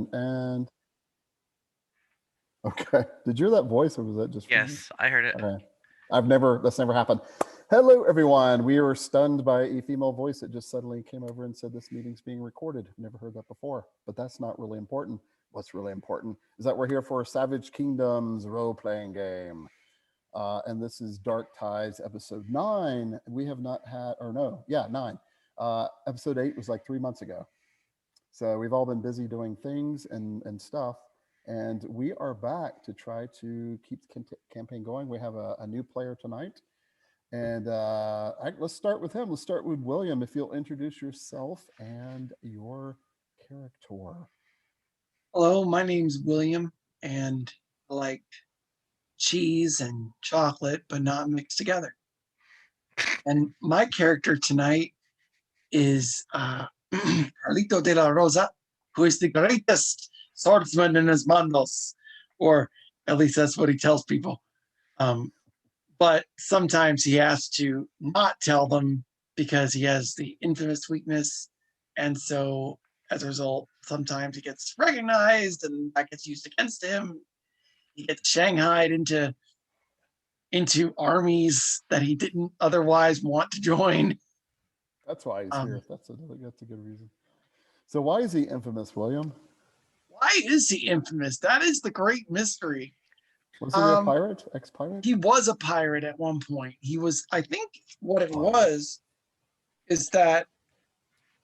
second. And okay, did you hear that voice, or was that just from me? Yes, I heard it. Okay. That's never happened. Hello, everyone. We were stunned by a female voice that just suddenly came over and said this meeting's being recorded. Never heard that before, but that's not really important. What's really important is that we're here for Savage Kingdoms role-playing game. And this is Dark Tides episode 9. We have not had, or no, yeah, 9. Episode 8 was like 3 months ago. So we've all been busy doing things and stuff. And we are back to try to keep the campaign going. We have a new player tonight. And let's start with him. Let's start with William. If you'll introduce yourself and your character. Hello, my name's William, and I like cheese and chocolate, but not mixed together. And my character tonight is Carlito de la Rosa, who is the greatest swordsman in Esmandos, or at least that's what he tells people. But sometimes he has to not tell them because he has the infamous weakness. And so as a result, sometimes he gets recognized and that gets used against him. He gets shanghaied into armies that he didn't otherwise want to join. That's why he's here. That's a good reason. So why is he infamous, William? Why is he infamous? That is the great mystery. Was he a pirate? Ex-pirate? He was a pirate at one point. He was, I think what it was is that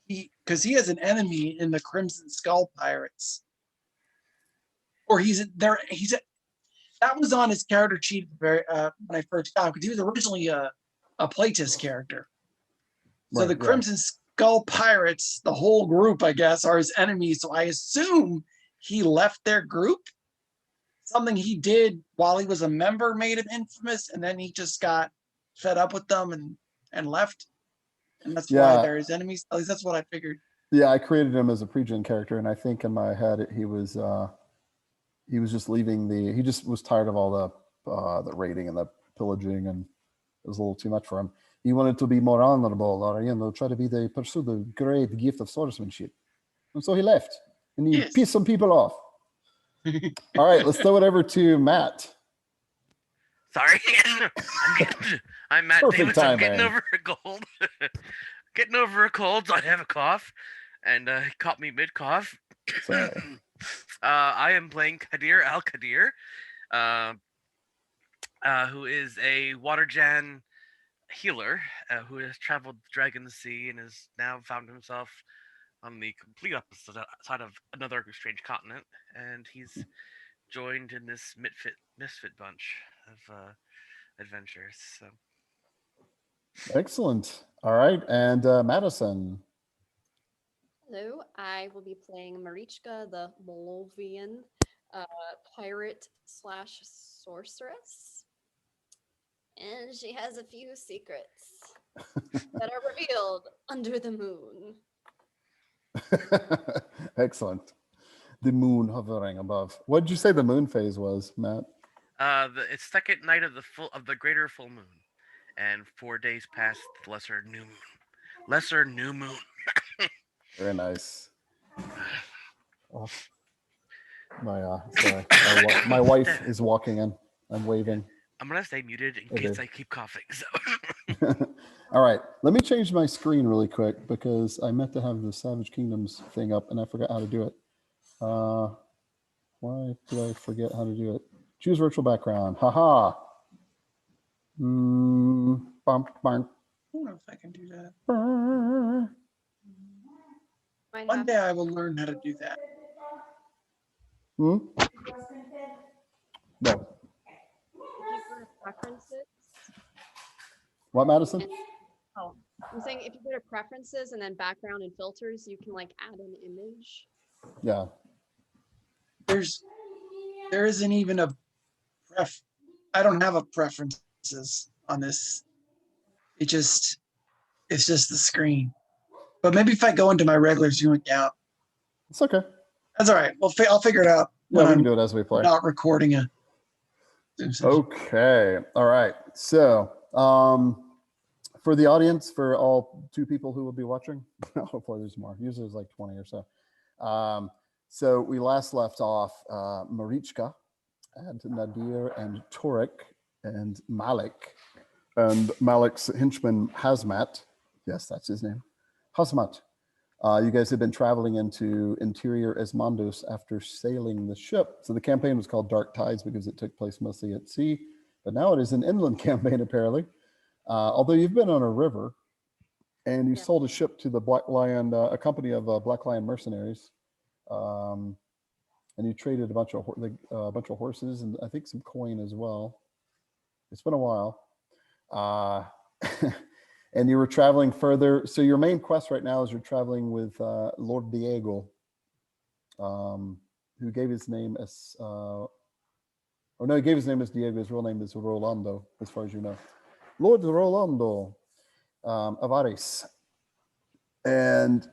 because he has an enemy in the Crimson Skull Pirates. Or that was on his character sheet when I first got him, because he was originally a playtest character. So the Crimson Skull Pirates, the whole group, I guess, are his enemies. So I assume he left their group. Something he did while he was a member made him infamous, and then he just got fed up with them and left. And that's why they're his enemies. At least that's what I figured. Yeah, I created him as a pre-gen character, and I think in my head he was just leaving he just was tired of all the raiding and the pillaging, and it was a little too much for him. He wanted to be more honorable, or try to pursue the great gift of swordsmanship. And so he left, and he pissed some people off. All right, let's throw it over to Matt. Sorry, I'm Matt Perfect Davis. Timing. I'm getting over a cold. Getting over a cold, so I have a cough, and he caught me mid-cough. I am playing Kadir Al-Kadir, who is a Waterjan healer who has traveled the Dragon Sea and has now found himself on the complete opposite side of another strange continent, and he's joined in this misfit bunch of adventures. So. Excellent. All right, and Madison. Hello, I will be playing Marichka, the Molovian pirate / sorceress. And she has a few secrets that are revealed under the moon. Excellent. The moon hovering above. What did you say the moon phase was, Matt? It's second night of the greater full moon, and 4 days past the lesser new moon. Lesser new moon. Very nice. Oh, my wife is walking in. I'm waving. I'm gonna stay muted in case I keep coughing. So. All right, let me change my screen really quick because I meant to have the Savage Kingdoms thing up and I forgot how to do it. Why did I forget how to do it? Choose virtual background. Haha. I don't know if I can do that. One day I will learn how to do that. No. Preferences. What, Madison? Oh, I'm saying if you go to preferences and then background and filters, you can like add an image. Yeah. There isn't even a I don't have a preferences on this. It's just the screen. But maybe if I go into my regular Zoom account. It's okay. That's all right. Well, I'll figure it out. Yeah, we can do it as we play. Not recording a Zoom session. Okay. All right. So for the audience, for all 2 people who will be watching, hopefully there's more. Usually there's like 20 or so. So we last left off Marichka and Nadir and Torik and Malik and Malik's henchman Hazmat. Yes, that's his name. Hazmat. You guys have been traveling into interior Esmandos after sailing the ship. So the campaign was called Dark Tides because it took place mostly at sea, but now it is an inland campaign apparently. Although you've been on a river and you sold a ship to the Black Lion, a company of Black Lion mercenaries. And you traded a bunch of horses and I think some coin as well. It's been a while. And you were traveling further. So your main quest right now is you're traveling with Lord Diego, who gave his name as, he gave his name as Diego. His real name is Rolando, as far as you know. Lord Rolando Avares. And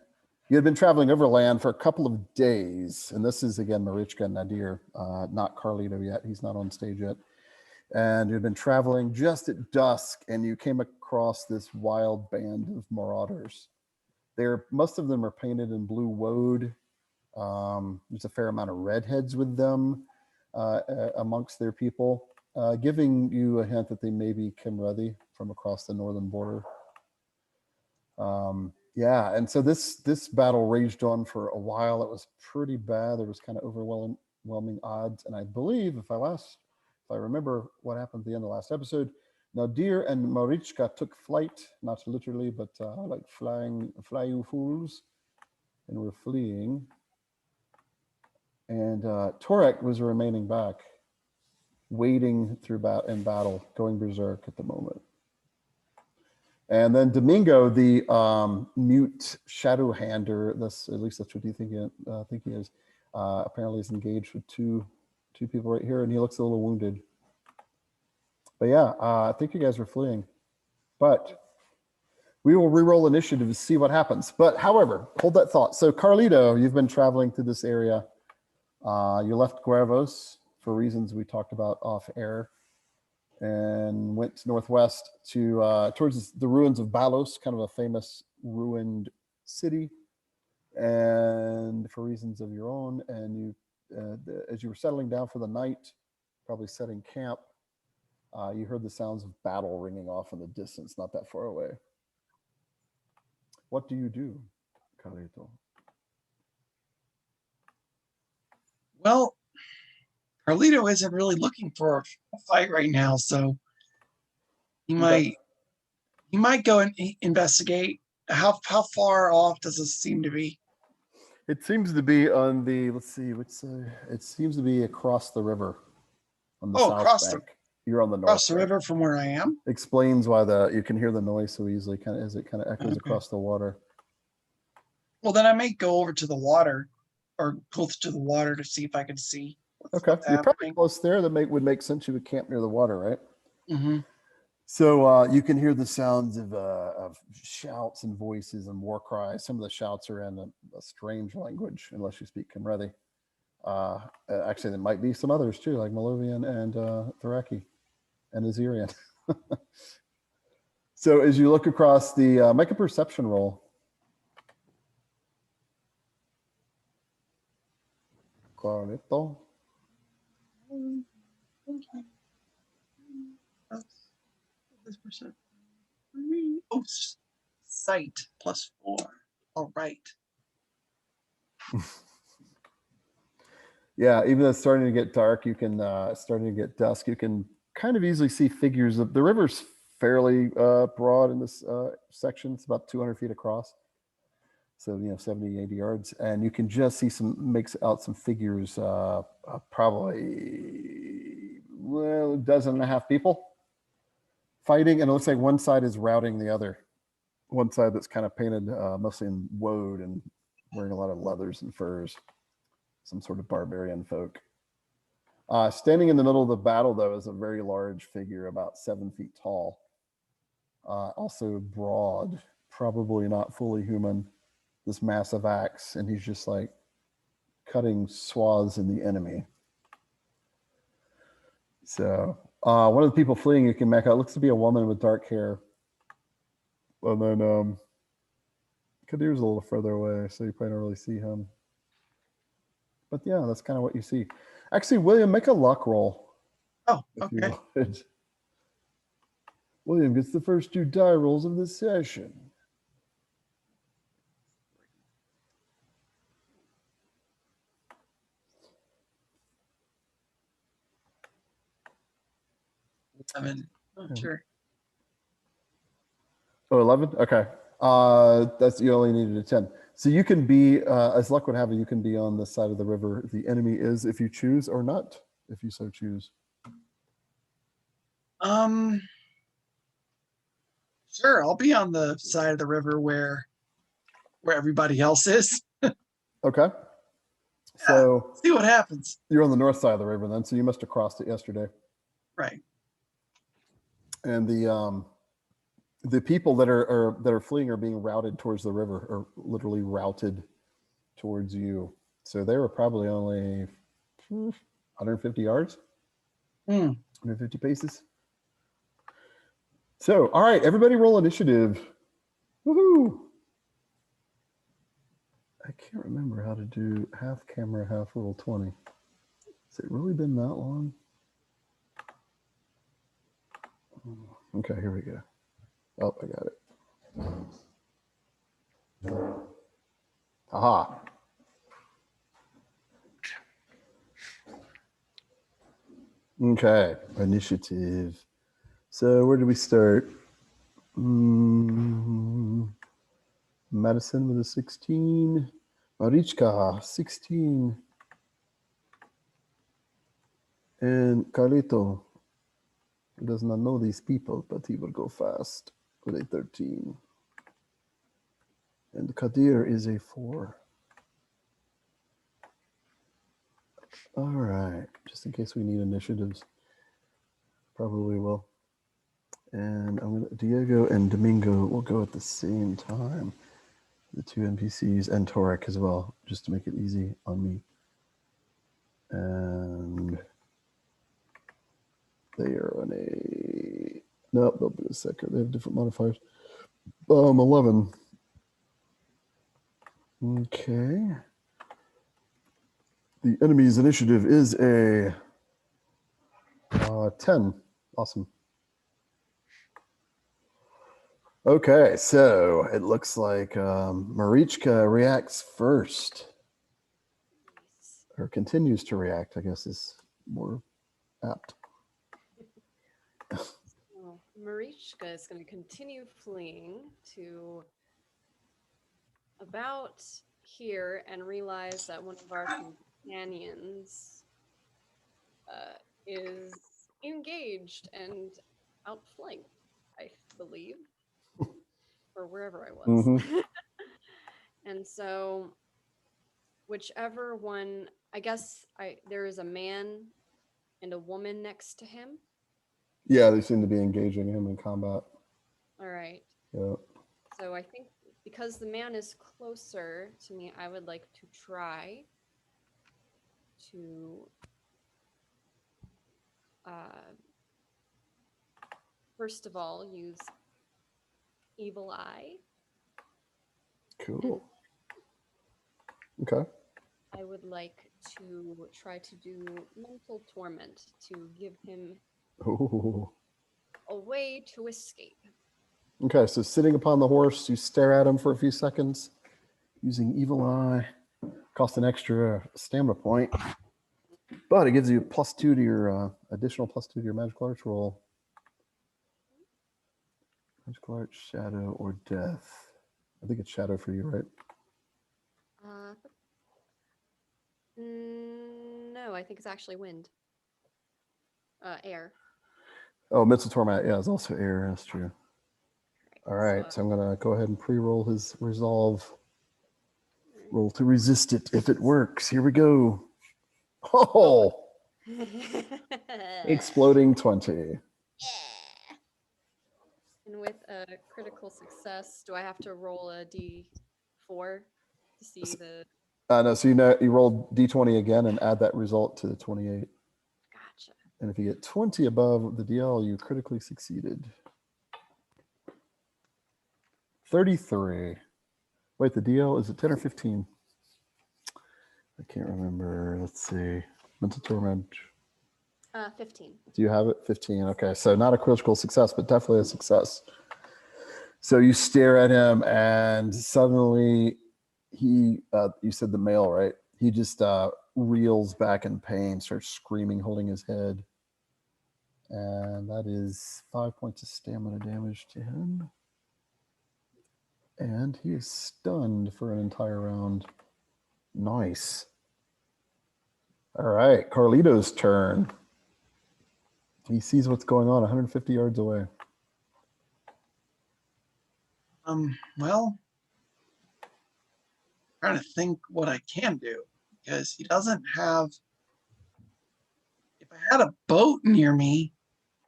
you had been traveling overland for a couple of days. And this is, again, Marichka and Nadir, not Carlito yet. He's not on stage yet. And you've been traveling just at dusk, and you came across this wild band of marauders. Most of them are painted in blue woad. There's a fair amount of redheads with them amongst their people, giving you a hint that they may be Cymreddi from across the northern border. And so this battle raged on for a while. It was pretty bad. There was kind of overwhelming odds, and I believe if I remember what happened at the end of the last episode, Nadir and Marichka took flight, not literally, but like flying fools, and were fleeing. And Torik was remaining back, wading through in battle, going berserk at the moment. And then Domingo, the mute shadow hander, at least that's what you think he is, apparently is engaged with two people right here, and he looks a little wounded. But yeah, I think you guys were fleeing. But we will re-roll initiative to see what happens. But however, hold that thought. So Carlito, you've been traveling through this area. You left Guervos for reasons we talked about off air, and went northwest to towards the ruins of Balos, kind of a famous ruined city, and for reasons of your own. And you, as you were settling down for the night, probably setting camp, you heard the sounds of battle ringing off in the distance, not that far away. What do you do, Carlito? Well, Carlito isn't really looking for a fight right now, so he might go and investigate. How far off does this seem to be? It seems to be on the, let's see, it seems to be across the river on the south bank. You're on the north Across the bank. river from where I am? Explains why you can hear the noise so easily, kind of as it kind of echoes across the water. Well, then I may go over to the water, or close to the water, to see if I can see. Okay, you're probably close there. That would make sense. You would camp near the water, right? Mm-hmm. So you can hear the sounds of shouts and voices and war cries. Some of the shouts are in a strange language, unless you speak Cymreddi. Actually, there might be some others too, like Malovian and Thoraki and Azerian. So as you look across the, make a perception roll. Carlito. Okay. This percent. Oh, sight +4. All right. Yeah, even though it's starting to get dark, you can starting to get dusk. You can kind of easily see figures of the river's fairly broad in this section. It's about 200 feet across, so 70, 80 yards, and you can just see makes out some figures, probably a dozen and a half people fighting, and it looks like one side is routing the other. One side that's kind of painted mostly in woad and wearing a lot of leathers and furs. Some sort of barbarian folk. Standing in the middle of the battle, though, is a very large figure, about 7 feet tall. Also broad, probably not fully human, this massive axe, and he's just like cutting swaths in the enemy. So one of the people fleeing, you can make out, looks to be a woman with dark hair. And then Kadir's a little further away, so you probably don't really see him. But yeah, that's kind of what you see. Actually, William, make a luck roll. Oh, If you okay. would. William gets the first 2 die rolls of this session. Sure. Oh, 11? Okay. That's, you only needed a 10. So you can be, as luck would have it, you can be on the side of the river the enemy is, if you choose, or not, if you so choose. Sure, I'll be on the side of the river where everybody else is. Okay. So See what happens. you're on the north side of the river then, so you must have crossed it yesterday. Right. And the people that are fleeing are being routed towards the river, or literally routed towards you. So they were probably only 150 yards, 150 paces. So, all right, everybody roll initiative. Woohoo! I can't remember how to do half camera, half roll 20. Has it really been that long? Okay, here we go. Oh, I got it. Aha. Okay, initiative. So where did we start? Madison with a 16. Marichka, 16. And Carlito, he does not know these people, but he will go fast with a 13. And Kadir is a 4. All right, just in case we need initiatives. Probably will. And Diego and Domingo will go at the same time. The 2 NPCs and Torik as well, just to make it easy on me. And they are on a, nope, they'll be a second. They have different modifiers. 11. Okay. The enemy's initiative is a 10. Awesome. Okay, so it looks like Marichka reacts first, or continues to react, I guess is more apt. Well, Marichka is going to continue fleeing to about here and realize that one of our companions is engaged and outflanked, I believe, or wherever I was. And so whichever one, I guess there is a man and a woman next to him. Yeah, they seem to be engaging him in combat. All right. Yeah. So I think because the man is closer to me, I would like to try to first of all use Evil Eye. Cool. Okay. I would like to try to do mental torment to give him a way to escape. Okay, so sitting upon the horse, you stare at him for a few seconds using Evil Eye. Cost an extra stamina point, but it gives you +2 to your additional +2 to your magical arts roll. Magical arts, shadow, or death. I think it's shadow for you, right? No, I think it's actually wind. Air. Oh, mental torment. Yeah, it's also air. That's true. All right, so I'm gonna go ahead and pre-roll his resolve. Roll to resist it if it works. Here we go. Oh, exploding 20. Yeah. And with a critical success, do I have to roll a D4 to see the? No, so you roll D20 again and add that result to the 28. Gotcha. And if you get 20 above the DL, you critically succeeded. 33. Wait, the DL is it 10 or 15? I can't remember. Let's see. Mental torment. 15. Do you have it? 15. Okay. So not a critical success, but definitely a success. So you stare at him and suddenly he, you said the male, right? He just reels back in pain, starts screaming, holding his head. And that is 5 points of stamina damage to him. And he is stunned for an entire round. Nice. All right, Carlito's turn. He sees what's going on 150 yards away. Well, trying to think what I can do because he doesn't have. If I had a boat near me,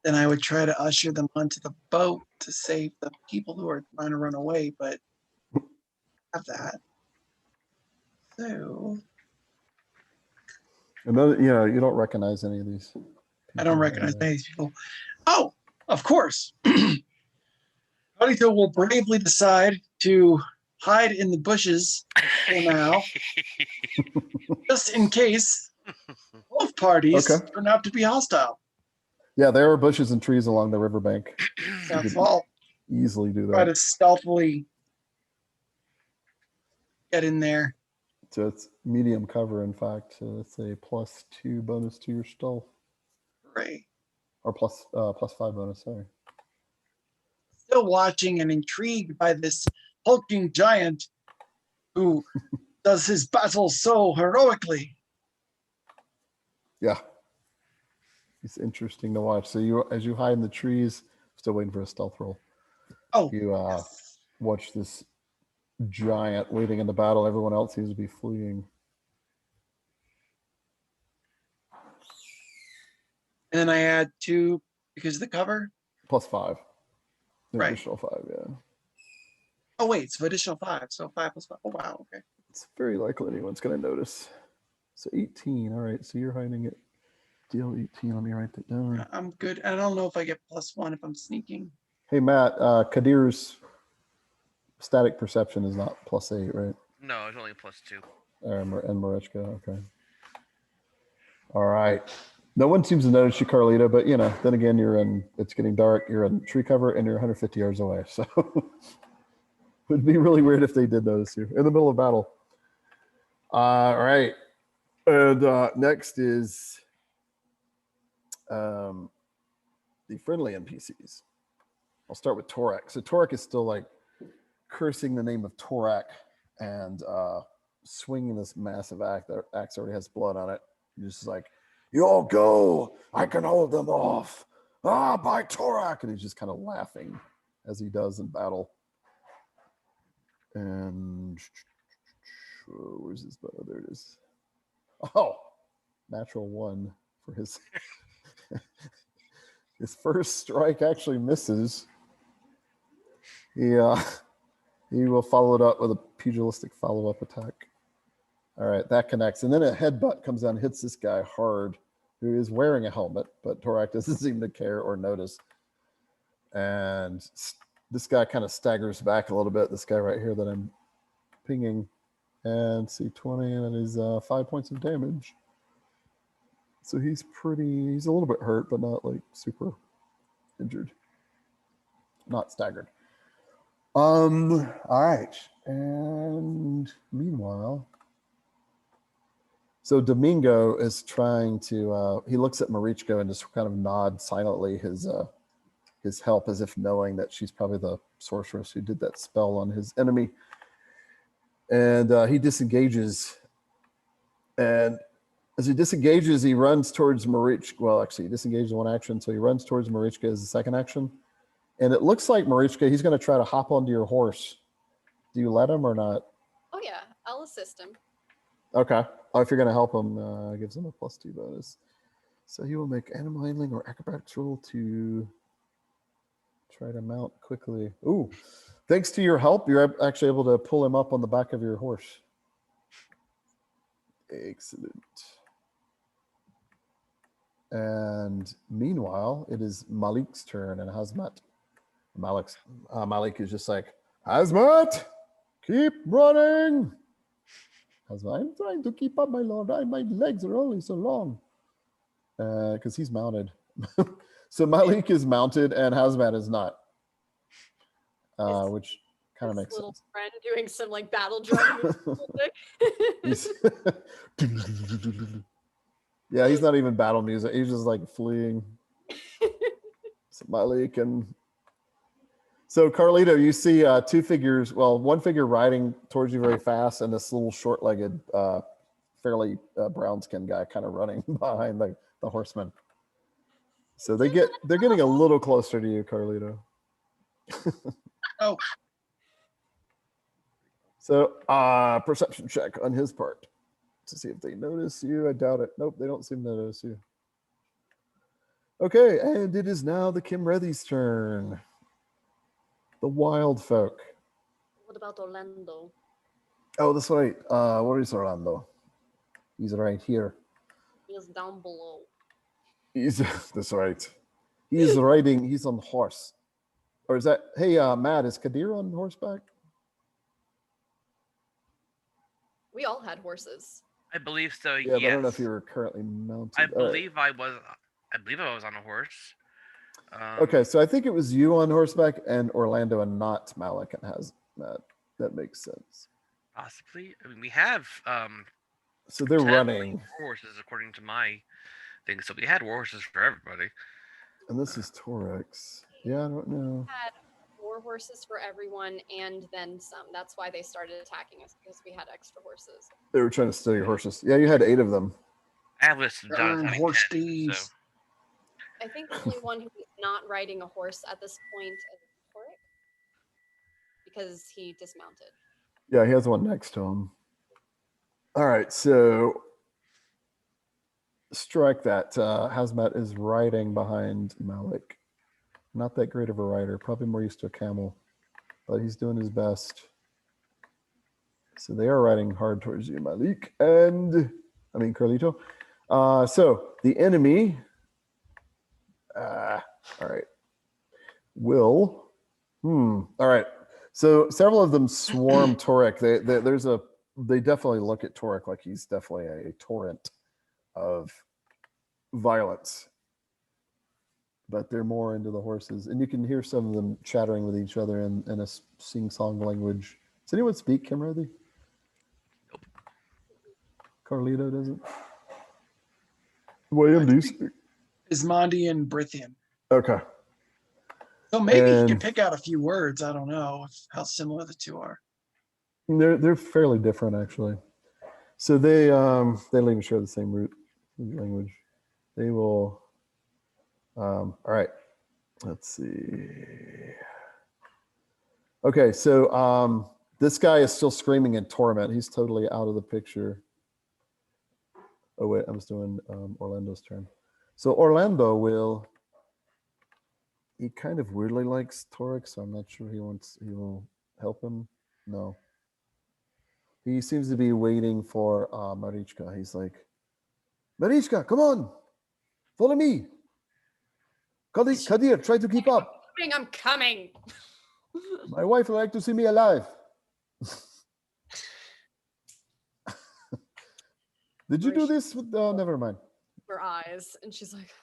then I would try to usher them onto the boat to save the people who are trying to run away, but I have that. So Another, you don't recognize any of these people. I don't recognize any of these people. Oh, of course. Carlito will bravely decide to hide in the bushes for now, just in case both parties Okay. turn out to be hostile. Yeah, there are bushes and trees along the riverbank. So I'll Easily do try that. to stealthily get in there. So it's medium cover, in fact. So it's a +2 bonus to your stealth. Right. Or +5 bonus, sorry. Still watching and intrigued by this hulking giant who does his battle so heroically. Yeah. It's interesting to watch. So as you hide in the trees, still waiting for a stealth roll. Oh, You yes. watch this giant waiting in the battle. Everyone else seems to be fleeing. And then I add 2 because of the cover. +5. An Right. additional 5, yeah. Oh, wait, so additional 5. So 5 + 5. Oh, wow, okay. It's very likely anyone's going to notice. So 18. All right. So you're hiding it. Deal 18. Let me write that down. I'm good. I don't know if I get +1 if I'm sneaking. Hey, Matt, Kadir's static perception is not +8, right? No, it's only a +2. And Marichka, okay. All right. No one seems to notice you, Carlito, but then again, it's getting dark, you're in tree cover, and you're 150 yards away. So it would be really weird if they did notice you in the middle of battle. All right. And next is the friendly NPCs. I'll start with Torik. So Torik is still like cursing the name of Torak and swinging this massive axe. That axe already has blood on it. He's just like, you all go. I can hold them off. By Torak. And he's just kind of laughing as he does in battle. And where's his bow? There it is. Oh, natural 1 for his his first strike actually misses. He will follow it up with a pugilistic follow-up attack. All right, that connects. And then a headbutt comes down and hits this guy hard, who is wearing a helmet, but Torak doesn't seem to care or notice. And this guy kind of staggers back a little bit, this guy right here that I'm pinging. And see 20, and that is 5 points of damage. So he's a little bit hurt, but not like super injured. Not staggered. All right. And meanwhile, so Domingo is trying to, he looks at Marichka and just kind of nods silently his help, as if knowing that she's probably the sorceress who did that spell on his enemy. And he disengages. And as he disengages, he runs towards Marichka. Well, actually, he disengages one action, so he runs towards Marichka as the second action. And it looks like Marichka, he's going to try to hop onto your horse. Do you let him or not? Oh yeah, I'll assist him. Okay. Oh, if you're going to help him, gives him a +2 bonus. So he will make animal handling or acrobatics roll to try to mount quickly. Ooh, thanks to your help, you're actually able to pull him up on the back of your horse. Excellent. And meanwhile, it is Malik's turn, and Hazmat. Malik is just like, Hazmat, keep running. Hazmat, I'm trying to keep up, my lord. My legs are only so long. Because he's mounted. So Malik is mounted and Hazmat is not. Which kind of His makes little sense. friend doing some like battle drum music. Yeah, he's not even battle music. He's just like fleeing. So Malik and so Carlito, you see two figures. Well, one figure riding towards you very fast, and this little short-legged, fairly brown-skinned guy kind of running behind the horseman. So they're getting a little closer to you, Carlito. Oh. So perception check on his part to see if they notice you. I doubt it. Nope, they don't seem to notice you. Okay, and it is now the Cymreddi's turn. The wild folk. What about Orlando? Oh, that's right. Where is Orlando? He's right here. He's down below. That's right. He's riding. He's on horse. Or is that? Hey, Matt, is Kadir on horseback? We all had horses. I believe so. Yeah, yes. but I don't know if you were currently mounted. I All right. believe I was. I believe I was on a horse. Okay, so I think it was you on horseback and Orlando and not Malik and Hazmat. That makes sense. Possibly. I mean, we have. So they're 10 running. horses according to my thing. So we had horses for everybody. And this is Torix. Yeah, I don't know. Had 4 horses for everyone and then some. That's why they started attacking us, because we had extra horses. They were trying to steal your horses. Yeah, you had 8 of them. I have listed down as Darn having horse 10, thieves. so. I think the only one who is not riding a horse at this point is Torik, because he dismounted. Yeah, he has one next to him. All right, so strike that. Hazmat is riding behind Malik. Not that great of a rider, probably more used to a camel, but he's doing his best. So they are riding hard towards you, Malik, and I mean Carlito. So the enemy, all right, will, all right. So several of them swarm Torik. They definitely look at Torik like he's definitely a torrent of violence. But they're more into the horses. And you can hear some of them chattering with each other in a sing-song language. Does anyone speak Cymreddi? Nope. Carlito doesn't? William, do you speak? Ismandi and Brithian. Okay. So maybe he And- can pick out a few words. I don't know how similar the two are. They're fairly different, actually. So they don't even share the same root language. They will... all right, let's see. Okay, so this guy is still screaming in torment. He's totally out of the picture. Oh wait, I was doing Orlando's turn. So Orlando will. He kind of weirdly likes Torik, so I'm not sure he will help him. No. He seems to be waiting for Marichka. He's like, Marichka, come on, follow me. Kadir, try to keep up. I'm coming. My wife would like to see me alive. Did you do this with, never mind. Her eyes, and she's like,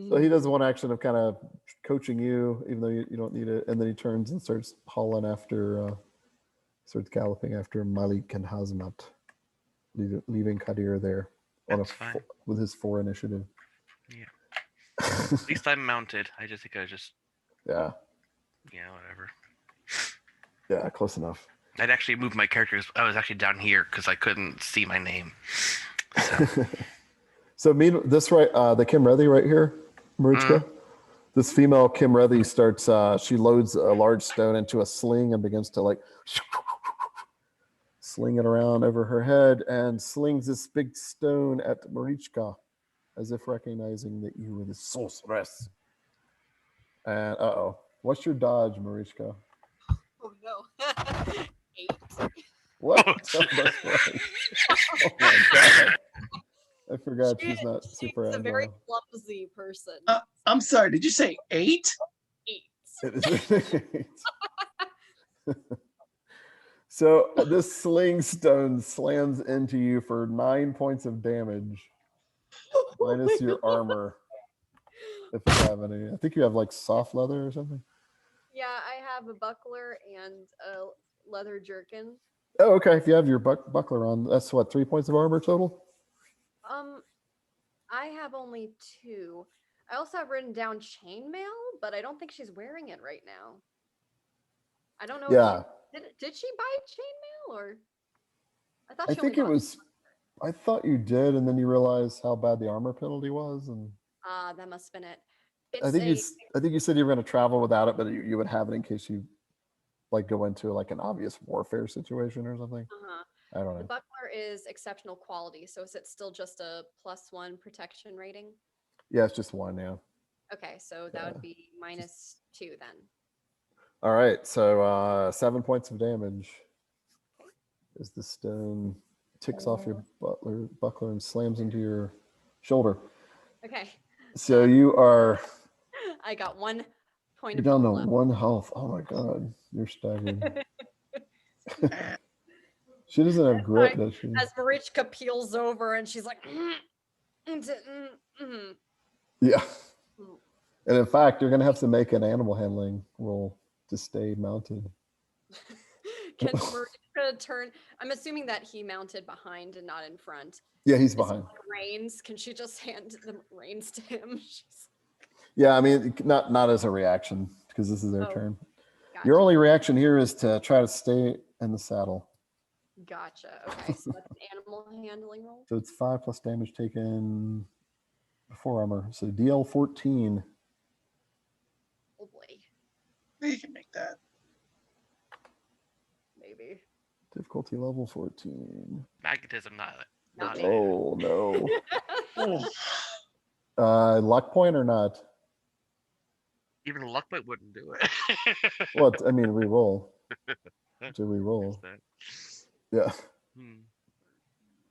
So he does one action of kind of coaching you, even though you don't need it. And then he turns and starts hauling after, starts galloping after Malik and Hazmat, leaving Kadir there That's fine. with his 4 initiative. Yeah. At least I'm mounted. I just think I just. Yeah. Yeah, whatever. Yeah, close enough. I'd actually moved my characters. I was actually down here because I couldn't see my name. So. So this right, the Cymreddi right here, Marichka. This female Cymreddi starts. She loads a large stone into a sling and begins to like sling it around over her head and slings this big stone at Marichka, as if recognizing that you were the sorceress. And what's your dodge, Marichka? oh no. 8. What? Oh, Oh, that's right. Oh my god! I forgot she's not super She's a very agile. clumsy person. I'm sorry, did you say 8? 8. It is 8. So this sling stone slams into you for 9 points of damage, minus your armor, if you have any. I think you have like soft leather or something. Yeah, I have a buckler and a leather jerkin. Oh, okay. If you have your buckler on, that's what, 3 points of armor total? I have only 2. I also have written down chainmail, but I don't think she's wearing it right now. I don't know Yeah. if did she buy chainmail or I thought I she only think it bought was, I thought you did, and then you realized how bad the armor penalty was, and that must have been it. I think you said you were going to travel without it, but you would have it in case you like go into like an obvious warfare situation or something. I don't The know. buckler is exceptional quality, so is it still just a +1 protection rating? Yeah, it's just 1, yeah. Okay, so that would be -2 then. All right, so 7 points of damage as the stone ticks off your buckler and slams into your shoulder. Okay. So you are I got 1 point you're of down health to left. 1 health. Oh my god, you're staggered. She doesn't have grit, does she? As Marichka peels over and she's like, Yeah. And in fact, you're going to have to make an animal handling roll to stay mounted. Can Marichka turn? I'm assuming that he mounted behind and not in front. Yeah, he's behind. Reins. Can she just hand the reins to him? Yeah, I mean, not as a reaction because this is their turn. Gotcha. Your only reaction here is to try to stay in the saddle. Gotcha. Okay, so that's an animal handling roll. So it's 5 plus damage taken before armor. So DL 14. Oh boy. You can make that. Maybe. Difficulty level 14. Magnetism, not Oh no. Oh, Luck point or not? even a luck point wouldn't do it. What? I mean, re-roll. Do we roll? Yeah.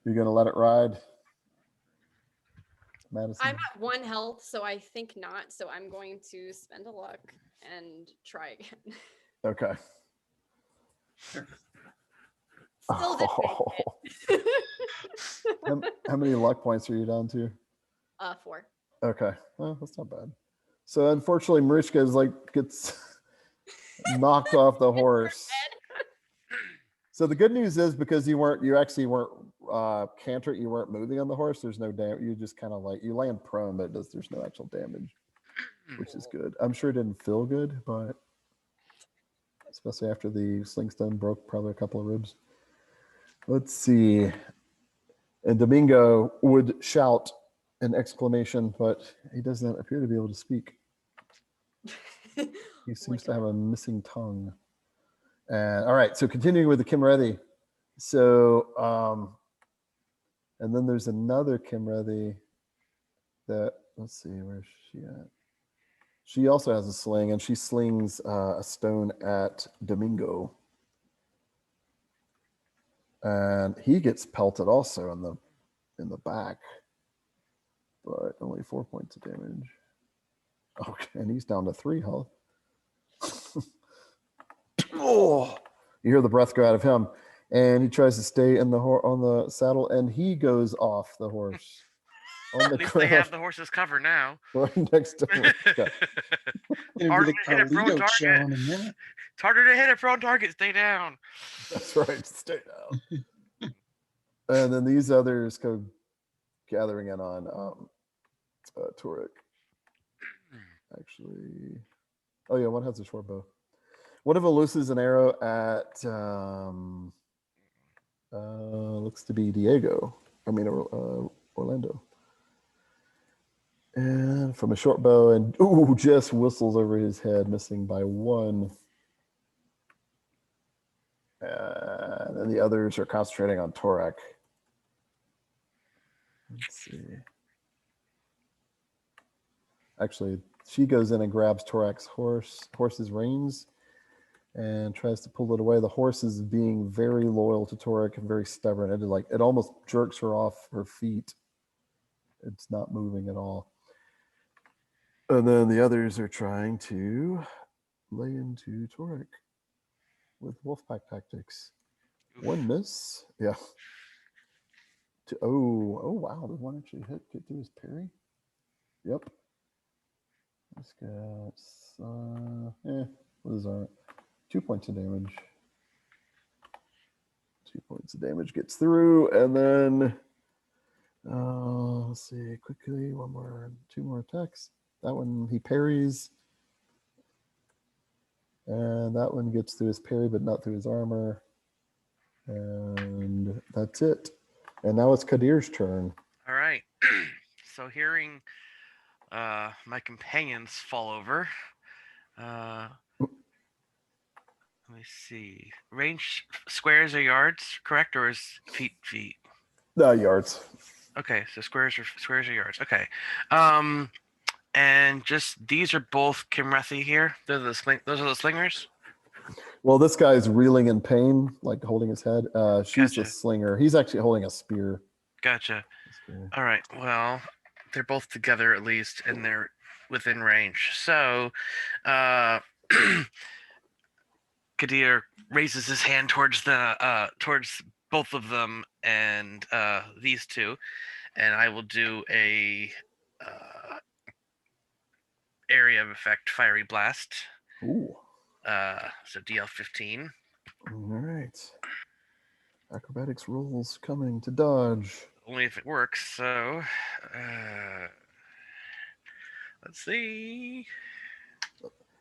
You're gonna let it ride, Madison? I'm at 1 health, so I think not. So I'm going to spend a luck and try again. Okay. Still didn't make it. How many luck points are you down to? 4. Okay. Well, that's not bad. So unfortunately, Marichka is gets knocked off the horse. So the good news is because you actually weren't canter, you weren't moving on the horse. There's no damage. You just kind of you land prone, but there's no actual damage, which is good. I'm sure it didn't feel good, but especially after the sling stone broke probably a couple of ribs. Let's see. And Domingo would shout an exclamation, but he doesn't appear to be able to speak. He seems to have a missing tongue. And all right, so continuing with the Cymreddi. So, and then there's another Cymreddi that, let's see, where's she at? She also has a sling, and she slings a stone at Domingo. And he gets pelted also in the back, but only 4 points of damage. Okay, and he's down to 3 health. Oh, you hear the breath go out of him, and he tries to stay in on the saddle, and he goes off the horse. On the At least they have the horses covered now. Right next to Marichka. It'll be the Carlito show in a minute. It's harder to hit a prone target. Stay down. That's right. Stay down. And then these others go gathering in on Torik. Actually, oh yeah, one has a short bow. One of them looses an arrow at looks to be Diego. I mean Orlando. And from a short bow, and just whistles over his head, missing by 1. And then the others are concentrating on Torik. Let's see. Actually, she goes in and grabs Torik's horse's reins and tries to pull it away. The horse is being very loyal to Torik and very stubborn. It almost jerks her off her feet. It's not moving at all. And then the others are trying to lay into Torik with wolfpack tactics. One miss. Yeah. Oh wow, did one actually get through his parry? Yep. This guy's what is our 2 points of damage? 2 points of damage gets through, and then let's see quickly. Two more attacks. That one he parries, and that one gets through his parry, but not through his armor. And that's it. And now it's Kadir's turn. All right. So hearing my companions fall over, let me see. Range squares or yards, correct, or is feet? Yards. Okay, so squares or yards. Okay. And just these are both Cymreddi here. Those are the slingers. Well, this guy's reeling in pain, like holding his head. She's the Gotcha. slinger. He's actually holding a spear. Gotcha. Spear. All right. Well, they're both together at least, and they're within range. So, Kadir raises his hand towards towards both of them and these two, and I will do a area of effect fiery blast. Ooh. So DL 15. All right. Acrobatics rolls coming to dodge. Only if it works. So, let's see.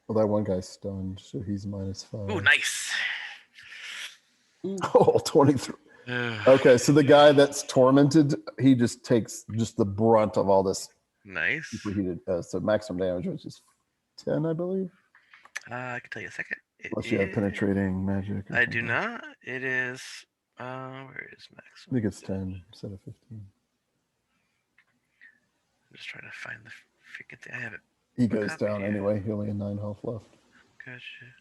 Well, that one guy's stunned, so he's -5. Ooh, nice. Oh, 23. Okay, so the guy that's tormented, he just takes the brunt of all this Nice. superheated. So maximum damage, which is 10, I believe. I can tell you a second. Unless you have penetrating magic. I do not. It is. Where is maximum? I think it's 10 instead of 15. I'm just trying to find the freaking thing. I have it. He goes copy down here. anyway. He only had 9 health left. Gotcha.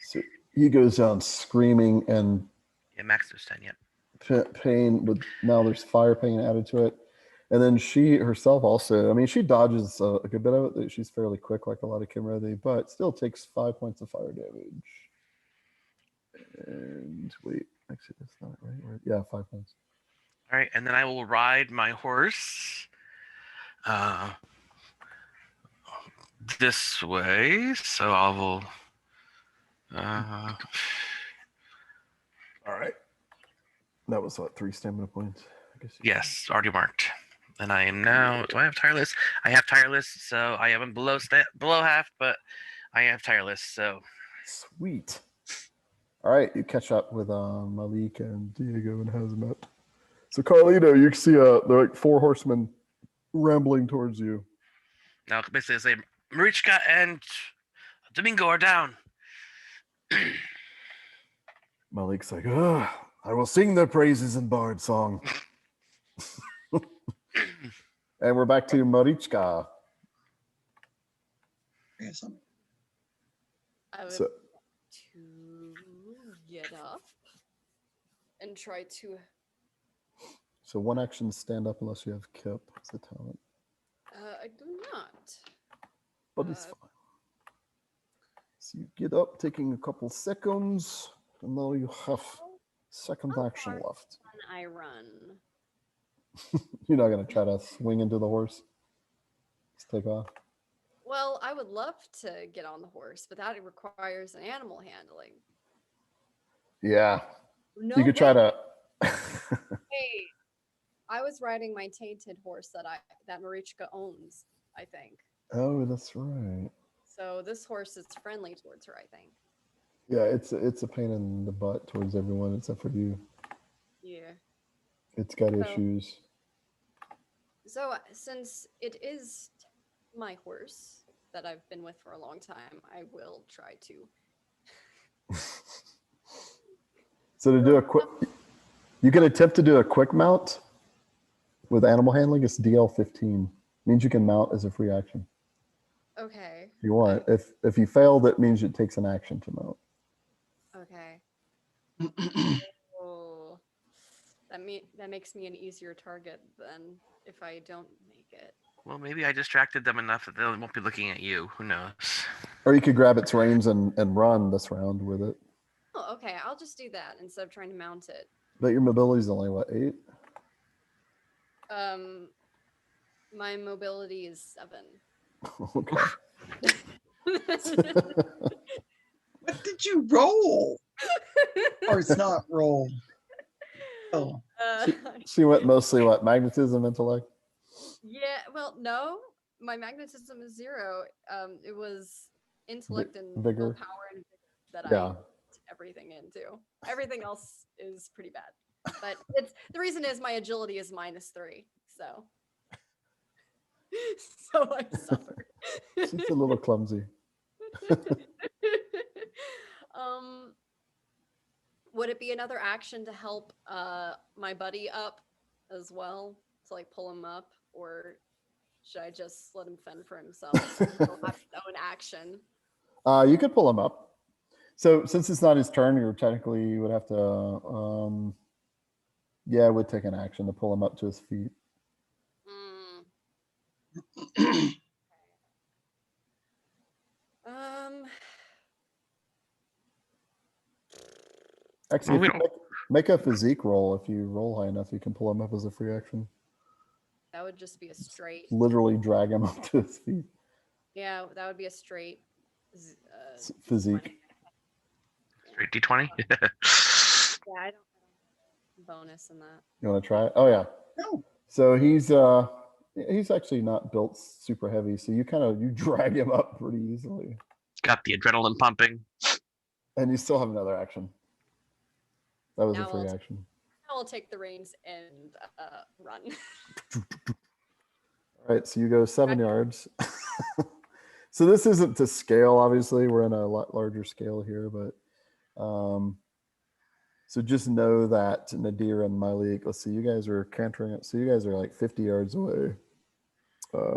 So he goes down screaming and Yeah, max is 10. Yep. pain. But now there's fire pain added to it. And then she herself also, I mean, she dodges a good bit of it. She's fairly quick, like a lot of Cymreddi, but still takes 5 points of fire damage. And wait, actually, that's not right. Yeah, 5 points. All right, and then I will ride my horse this way. So I will. All right. That was what, 3 stamina points? I guess. Yes, already marked. And I am now. Do I have tireless? I have tireless, so I am below half, but I have tireless. So sweet. All right, you catch up with Malik and Diego and Hazmat. So Carlito, you can see they're like 4 horsemen rambling towards you. now basically I say Marichka and Domingo are down. Malik's like, I will sing their praises in bard song. And we're back to Marichka. Yes, I would So, to get up and try to. so one action stand up unless you have Kip as a talent. I do not. But it's fine. So you get up, taking a couple seconds, and now you have second action left. When I run. You're not going to try to swing into the horse? Just take off? Well, I would love to get on the horse, but that requires an animal handling. Yeah. No, You could try to... Hey, I was riding my tainted horse that Marichka owns, I think. Oh, that's right. So this horse is friendly towards her, I think. Yeah, it's a pain in the butt towards everyone except for you. Yeah. It's got So- issues. So since it is my horse that I've been with for a long time, I will try to. So to do a quick... You can attempt to do a quick mount with animal handling. It's DL 15. Means you can mount as a free action. Okay. If you want. If you fail, that means it takes an action to mount. Okay. Oh, that makes me an easier target than if I don't make it. Well, maybe I distracted them enough that they won't be looking at you. Who knows? Or you could grab its reins and run this round with it. Oh, okay. I'll just do that instead of trying to mount it. But your mobility is only what, 8? My mobility is 7. Okay. What did you roll? Or it's not roll. Oh, She went mostly what, magnetism, intellect? yeah. Well, no, my magnetism is 0. It was intellect and vigor. willpower and vigor that Yeah. I put everything into. Everything else is pretty bad. But it's the reason is my agility is -3. So I suffer. She's a little clumsy. Would it be another action to help my buddy up as well, to like pull him up, or should I just let him fend for himself? He'll have his own action. You could pull him up. So since it's not his turn, you would have to yeah, it would take an action to pull him up to his feet. Actually, if you make a physique roll. If you roll high enough, you can pull him up as a free action. That would just be a straight. Literally drag him up to his feet. Yeah, that would be a straight Physique. Straight D20. Yeah, I don't bonus in that. You want to try it? Oh yeah. no. So he's actually not built super heavy, so you drag him up pretty easily. Got the adrenaline pumping. And you still have another action. That was Now a free action. I'll take the reins and run. All right, so you go 7 yards. So this isn't to scale, obviously. We're in a lot larger scale here, but so just know that Nadir and Malik, let's see, you guys are cantering it. So you guys are like 50 yards away.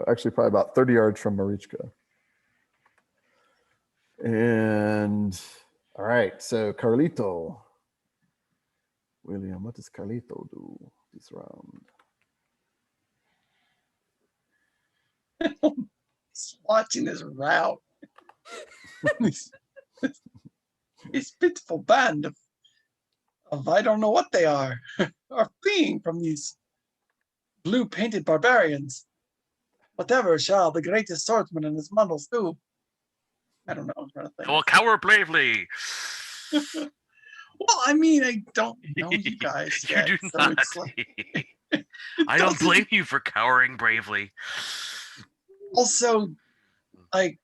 Actually, probably about 30 yards from Marichka. And all right, so Carlito. William, what does Carlito do this round? He's watching his route. This pitiful band of I don't know what they are fleeing from these blue painted barbarians. Whatever shall the greatest swordsman in Esmandos do? I don't know. I'm trying to think. Well, cower bravely. Well, I mean, I don't know you guys You yet, do so not. it's like, I don't blame you for cowering bravely. also, like,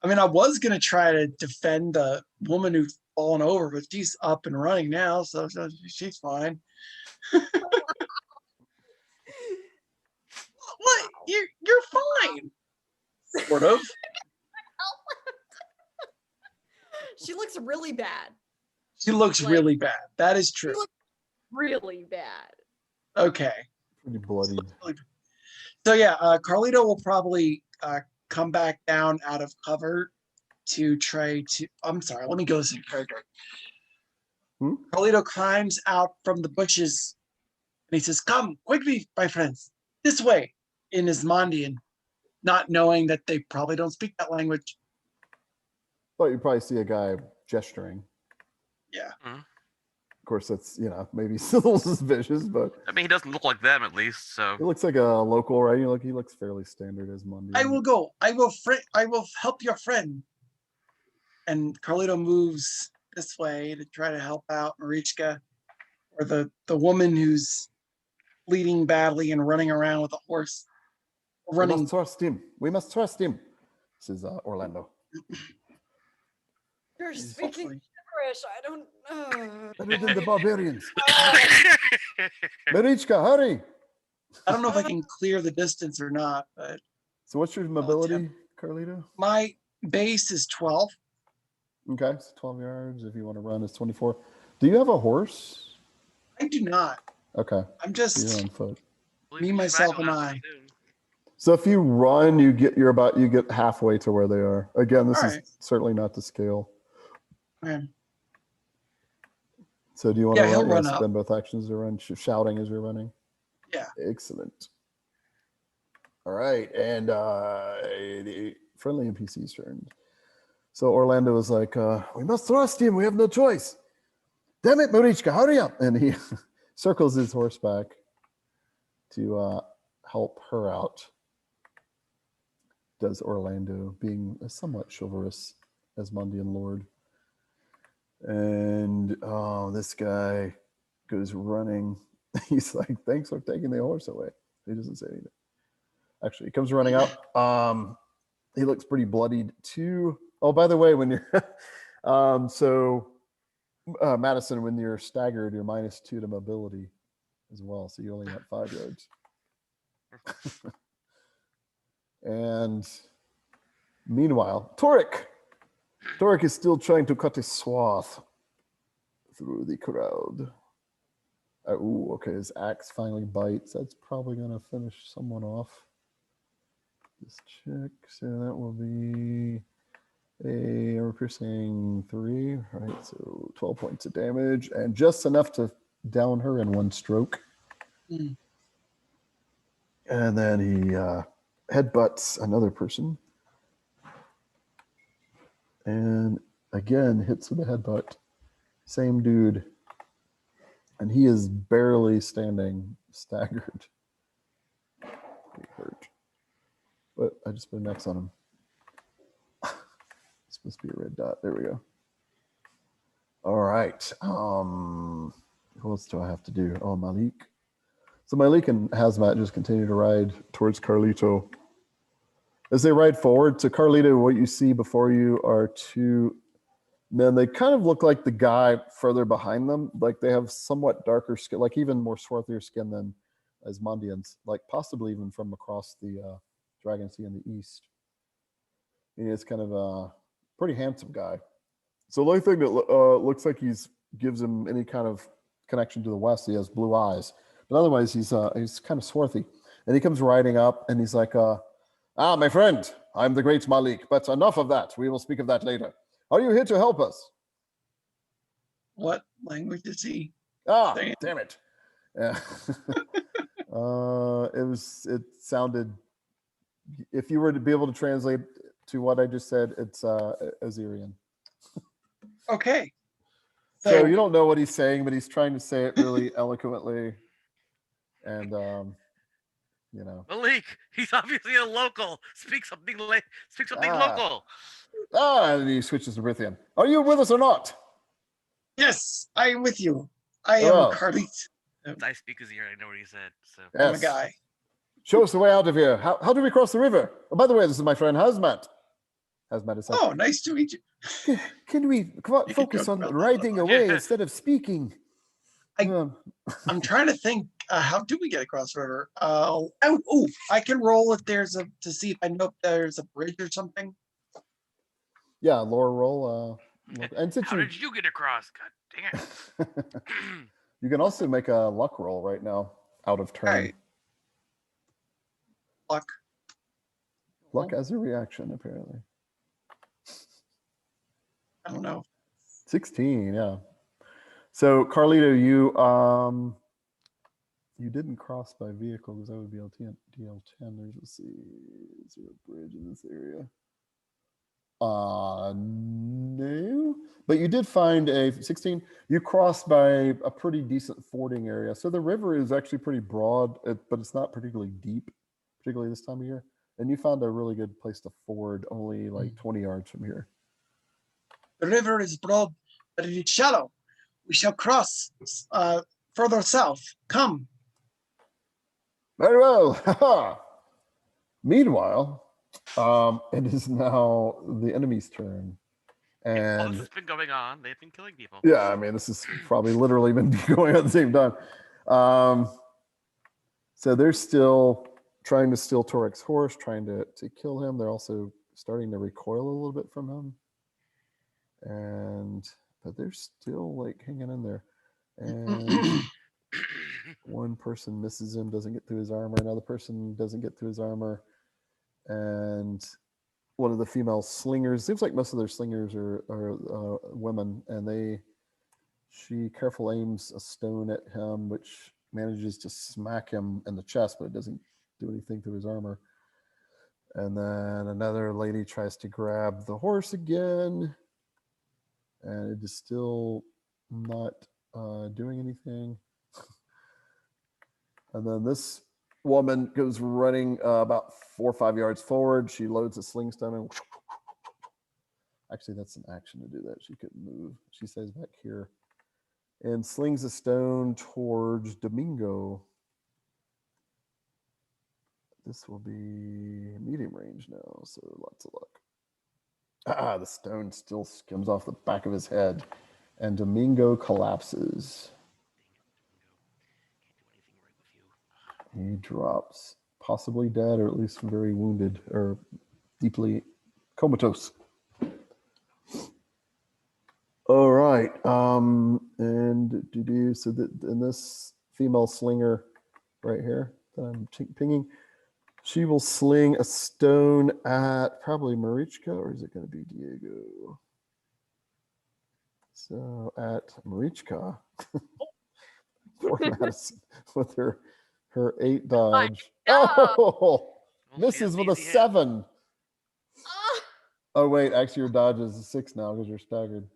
I mean, I was gonna try to defend the woman who's fallen over, but she's up and running now, so she's fine. What? You're fine. Sort of. She looks really bad. She looks Like- really bad. That is true. She looks really bad. Okay. Pretty bloodied. So yeah, Carlito will probably come back down out of cover to try to. I'm sorry. Let me go to the character. Carlito climbs out from the bushes, and he says, "Come quickly, my friends, this way," in Esmandian, not knowing that they probably don't speak that language. But you probably see a guy gesturing. Yeah. Of course, that's, maybe a little suspicious, but I mean, he doesn't look like them at least, so. it looks like a local, right? He looks fairly standard as Monday. I will go. I will help your friend. And Carlito moves this way to try to help out Marichka, or the woman who's bleeding badly and running around with a horse. We Running. must trust him. We must trust him. This is Orlando. You're speaking English. I don't know. Better than the barbarians. Marichka, hurry! I don't know if I can clear the distance or not, but So what's your mobility, Carlito? my base is 12. Okay, so 12 yards. If you want to run, it's 24. Do you have a horse? I do not. Okay, I'm so just you're on foot. me, myself, and I. So if you run, you get halfway to where they are. Again, this Alright. is certainly not to scale. Okay. So do you want Yeah, to he'll run? run up. Spend both actions to run, shouting as you're running? Yeah. Excellent. All right, and the friendly NPC's turn. So Orlando is like, we must trust him. We have no choice. Damn it, Marichka, hurry up! And he circles his horse back to help her out. Does Orlando, being a somewhat chivalrous Esmandian lord. And this guy goes running. He's like, thanks for taking the horse away. He doesn't say anything. Actually, he comes running up. He looks pretty bloodied too. Oh, by the way, when you're Madison, when you're staggered, you're -2 to mobility as well. So you only got 5 yards. And meanwhile, Torik is still trying to cut a swath through the crowd. Okay, his axe finally bites. That's probably going to finish someone off. Just check. So that will be a armor-piercing 3. All right, so 12 points of damage, and just enough to down her in one stroke. Mm. And then he headbutts another person. And again, hits with a headbutt. Same dude. And he is barely standing, staggered. He hurt. But I just put an X on him. It's supposed to be a red dot. There we go. All right. What else do I have to do? Oh, Malik. So Malik and Hazmat just continue to ride towards Carlito. As they ride forward to Carlito, what you see before you are 2 men. They kind of look like the guy further behind them. Like they have somewhat darker skin, like even more swarthier skin than Esmandians, like possibly even from across the Dragon Sea in the east. He is kind of a pretty handsome guy. So the only thing that looks like gives him any kind of connection to the west, he has blue eyes. But otherwise, he's kind of swarthy. And he comes riding up, and he's like, my friend, I'm the great Malik, but enough of that. We will speak of that later. Are you here to help us? What language is he? Damn it. Yeah. It sounded, if you were to be able to translate to what I just said, it's Azerian. Okay. So you don't know what he's saying, but he's trying to say it really eloquently. And, Malik, he's obviously a local. Speak something local. And he switches to Brithian. Are you with us or not? Yes, I am with you. I am Carlito. I speak Azerian. I know what he said. So Yes. I'm a guy. Show us the way out of here. How do we cross the river? Oh, by the way, this is my friend Hazmat. Hazmat is like, Oh, nice to meet you. Can we focus on riding away instead of speaking? I'm trying to think. How do we get across the river? I can roll if there's to see if I know if there's a bridge or something. Yeah, lore roll. And since how did you get across? God dang it! You can also make a luck roll right now, out of turn. Right. Luck as a reaction, apparently. I don't know. 16, yeah. So Carlito, you didn't cross by vehicle because that would be DL10. Let's see, is there a bridge in this area? No, but you did find a 16. You crossed by a pretty decent fording area. So the river is actually pretty broad, but it's not particularly deep, particularly this time of year. And you found a really good place to ford, only like 20 yards from here. The river is broad, but it is shallow. We shall cross further south. Come. Very well. Meanwhile, it is now the enemy's turn. And this has been going on. They've been killing people. Yeah, I mean, this has probably literally been going on at the same time. So they're still trying to steal Torik's horse, trying to kill him. They're also starting to recoil a little bit from him. But they're still like hanging in there. And one person misses him, doesn't get through his armor. Another person doesn't get through his armor. And one of the female slingers, seems like most of their slingers are women, and she careful aims a stone at him, which manages to smack him in the chest, but it doesn't do anything to his armor. And then another lady tries to grab the horse again, and it is still not doing anything. And then this woman goes running about 4 or 5 yards forward. She loads a sling stone and actually that's an action to do that. She couldn't move. She stays back here and slings a stone towards Domingo. This will be medium range now, so lots of luck. The stone still skims off the back of his head, and Domingo collapses. He drops, possibly dead, or at least very wounded, or deeply comatose. All right, and this female slinger right here that I'm pinging, she will sling a stone at probably Marichka, or is it going to be Diego? So at Marichka, poor Madison with her 8 dodge. Oh, Well, misses she with has a easy hit. 7. Ah, Oh wait, actually your dodge is a 6 now because you're staggered.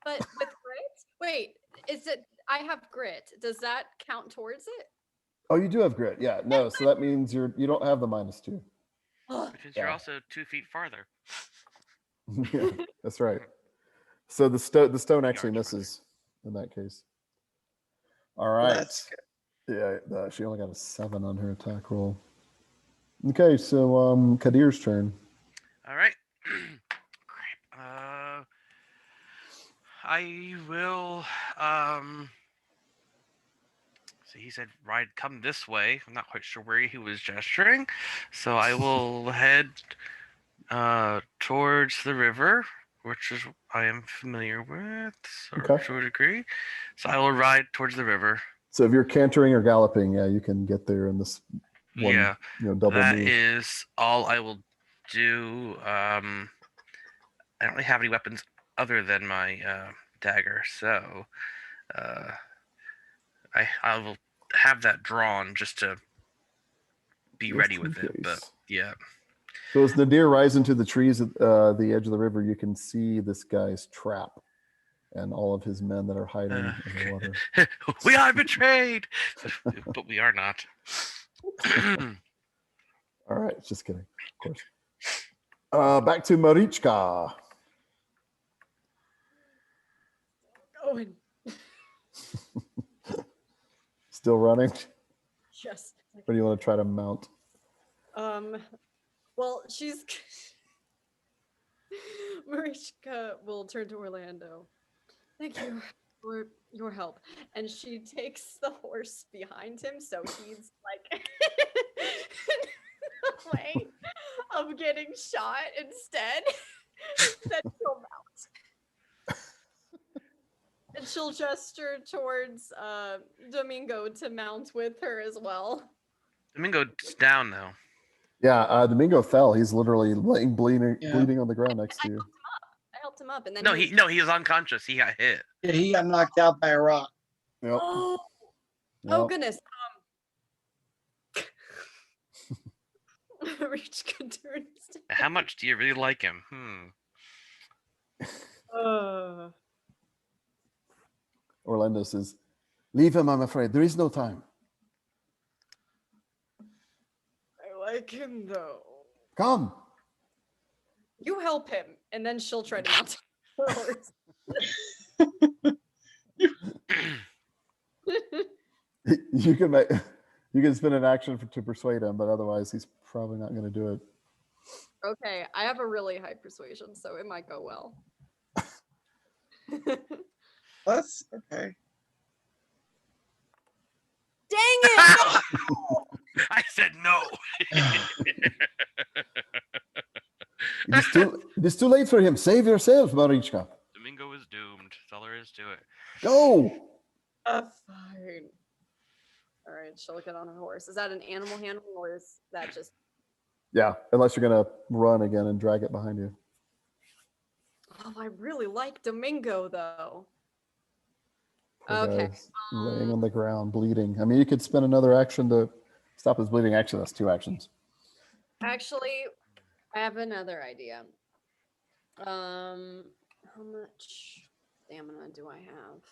but with grit? Wait, is it? I have grit. Does that count towards it? Oh, you do have grit. Yeah, no. So that means you don't have the -2. Ugh. Which means you're Yeah. also 2 feet farther. Yeah, that's right. So the stone actually Yards farther. misses in that case. All right. That's good. Yeah, she only got a 7 on her attack roll. Okay, so Kadir's turn. All right. Crap. I will. So he said, "Ride, come this way." I'm not quite sure where he was gesturing, so I will head towards the river, which is I am familiar with, or Okay. to a degree. So I will ride towards the river. So if you're cantering or galloping, yeah, you can get there in this one, Yeah, double that move. is all I will do. I don't really have any weapons other than my dagger, so I will have that drawn just to be Just ready in with it. But case. yeah, So as the deer rise into the trees at the edge of the river, you can see this guy's trap and all of his men that are hiding in the water. we are betrayed, but we are not. All right, just kidding, of course. Back to Marichka. Going. Still running? Yes. Or do you want to try to mount? Well, she's Marichka will turn to Orlando. Thank you for your help. And she takes the horse behind him, so he's like the way of getting shot instead. Then she'll mount. And she'll gesture towards Domingo to mount with her as well. Domingo's down though. Yeah, Domingo fell. He's literally laying bleeding on the ground next to you. I helped him up, and then No, he was unconscious. He got hit. Yeah, he got knocked out by a rock. Yep. Oh Yep. goodness. Marichka turns. How much do you really like him? Orlando says, "Leave him, I'm afraid. There is no time." I like him though. Come. You help him, and then she'll try to mount her horse. You can spend an action to persuade him, but otherwise he's probably not going to do it. Okay, I have a really high persuasion, so it might go well. That's okay. Dang it! I said no. It is too late for him. Save yourself, Marichka. Domingo is doomed. That's all there is to it. Go. Fine. All right, she'll get on her horse. Is that an animal handling, or is that just? Yeah, unless you're going to run again and drag it behind you. Oh, I really like Domingo though. Poor Okay. guy's laying on the ground, bleeding. I mean, you could spend another action to stop his bleeding. Actually, that's 2 actions. Actually, I have another idea. How much stamina do I have?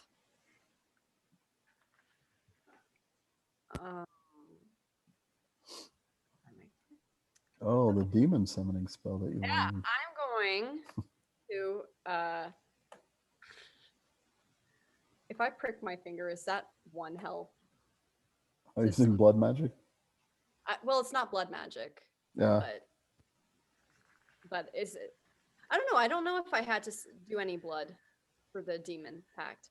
Oh, the demon summoning spell that you Yeah, learned. I'm going to. If I prick my finger, is that 1 health? Are you using blood magic? Well, it's not blood magic. Yeah. But is it? I don't know. I don't know if I had to do any blood for the demon pact.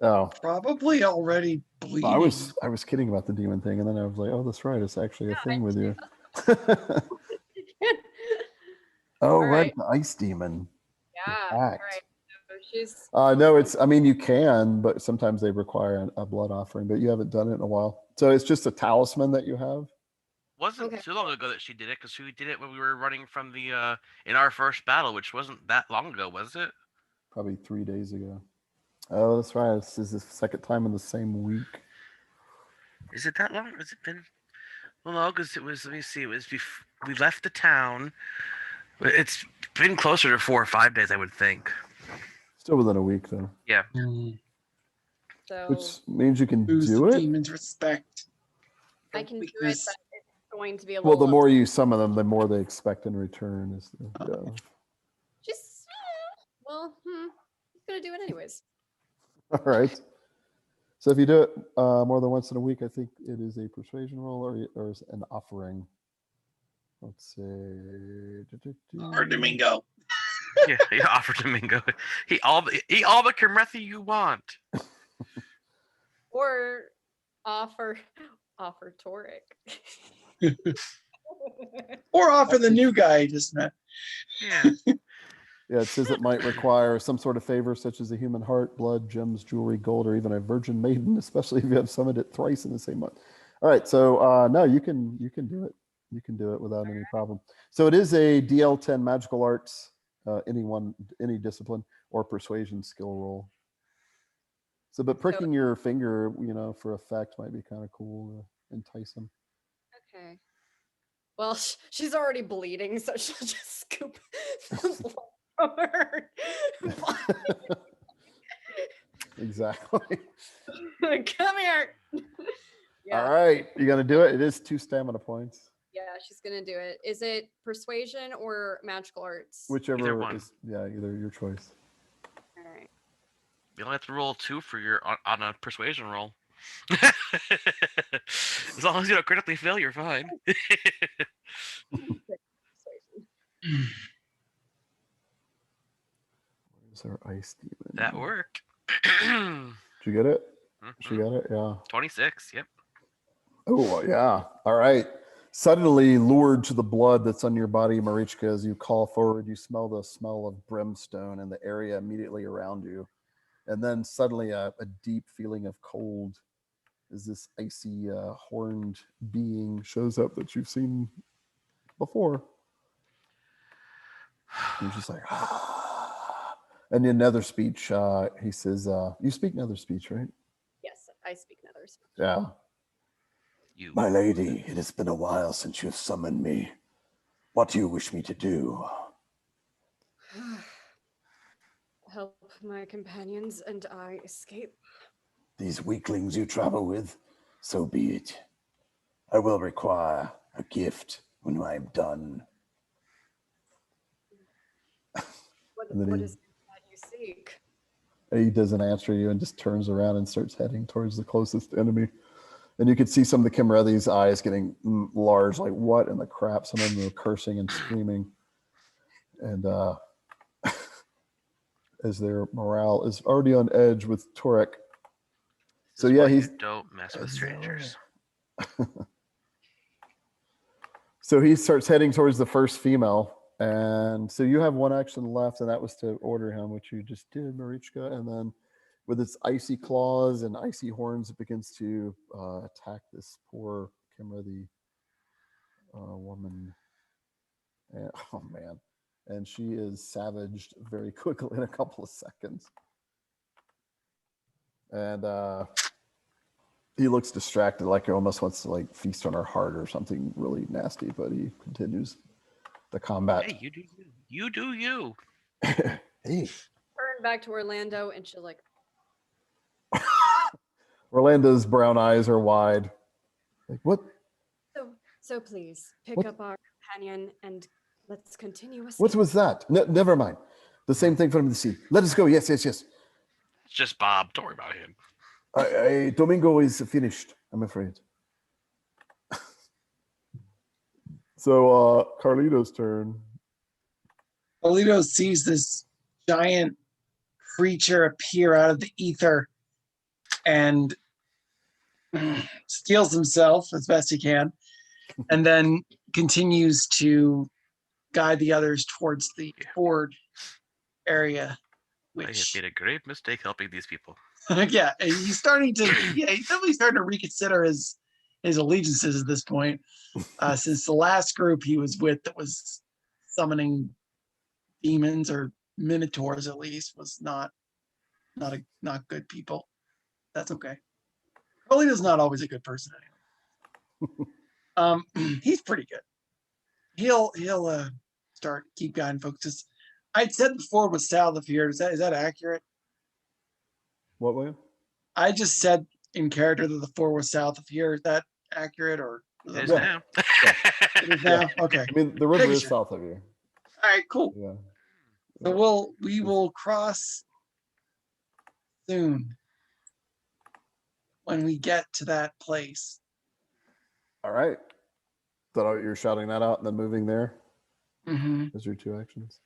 Oh, Probably already bleeding. I was kidding about the demon thing, and then I was like, oh, that's right. It's actually a thing with you. Oh, All right. right. The ice demon. Yeah. The All pact. right. So she's. No, I mean, you can, but sometimes they require a blood offering, but you haven't done it in a while. So it's just a talisman that you have? Wasn't too long ago that she did it, because she did it when we were running from the in our first battle, which wasn't that long ago, was it? Probably 3 days ago. Oh, that's right. This is the second time in the same week. Is it that long? Has it been? Well, no, because it was. Let me see. It was we left the town. It's been closer to 4 or 5 days, I would think. Still within a week, though. Yeah. So Which means you can Lose do the it. demon's respect. I can do it, Weakness. but it's going to be a Well, little. the more you summon them, the more they expect in return. Just well, he's gonna do it anyways. All right. So if you do it more than once in a week, I think it is a persuasion roll or is an offering. Let's say. Or Domingo. Yeah, he offered to Mingo. Eat all the Cymreddi you want. Or offer Torik. Or offer the new guy you just met. Yeah. Yeah, it says it might require some sort of favor, such as a human heart, blood, gems, jewelry, gold, or even a virgin maiden, especially if you have summoned it thrice in the same month. All right, so no, you can do it. You can do it without any problem. So it is a DL10 magical arts, any discipline or persuasion skill roll. So, but pricking your finger, for effect might be kind of cool to entice them. Okay. Well, she's already bleeding, so she'll just scoop the blood from her. Exactly. Come here. Yeah. All right, you gonna do it? It is 2 stamina points. Yeah, she's gonna do it. Is it persuasion or magical arts? Whichever Either one. is, either your choice. All right. You only have to roll 2 for your on a persuasion roll. As long as you don't critically fail, you're fine. Where's our ice demon? That worked. Did you get it? She got it? Yeah. 26, yep. Oh, yeah. All right. Suddenly lured to the blood that's on your body, Marichka, as you call forward, you smell the smell of brimstone in the area immediately around you. And then suddenly a deep feeling of cold as this icy horned being shows up that you've seen before. You're just like, ah. And in Nether speech, he says, you speak Nether speech, right? Yes, I speak Nether speech. Yeah. You. My lady, it has been a while since you have summoned me. What do you wish me to do? Help my companions and I escape. These weaklings you travel with, so be it. I will require a gift when I am done. What is it that you seek? He doesn't answer you and just turns around and starts heading towards the closest enemy. And you can see some of the Cymreddi's eyes getting large, like what in the crap? Some of them are cursing and screaming. And as their morale is already on edge with Torik. So yeah, he's don't mess with strangers. So he starts heading towards the first female. And so you have one action left, and that was to order him, which you just did, Marichka. And then with its icy claws and icy horns, it begins to attack this poor Cymreddi woman. And, oh, man. And she is savaged very quickly in a couple of seconds. And he looks distracted, like he almost wants to feast on her heart or something really nasty, but he continues the combat. Hey, you do you. You do you. Hey. Turn back to Orlando and she'll Orlando's brown eyes are wide. Like, what? So please pick What? up our companion and let's continue. What was that? Never mind. The same thing from the sea. Let us go. Yes. It's just Bob. Don't worry about him. Domingo is finished, I'm afraid. So, Carlito's turn. Carlito sees this giant creature appear out of the ether and steals himself as best he can, and then continues to guide the others towards the ford area. I have Which, made a great mistake helping these people. yeah, he's starting to, he's definitely starting to reconsider his allegiances at this point. Since the last group he was with that was summoning demons or minotaurs, at least, was not good people. That's okay. Carlito's not always a good person anyway. He's pretty good. He'll keep guiding folks. Just, I'd said the ford was south of here. Is that accurate? What, William? I just said in character that the ford was south of here. Is that accurate or? It is Yeah. now. It is now? Okay. I mean, the river Making is sure. south of you. All right, cool. Yeah. So we will cross soon when we get to that place. All right. So you're shouting that out and then moving there? Mm-hmm. Those are your two actions.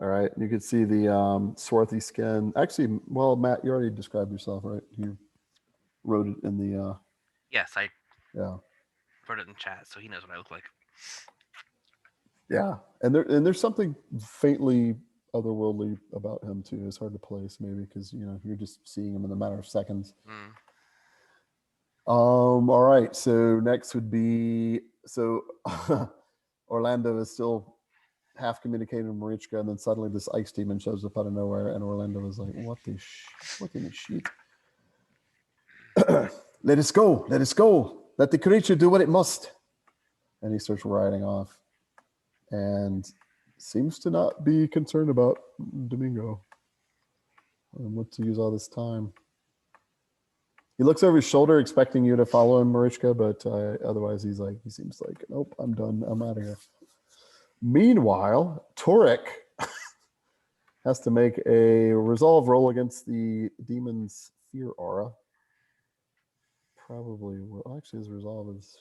All right. You can see the swarthy skin. Actually, well, Matt, you already described yourself, right? You wrote it in the, Yes, I yeah. wrote it in chat, so he knows what I look like. Yeah. And there's something faintly otherworldly about him too. It's hard to place maybe because, you're just seeing him in a matter of seconds. Mm. All right. So next would be, Orlando is still half communicating with Marichka, and then suddenly this ice demon shows up out of nowhere, and Orlando is like, what in the shit? Let us go. Let the creature do what it must. And he starts riding off and seems to not be concerned about Domingo and what to use all this time. He looks over his shoulder expecting you to follow him, Marichka, but otherwise he seems like, nope, I'm done. I'm out of here. Meanwhile, Torik has to make a resolve roll against the demon's fear aura. Probably, well, actually his resolve is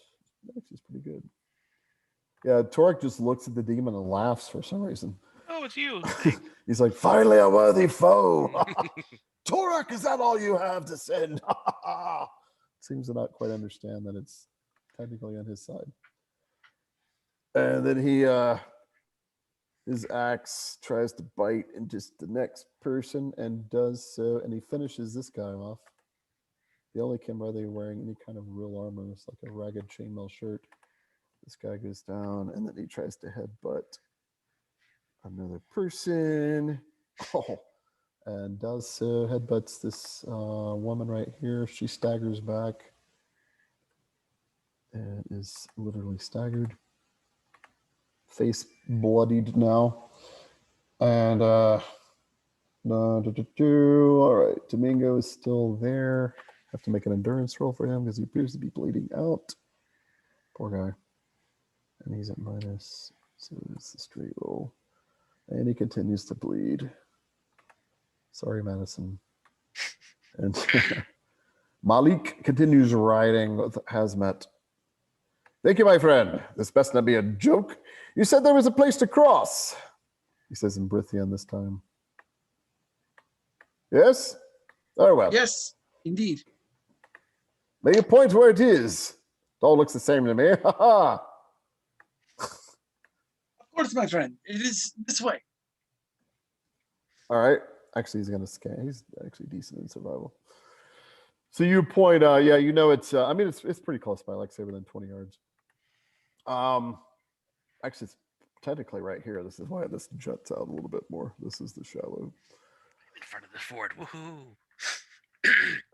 pretty good. Yeah, Torik just looks at the demon and laughs for some reason. Oh, it's you. He's like, finally a worthy foe. Torik, is that all you have to send? Seems to not quite understand that it's technically on his side. And then his axe tries to bite in just the next person and does so, and he finishes this guy off. The only Cymreddi wearing any kind of real armor is like a ragged chainmail shirt. This guy goes down, and then he tries to headbutt another person. Oh, and does so, headbutts this woman right here. She staggers back and is literally staggered. Face bloodied now. And all right, Domingo is still there. Have to make an endurance roll for him because he appears to be bleeding out. Poor guy. And he's at minus, so it's a straight roll. And he continues to bleed. Sorry, Madison. And Malik continues riding with Hazmat. Thank you, my friend. This best not be a joke. You said there was a place to cross. He says in Brithian this time. Yes? Very well. Yes, indeed. May you point where it is. It all looks the same to me. Ha ha. Of course, my friend. It is this way. All right. Actually, he's going to scan. He's actually decent in survival. So you point, yeah, it's, I mean, it's pretty close by, like say within 20 yards. Actually, it's technically right here. This is why this juts out a little bit more. This is the shallow. I'm in front of the fort. Woohoo!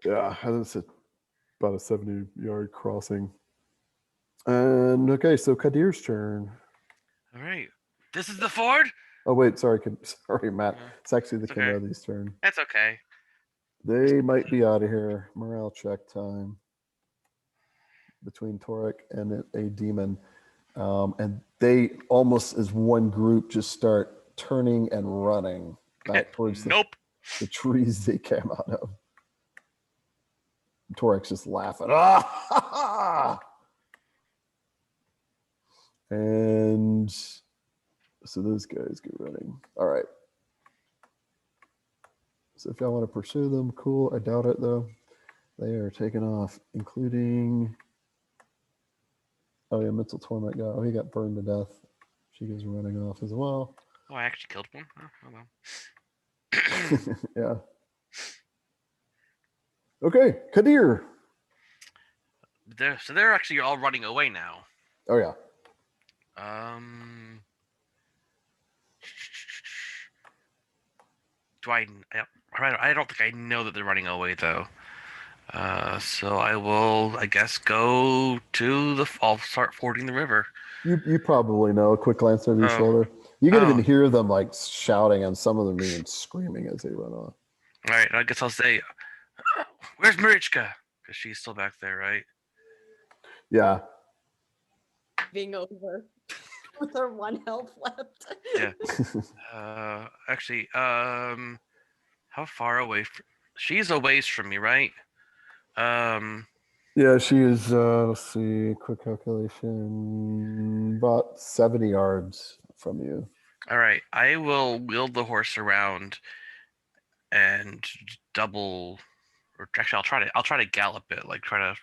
Yeah, it's about a 70-yard crossing. And okay, so Kadir's turn. All right. This is the ford? Oh wait, sorry, Matt. Yeah. It's actually the It's okay. Cymreddi's turn. That's okay. They might be out of here. Morale check time between Torik and a demon. And they almost as one group just start turning and running back towards Nope. the trees they came out of. Torik's just laughing. Ah! Ha, ha! And so those guys go running. All right. So if y'all want to pursue them, cool. I doubt it though. They are taking off, including. Oh yeah, mental torment guy. Oh, he got burned to death. She goes running off as well. Oh, I actually killed one. Oh, well. Yeah. Okay, Kadir. So they're actually all running away now. Oh yeah. I don't think I know that they're running away though. So I will, I guess, go to I'll start fording the river. You probably know. A quick glance over your shoulder. You can even hear them like shouting, and some of them even screaming as they run off. All right, I guess I'll say, "Where's Marichka?" Because she's still back there, right? Yeah. Being over with her 1 health left. Yeah. Actually, how far away? She's a ways from me, right? Yeah, she is. Let's see. Quick calculation. About 70 yards from you. All right, I will wheel the horse around and double, or actually, I'll try to gallop it, like try to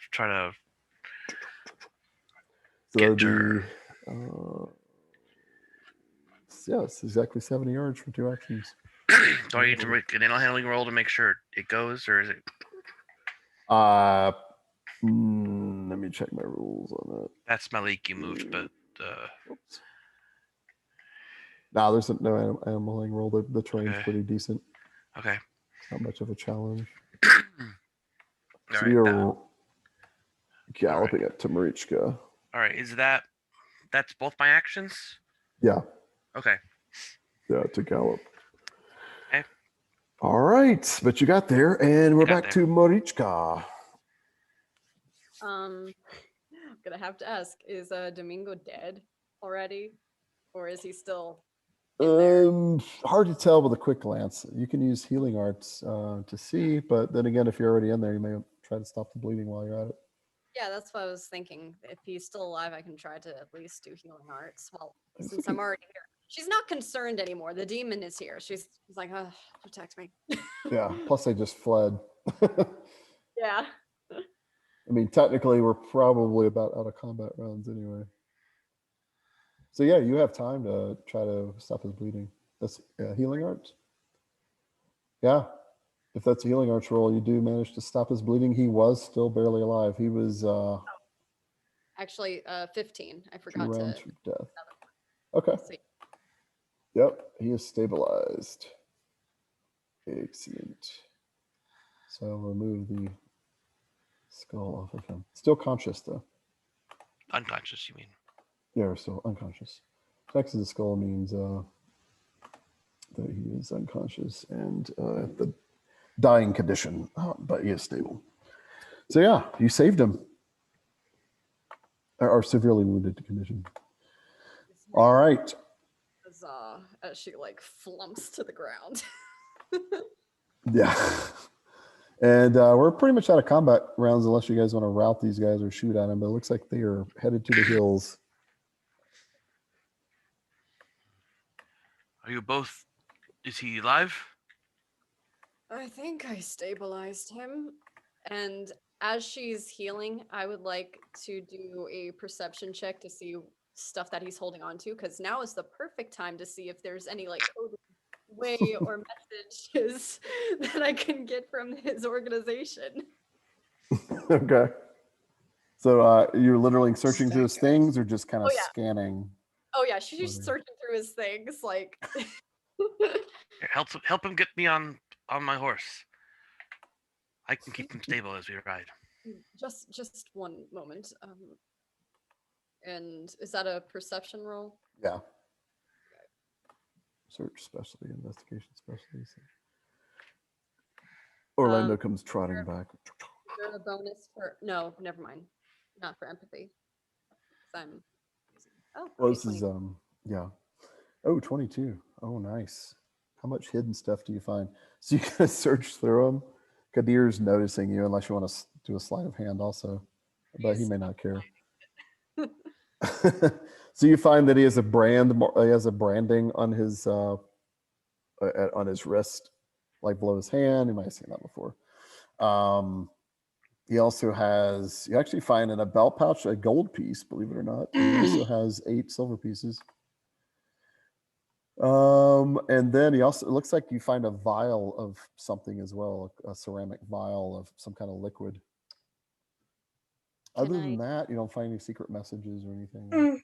So get that'd to her. be. Yeah, it's exactly 70 yards for 2 actions. Do I need to make an animal handling roll to make sure it goes, or is it? Let me check my rules on that. That's my leaky moved, but Oops. No, there's no animal handling roll. The terrain's Okay. pretty decent. okay. It's not much of a challenge. All So right, you're galloping it to Marichka. all right, that's both my actions? Yeah. Okay. Yeah, to gallop. Okay. All right, but you got there, and we're back there. to Marichka. I'm gonna have to ask: is Domingo dead already, or is he still in there? Hard to tell with a quick glance. You can use healing arts to see, but then again, if you're already in there, you may try to stop the bleeding while you're at it. Yeah, that's what I was thinking. If he's still alive, I can try to at least do healing arts. Well, since I'm already here. She's not concerned anymore. The demon is here. She's like, oh, protect me. Yeah, plus they just fled. Yeah. I mean, technically, we're probably about out of combat rounds anyway. So yeah, you have time to try to stop his bleeding. That's healing arts. Yeah, if that's a healing arts roll, you do manage to stop his bleeding. He was still barely alive. He was Actually, 15. I 2 forgot rounds to. from death. Okay. See. Yep, he is stabilized. Excellent. So I'll remove the skull off of him. Still conscious though. Unconscious, you mean? Yeah, we're still unconscious. Next to the skull means that he is unconscious and the dying condition, but he is stable. So yeah, you saved him. Or severely wounded condition. All right. As she like flumps to the ground. Yeah. And we're pretty much out of combat rounds unless you guys want to rout these guys or shoot at them, but it looks like they are headed to the hills. Are you both? Is he alive? I think I stabilized him. And as she's healing, I would like to do a perception check to see stuff that he's holding on to, because now is the perfect time to see if there's any like coded way or messages that I can get from his organization. Okay. So you're literally searching through his things or just kind of Oh, yeah. scanning? Oh yeah, she's searching through his things like Here, help him get me on my horse. I can keep him stable as we ride. just one moment. And is that a perception roll? Yeah. Search specialty, investigation specialty. Orlando comes trotting there- back. Is there a bonus for? No, never mind. Not for empathy. 'Cause I'm. Oh, Well, okay, this is 20. yeah. Oh, 22. Oh, nice. How much hidden stuff do you find? So you can search through them. Kadir's noticing you, unless you want to do a sleight of hand also, but he may not care. So you find that he has a he has a branding on his wrist, like below his hand. You might have seen that before. He also has, you actually find in a belt pouch a gold piece, believe it or not. He also has 8 silver pieces. And then he also, it looks like you find a vial of something as well, a ceramic vial of some kind of liquid. Other than that, you don't find any secret messages or anything.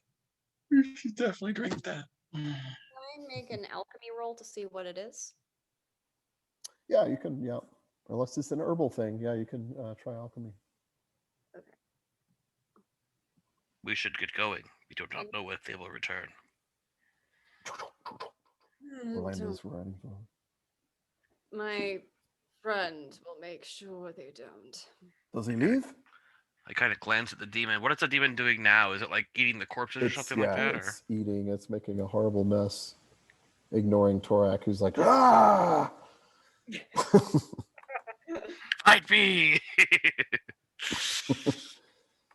You should definitely drink that. Can I make an alchemy roll to see what it is? Yeah, you can, yeah. Unless it's an herbal thing, yeah, you can try alchemy. Okay. We should get going. We do not know if they will return. Orlando's writing for him. My friend will make sure they don't. Does he leave? I kind of glance at the demon. What is the demon doing now? Is it like eating the corpses or something like that? Or It's eating. It's making a horrible mess, ignoring Torak, who's like, ah! fight me!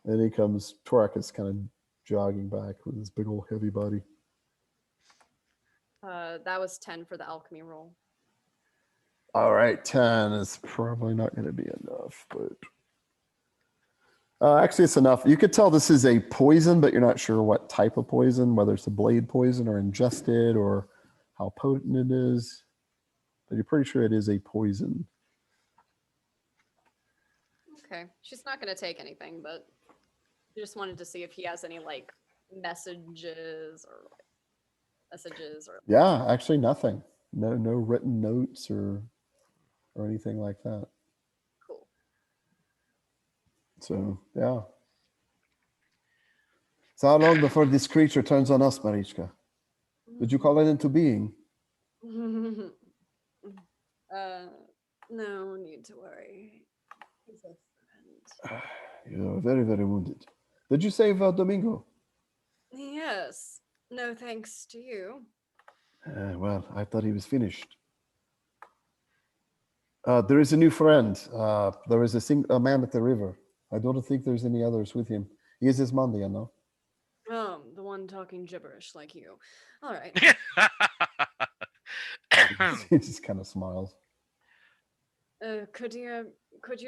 And he comes, Torak is kind of jogging back with his big old heavy body. That was 10 for the alchemy roll. All right, 10 is probably not going to be enough, but actually it's enough. You could tell this is a poison, but you're not sure what type of poison, whether it's a blade poison or ingested or how potent it is, but you're pretty sure it is a poison. Okay. She's not going to take anything, but she just wanted to see if he has any like messages or Yeah, actually nothing. No written notes or anything like that. Cool. So yeah. So how long before this creature turns on us, Marichka? Did you call it into being? No need to worry. He's a friend. You're very, very wounded. Did you save Domingo? Yes. No thanks to you. Well, I thought he was finished. There is a new friend. There is a man at the river. I don't think there's any others with him. He is Esmandos, no? The one talking gibberish like you. All right. He just kind of smiles. Could you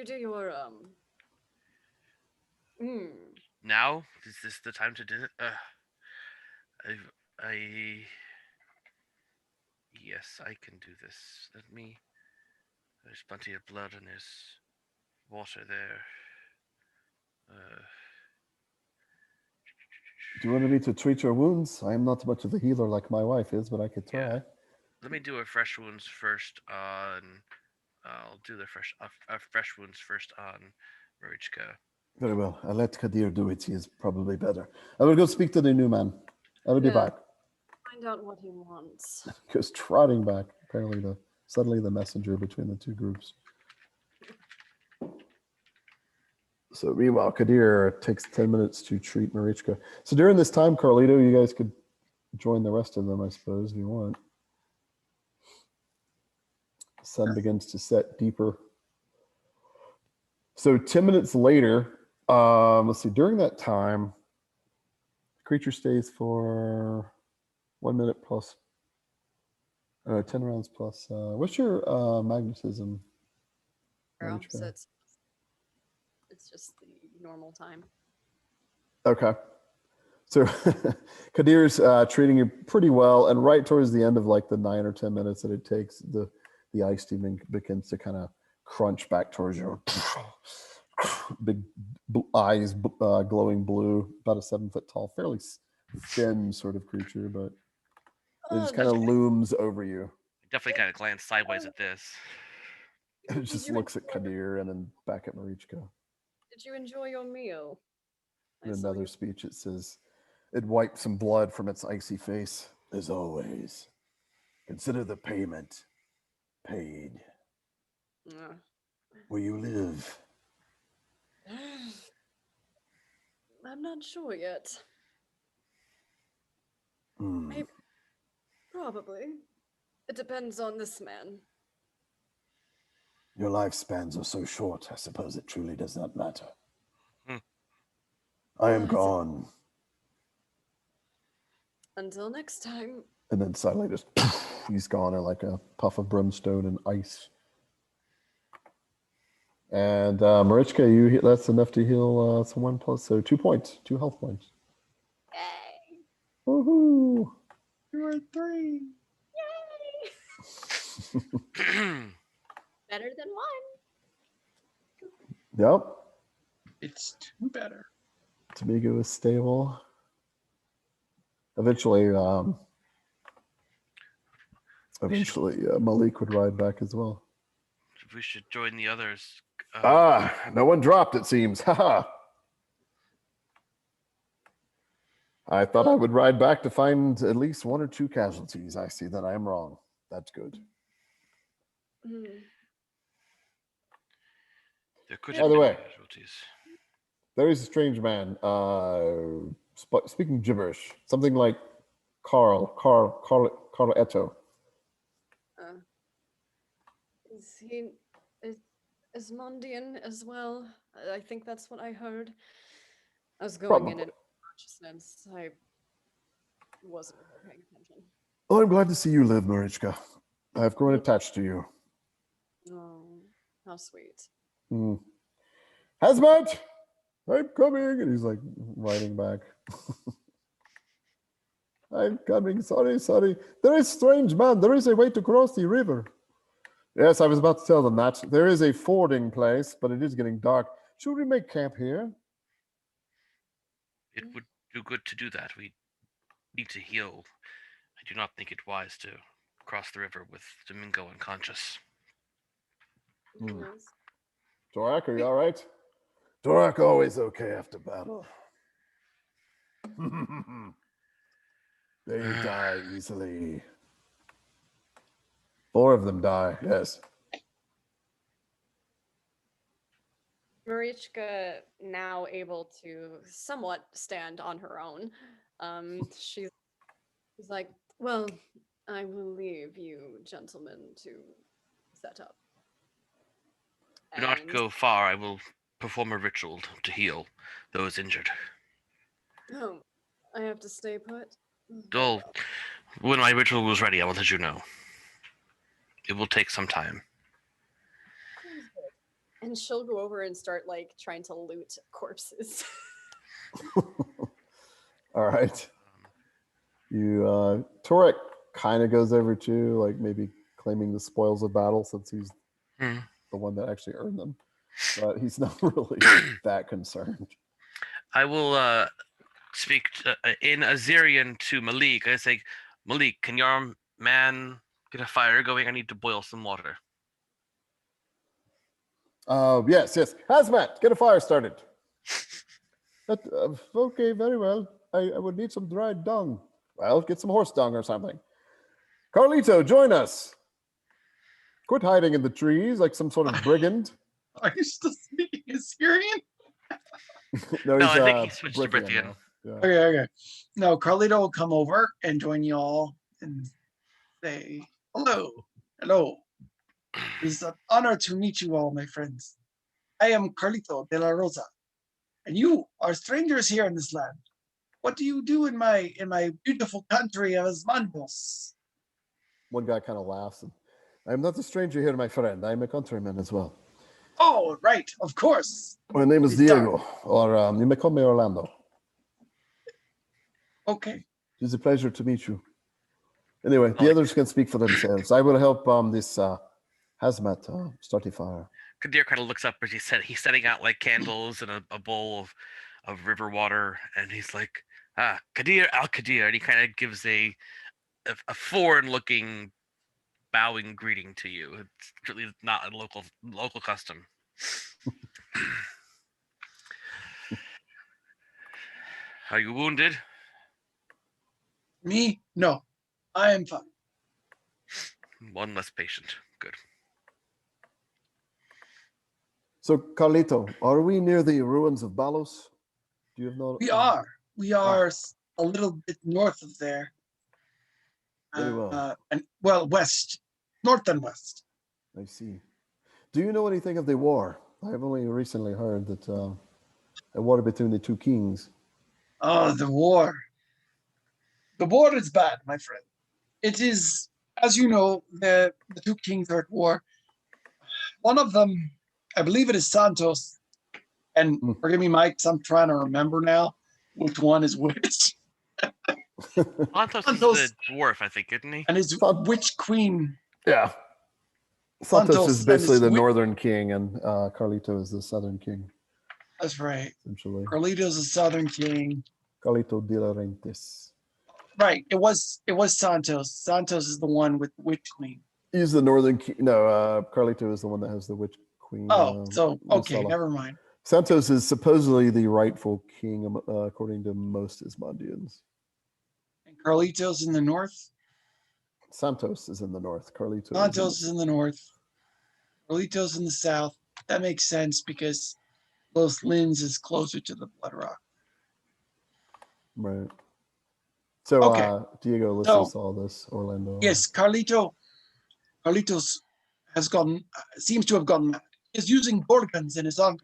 do your Now? Is this the time to do it? Yes, I can do this. There's plenty of blood and there's water there. Do you want me to treat your wounds? I am not much of a healer like my wife is, but I could try. Yeah. Let me do a fresh wounds first on. I'll do the fresh wounds first on Marichka. Very well. I'll let Kadir do it. He is probably better. I will go speak to the new man. I will be back. Find out what he wants. Goes trotting back. Apparently, suddenly the messenger between the two groups. So meanwhile, Kadir takes 10 minutes to treat Marichka. So during this time, Carlito, you guys could join the rest of them, I suppose, if you want. The sun begins to set deeper. So 10 minutes later, let's see, during that time, the creature stays for 1 minute plus 10 rounds plus. What's your magnetism? Girl, Marichka? so it's just the normal time. Okay. So Kadir's treating you pretty well, and right towards the end of like the 9 or 10 minutes that it takes, the ice demon begins to kind of crunch back towards you. Big eyes glowing blue, about a 7 foot tall, fairly thin sort of creature, but it just kind of looms over you. Definitely kind of glance sideways at this. It just looks at Kadir and then back at Marichka. Did you enjoy your meal? In another speech, it says, it wipes some blood from its icy face. As always, consider the payment paid. Where you live? I'm not sure yet. Hmm. Maybe. Probably. It depends on this man. Your lifespans are so short, I suppose it truly does not matter. Hmm. I am It's- gone. Until next time. And then suddenly just he's gone in like a puff of brimstone and ice. And Marichka, that's enough to heal someone plus, so 2 points, 2 health points. Yay! Woohoo! You're at 3. Yay! Better than one. Yep. It's 2 better. Tamego is stable. Eventually, Malik would ride back as well. We should join the others. No one dropped, it seems. Haha. I thought I would ride back to find at least 1 or 2 casualties. I see that I am wrong. That's good. There could By have the been way, casualties. there is a strange man speaking gibberish. Something like Carlito. Is he Esmondian as well? I think that's what I heard. I was going in Probably. and consciousness. I wasn't really paying attention. Oh, I'm glad to see you live, Marichka. I've grown attached to you. Oh, how sweet. Hazmat! I'm coming! And he's like riding back. I'm coming. Sorry. There is strange man. There is a way to cross the river. Yes, I was about to tell them that. There is a fording place, but it is getting dark. Should we make camp here? It would do good to do that. We need to heal. I do not think it wise to cross the river with Domingo unconscious. Yes. Torik, are you all right? Torik always okay after battle. They die easily. 4 of them die, yes. Marichka, now able to somewhat stand on her own, she's like, well, I will leave you gentlemen to set up. Do not go far. I will perform a ritual to heal those injured. Oh, I have to stay put? Well, when my ritual was ready, I will let you know. It will take some time. And she'll go over and start like trying to loot corpses. All right. Torik kind of goes over too, like maybe claiming the spoils of battle since he's the one that actually earned them. But he's not really that concerned. I will speak in Azerian to Malik. I say, Malik, can your man get a fire going? I need to boil some water. Yes. Hazmat, get a fire started. Okay, very well. I would need some dried dung. Well, get some horse dung or something. Carlito, join us. Quit hiding in the trees like some sort of brigand. Are you still speaking Assyrian? No, I think he switched to Brithian. Yeah. Okay. No, Carlito will come over and join you all and say, hello. It's an honor to meet you all, my friends. I am Carlito de la Rosa, and you are strangers here in this land. What do you do in my beautiful country of Esmandos? One guy kind of laughs. And, I'm not a stranger here, my friend. I'm a countryman as well. Oh, right, of course. My name is It's Diego, or you may call me Orlando. Okay. It's a pleasure to meet you. Anyway, the others can speak for themselves. I will help this hazmat start a fire. Kadir kind of looks up as he's setting out like candles and a bowl of river water, and he's like, Kadir al-Kadir, and he kind of gives a foreign-looking bowing greeting to you. It's really not a local custom. Are you wounded? Me? No. I am fine. One less patient. Good. So, Carlito, are we near the ruins of Balos? Do you have no? We are. We are a little bit north of there. Very well. And west, north and west. I see. Do you know anything of the war? I've only recently heard that a war between the two kings. Oh, the war. The war is bad, my friend. It is, as you know, the two kings are at war. One of them, I believe it is Santos. And forgive me, Mike, 'cause I'm trying to remember now which one is which. Santos is the dwarf, I think, isn't he? And his witch queen. Yeah. Santos Santos is basically and the his northern king, and Carlito is the southern king, That's right. essentially. Carlito's a southern king. Carlito de la Rentes. Right. It was Santos. Santos is the one with the witch queen. He's the northern king. No, Carlito is the one that has the witch queen. So okay, Lucella. never mind. Santos is supposedly the rightful king, according to most Esmandians. And Carlito's in the north. Santos is in the north. Carlito. Santos is in the north. Carlito's in the south. That makes sense because Los Lins is closer to the Blood Rock. Right. So, Okay. Diego listens to all this. Orlando. Yes, Carlitos has seems to have gone mad. He's using Gorgons in his army.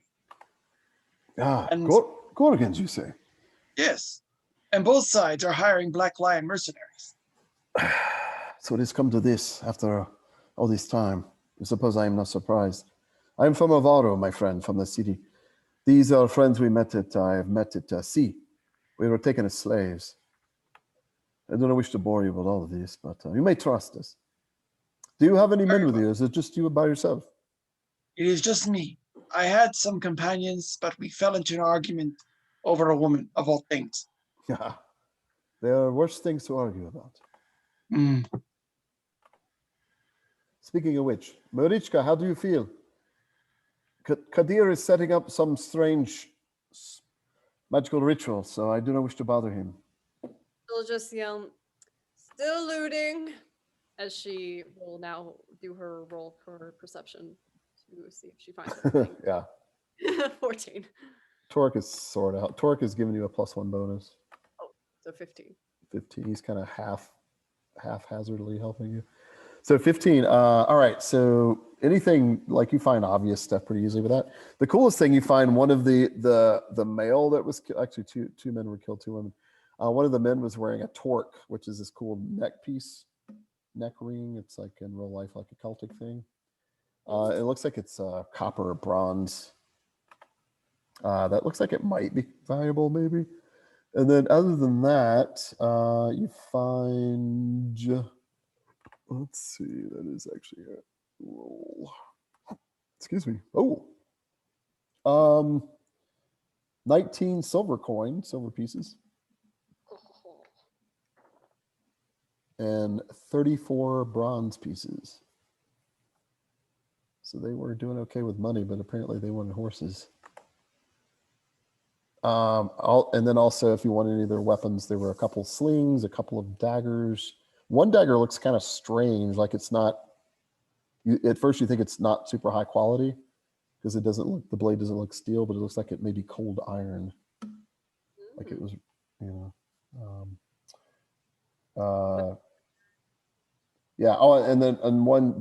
And Gorgons, you say? Yes. And both sides are hiring Black Lion mercenaries. So it has come to this after all this time. I suppose I am not surprised. I am from Avarro, my friend, from the city. These are friends I have met at sea. We were taken as slaves. I don't wish to bore you with all of this, but you may trust us. Do you have any men with you? Is it just you by yourself? It is just me. I had some companions, but we fell into an argument over a woman, of all things. Yeah. There are worse things to argue about. Speaking of which, Marichka, how do you feel? Kadir is setting up some strange magical ritual, so I do not wish to bother him. She'll just yell, "Still looting," as she will now do her roll for perception to see if she finds anything. Yeah. 14. Torik is sort out. Torik is giving you a +1 bonus. Oh, so 15. 15. He's kind of haphazardly helping you. So 15. All right. So anything like you find obvious stuff pretty easily with that. The coolest thing, you find one of the male that was actually two men were killed, 2 women. One of the men was wearing a torque, which is this cool neck ring. It's like in real life, like a Celtic thing. It looks like it's copper or bronze. That looks like it might be valuable, maybe. And then other than that, you find, let's see, that is actually a roll. Excuse me. 19 silver pieces. And 34 bronze pieces. So they were doing okay with money, but apparently they wanted horses. And then also, if you want any of their weapons, there were a couple slings, a couple of daggers. One dagger looks kind of strange, like it's not. At first, you think it's not super high quality because it doesn't look. The blade doesn't look steel, but it looks like it may be cold iron, like it was, yeah. Oh, and then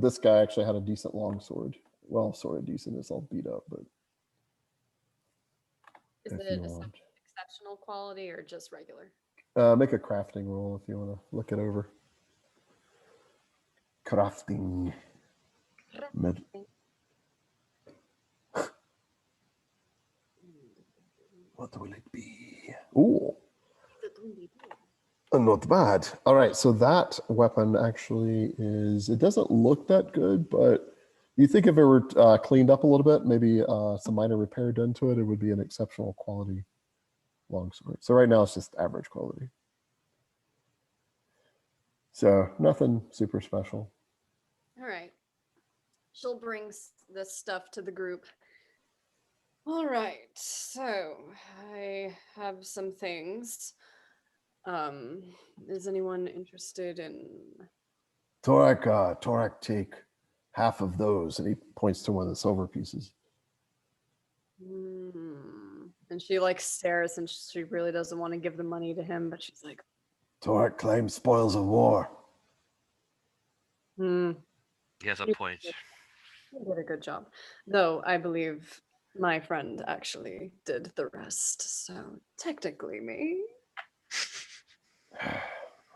this guy actually had a decent long sword. Well, sort of decent. It's all beat up, but. Is it exceptional quality or just regular? Make a crafting roll if you want to look it over. Crafting. What will it be? Ooh. Not bad. All right, so that weapon actually it doesn't look that good, but you think if it were cleaned up a little bit, maybe some minor repair done to it, it would be an exceptional quality longsword. So right now it's just average quality. So nothing super special. All right. She'll bring this stuff to the group. All right. So I have some things. Is anyone interested in? Torik, take half of those, and he points to one of the silver pieces. And she like stares, and she really doesn't want to give the money to him, but she's like, Torik claims spoils of war. He has a You- point. you did a good job. Though I believe my friend actually did the rest, so technically me.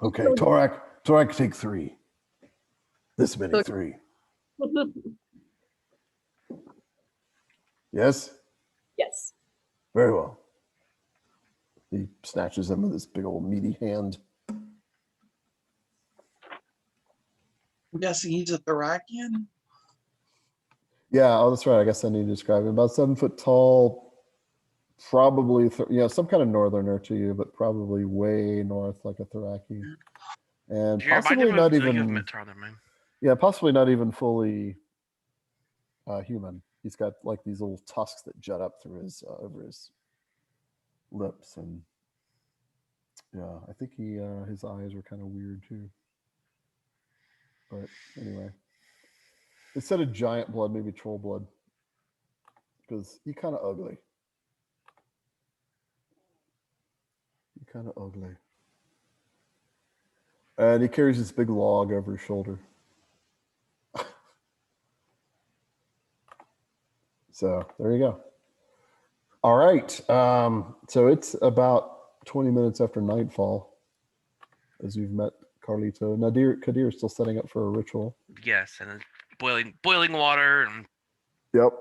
Okay, Torik, take 3. This many, Okay. 3. Yes? Yes. Very well. He snatches them with his big old meaty hand. I'm guessing he's a Thorakian. Yeah, oh, that's right. I guess I need to describe him. About 7 foot tall, probably, some kind of northerner to you, but probably way north, like a Thoraki. And Do you remind possibly him not of the even, Met Tarleman? yeah, possibly not even fully human. He's got like these little tusks that jut up through his, over his lips. And yeah, I think his eyes were kind of weird too. But anyway, instead of giant blood, maybe troll blood, because he kind of ugly. And he carries this big log over his shoulder. So there you go. All right. So it's about 20 minutes after nightfall, as you've met Carlito. Kadir is still setting up for a ritual. Yes, and then boiling water and Yep.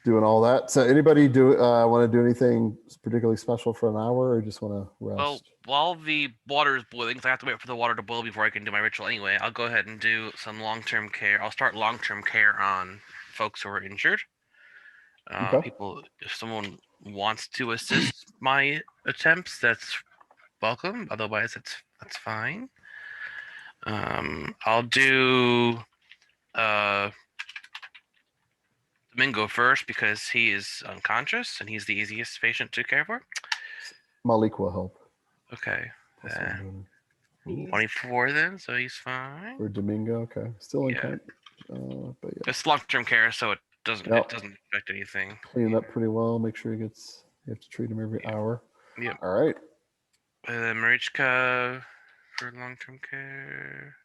Doing all that. So anybody want to do anything particularly special for an hour, or just want to rest? well, while the water is boiling, because I have to wait for the water to boil before I can do my ritual anyway, I'll go ahead and do some long-term care. I'll start long-term care on folks who are injured. Okay. People, if someone wants to assist my attempts, that's welcome. Otherwise, that's fine. I'll do Domingo first because he is unconscious and he's the easiest patient to care for. Malik will help. Okay. Plus one bonus. 24 then, so he's fine. For Domingo, okay. Still in Yeah. camp. But yeah. It's long-term care, so it doesn't Yep. affect anything. Clean it up pretty well. Make sure you have to treat him every hour. Yep. All right. Marichka for long-term care.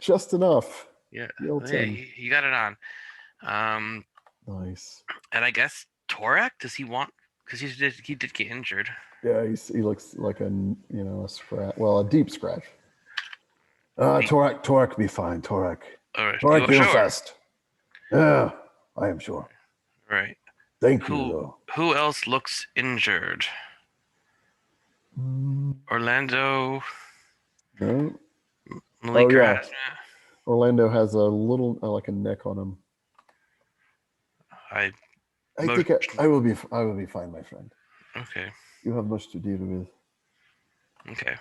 Just enough. Yeah. Yield Yeah, 10. he got it on. Nice. And I guess Torik, does he want? Because he did get injured. Yeah, he looks like a scratch. Well, a deep scratch. Torik be fine, Torik. All right. Torik, heal Sure. fast. Yeah, I am sure. Right. Thank you, though. Who else looks injured? Orlando. No. Malik Oh, yeah. has- Orlando has a little like a neck on him. I think I will be fine, my friend. okay. You have much to deal with. Okay.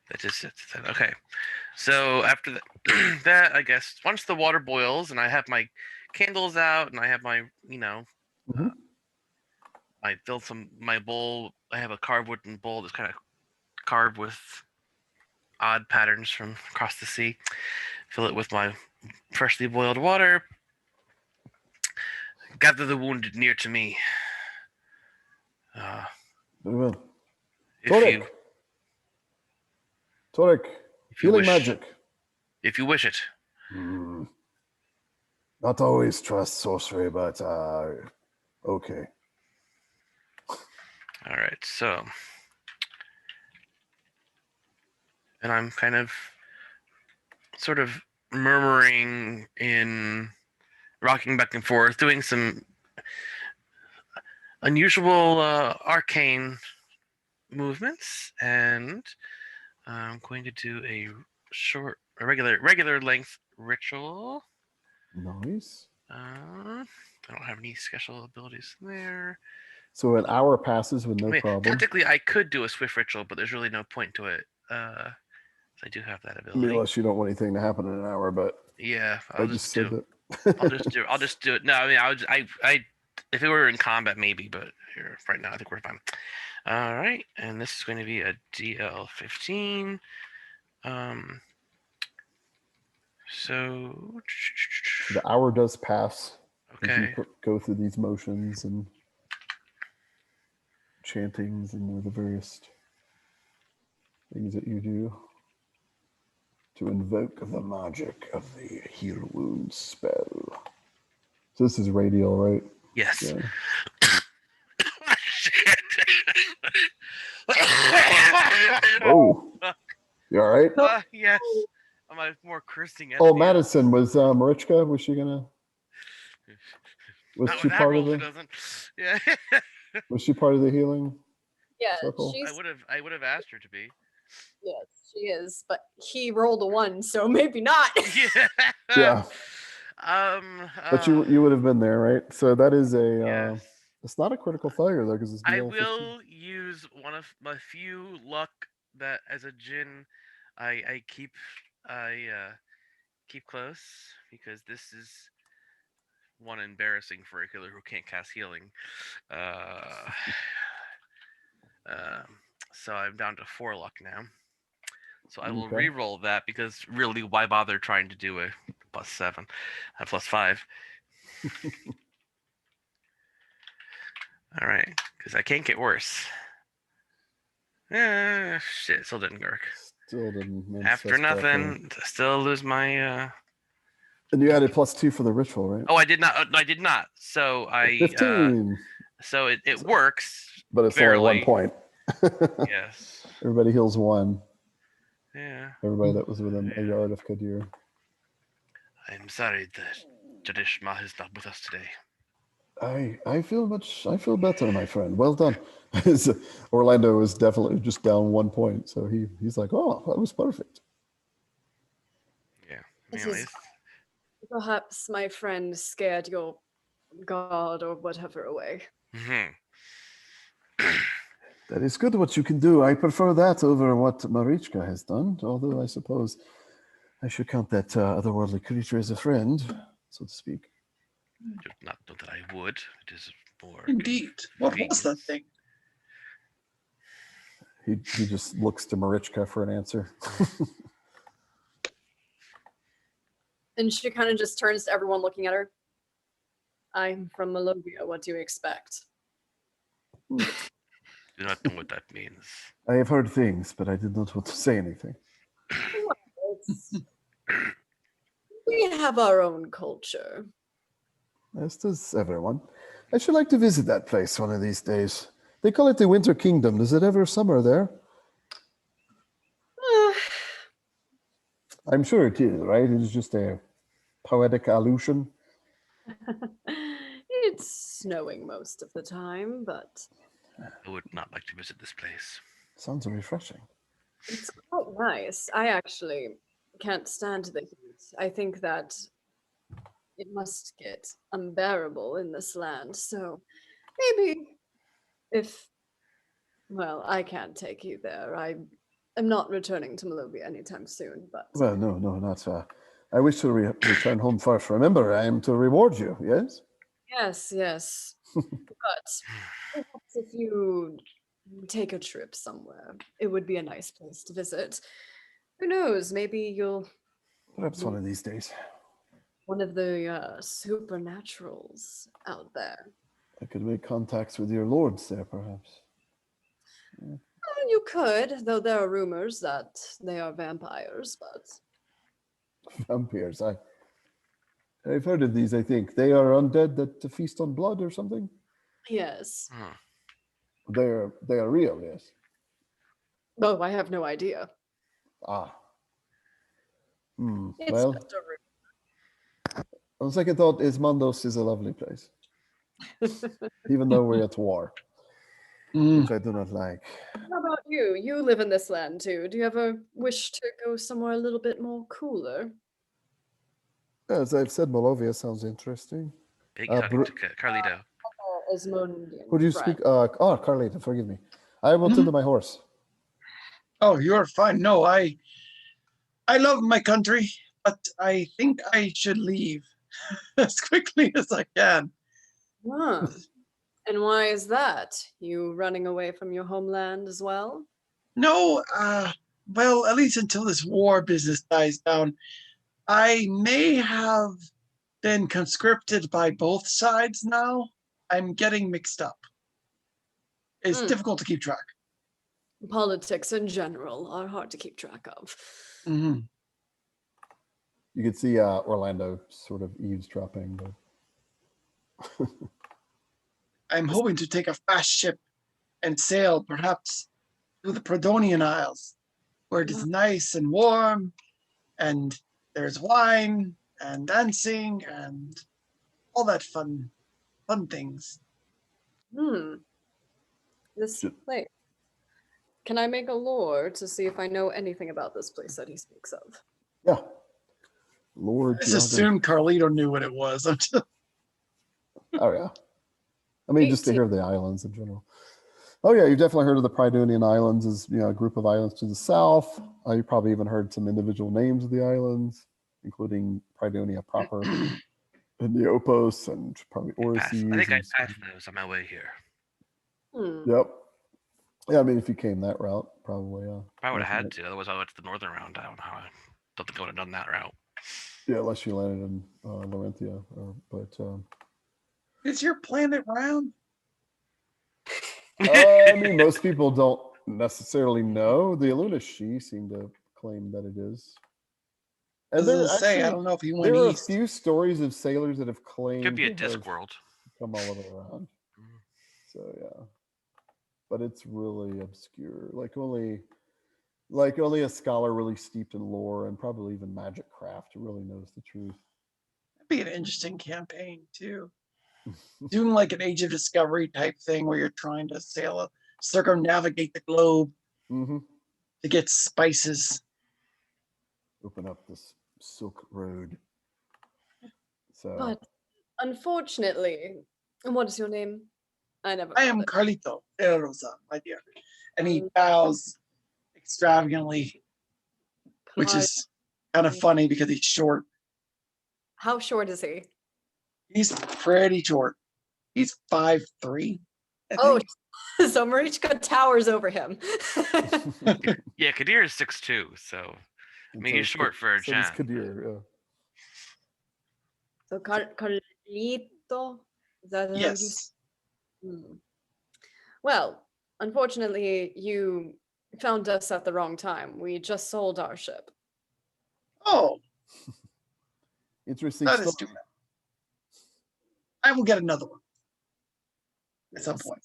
That just sits then. Okay. So after that, I guess once the water boils and I have my candles out and I have my, Mhm. I filled my bowl. I have a carved wooden bowl that's kind of carved with odd patterns from across the sea. Fill it with my freshly boiled water. Gather the wounded near to me. Very well. If Torik. Torik. if you Healing wish, magic. If you wish it. Not always trust sorcery, but okay. All right, so, and I'm kind of sort of murmuring in rocking back and forth, doing some unusual arcane movements, and I'm going to do a regular length ritual. Nice. I don't have any special abilities there. So an hour passes with no problem. Technically, I could do a swift ritual, but there's really no point to it. I do have that ability. Unless you don't want anything to happen in an hour, but Yeah, I'll just do it. I'll just do it. No, I mean, I if it were in combat, maybe, but here right now, I think we're fine. All right, and this is going to be a DL 15. So The hour does pass As you Okay. go through these motions and chantings and the various things that you do to invoke the magic of the heal wounds spell. So this is radial, right? Yes. Yeah. Shit. Oh, you all right? Yes. Am I more cursing at Oh, the Madison, was Marichka, was she gonna, was Not she with that part roll, of she the, doesn't. Yeah. was she part of the healing Yeah, circle? I would have asked her to be. yes, she is, but he rolled a 1, so maybe not. Yeah. Yeah, but you would have been there, right? So that is a, yes. it's not a critical failure though, because it's I below 15. will use one of my few luck that as a djinn I keep keep close, because this is one embarrassing for a killer who can't cast healing. So I'm down to 4 luck now. So I will Okay. re-roll that, because really, why bother trying to do a +7, a +5? All right, because I can't get worse. Shit, still didn't work. Still didn't After manifest properly. nothing, still lose my. And you added +2 for the ritual, right? Oh, I did not. No, I did not. So I. 15. So it works. But it's barely. only 1 point. Yes. Everybody heals 1. Yeah. Everybody that was within a Yeah. yard of Kadir. I'm sorry that Jadishma is not with us today. I feel better, my friend. Well done. Orlando was definitely just down 1 point, so he's like, oh, that was perfect. Yeah. This Anyways. is perhaps my friend scared your god or whatever away. Mhm. That is good what you can do. I prefer that over what Marichka has done, although I suppose I should count that otherworldly creature as a friend, so to speak. Do not know that I would. It is more. Indeed. What was that thing? He just looks to Marichka for an answer. And she kind of just turns to everyone looking at her. I'm from Malovia. What do you expect? Do not know what that means. I have heard things, but I did not want to say anything. Well, we have our own culture. As does everyone. I should like to visit that place one of these days. They call it the Winter Kingdom. Is it ever summer there? I'm sure it is, right? It is just a poetic allusion. It's snowing most of the time, but I would not like to visit this place. Sounds refreshing. it's quite nice. I actually can't stand the heat. I think that it must get unbearable in this land. So maybe if, well, I can't take you there. I am not returning to Malovia anytime soon, but Well, no, not. I wish to return home first. Remember, I am to reward you, yes? yes. But perhaps if you take a trip somewhere, it would be a nice place to visit. Who knows? Maybe you'll Perhaps one of these days. one of the supernaturals out there. I could make contacts with your lords there, perhaps. Well, you could, though there are rumors that they are vampires, but Vampires, I've heard of these, I think. They are undead that feast on blood or something? yes. They are real, yes. Oh, I have no idea. Ah. It's Well, just a rumor. on second thought, Esmandos is a lovely place. Even though we're at war, which I do not like. How about you? You live in this land too. Do you ever wish to go somewhere a little bit more cooler? As I've said, Malovia sounds interesting. Big hug to Carlito. Esmandian Who do you friend. speak? Carlito, forgive me. I will tend to my horse. Oh, you're fine. No, I love my country, but I think I should leave as quickly as I can. Huh. And why is that? You running away from your homeland as well? No, well, at least until this war business dies down, I may have been conscripted by both sides now. I'm getting mixed up. It's difficult to keep track. Politics in general are hard to keep track of. Mm-hmm. You could see Orlando sort of eavesdropping. But I'm hoping to take a fast ship and sail perhaps through the Prodonian Isles, where it is nice and warm, and there's wine and dancing and all that fun things. This place. Can I make a lore to see if I know anything about this place that he speaks of? yeah. Lord. I just assumed Carlito knew what it was. Oh, yeah. I mean, just to hear of the islands in general. Oh, yeah, you've definitely heard of the Pridonian Islands as, a group of islands to the south. You probably even heard some individual names of the islands, including Pridonia proper, and the Opos, and probably Orices. I think I passed those on my way here. Yep. Yeah, I mean, if you came that route, probably. I would have had to. Otherwise, I went to the northern route. I don't know how. I don't think I would have done that route. Yeah, unless you landed in Laurentia. But Is your planet round? I mean, most people don't necessarily know. The Alunashi seem to claim that it is. And I don't know if he went there are east. a few stories of sailors that have claimed Could be a to have disc world. come all the way around. So yeah, but it's really obscure. Like only a scholar really steeped in lore and probably even magic craft really knows the truth. That'd be an interesting campaign too. Doing like an Age of Discovery type thing where you're trying to circumnavigate the globe to get spices. Open up this Silk Road. So, But unfortunately, what is your name? I am Carlito de Rosa, my dear. And he bows extravagantly, which is kind of funny because he's short. How short is he? He's pretty short. He's 5'3". Oh, so Marichka towers over him. Yeah, Kadir is 6'2", so I mean, he's short for a so giant. Kadir, yeah. So Carlito, is that how yes. Well, unfortunately, you found us at the wrong time. We just sold our ship. Oh, interesting. That is too bad. I will get another one at some point.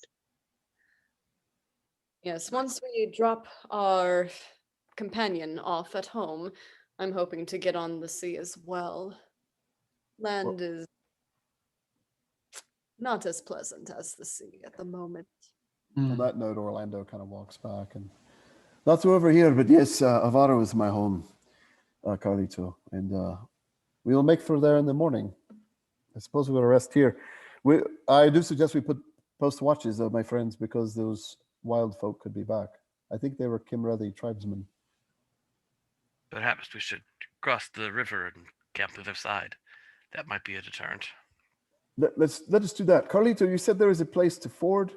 Yes, once we drop our companion off at home, I'm hoping to get on the sea as well. Land is not as pleasant as the sea at the moment. On that note, Orlando kind of walks back and not so over here, but yes, Avarro is my home, Carlito, and we will make for there in the morning. I suppose we'll rest here. I do suggest we post watches, my friends, because those wild folk could be back. I think they were Cymreddi tribesmen. Perhaps we should cross the river and camp to their side. That might be a deterrent. Let us do that. Carlito, you said there is a place to ford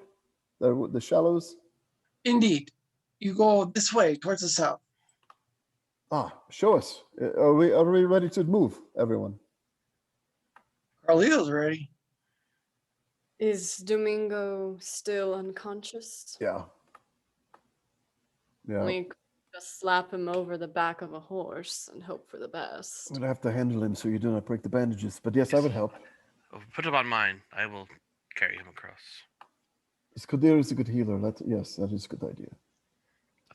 the shallows? Indeed. You go this way towards the south. Show us. Are we ready to move, everyone? Carlito's ready. Is Domingo still unconscious? Yeah. We could just slap him over the back of a horse and hope for the best. I'm going to have to handle him so you do not break the bandages. But yes, I would help. Put him on mine. I will carry him across. Kadir is a good healer. Yes, that is a good idea.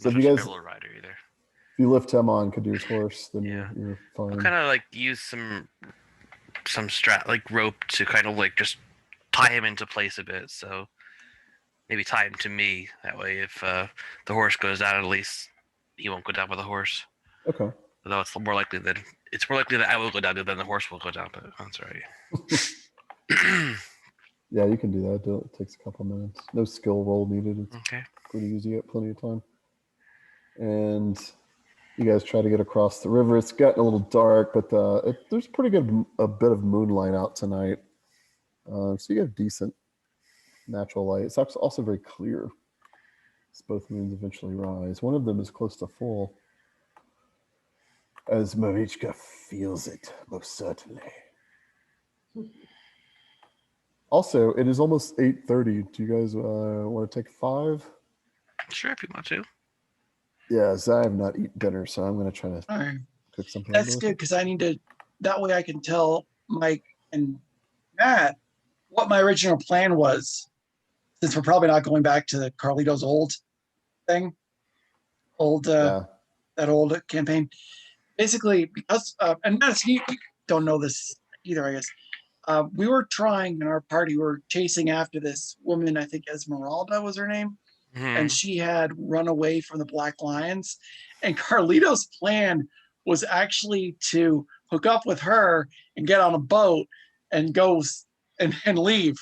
I'm not a spell rider either. If you lift him on Kadir's horse, then you're fine. I'll kind of like use some rope to kind of like just tie him into place a bit. So maybe tie him to me. That way, if the horse goes down, at least he won't go down with the horse. Okay. Although it's more likely that I will go down than the horse will go down. But that's right. Yeah, you can do that. It takes a couple minutes. No skill roll needed. It's okay. Pretty easy. You got plenty of time. And you guys try to get across the river. It's gotten a little dark, but there's a bit of moonlight out tonight. So you get decent natural light. It's also very clear. As both moons eventually rise. One of them is close to full. As Marichka feels it, most certainly. Also, it is almost 8:30. Do you guys want to take 5? Sure, if you want to. Yes, I have not eaten dinner, so I'm going to try to All right. cook something. That's good because I need to. That way I can tell Mike and Matt what my original plan was, since we're probably not going back to the Carlito's old thing, Yeah. that old campaign. Basically, because and Matt, you don't know this either, I guess. We were trying in our party. We were chasing after this woman. I think Esmeralda was her name, and she had run away from the Black Lions. And Carlito's plan was actually to hook up with her and get on a boat and go and leave.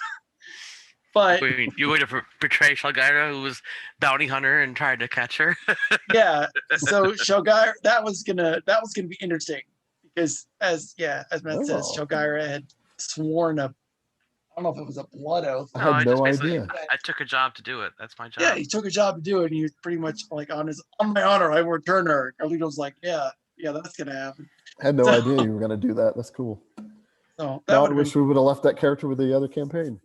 But You going to betray Shalgyra, who was bounty hunter and tried to catch her? yeah, so Shalgyra, that was gonna be interesting because as Matt says, Oh. Shalgyra had sworn a, I don't know if it was a blood oath. I had no idea. I took a job to do it. That's my job. Yeah, he took a job to do it, and he was pretty much like on my honor, I will return her. Carlito's like, yeah, that's gonna happen. I had no idea you were going to do that. That's cool. So that Now I would have wish been, we would have left that character with the other campaign.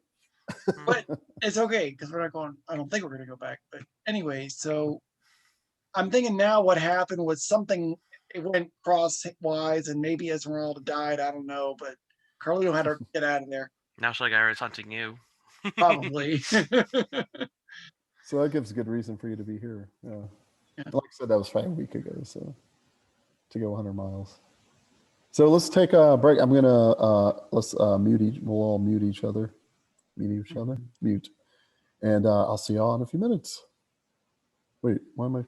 but it's okay because we're not going. I don't think we're gonna go back. But anyway, so I'm thinking now what happened was something. It went crosswise, and maybe Esmeralda died. I don't know, but Carlito had to get out of there. Now Shalgyra is hunting you. Probably. So that gives a good reason for you to be here. Yeah. Yeah. Like I said, that was 5 weeks ago. So to go 100 miles. So let's take a break. I'm gonna let's mute we'll all mute each other. Mute each other. Mute. And I'll see y'all in a few minutes. Wait, why am I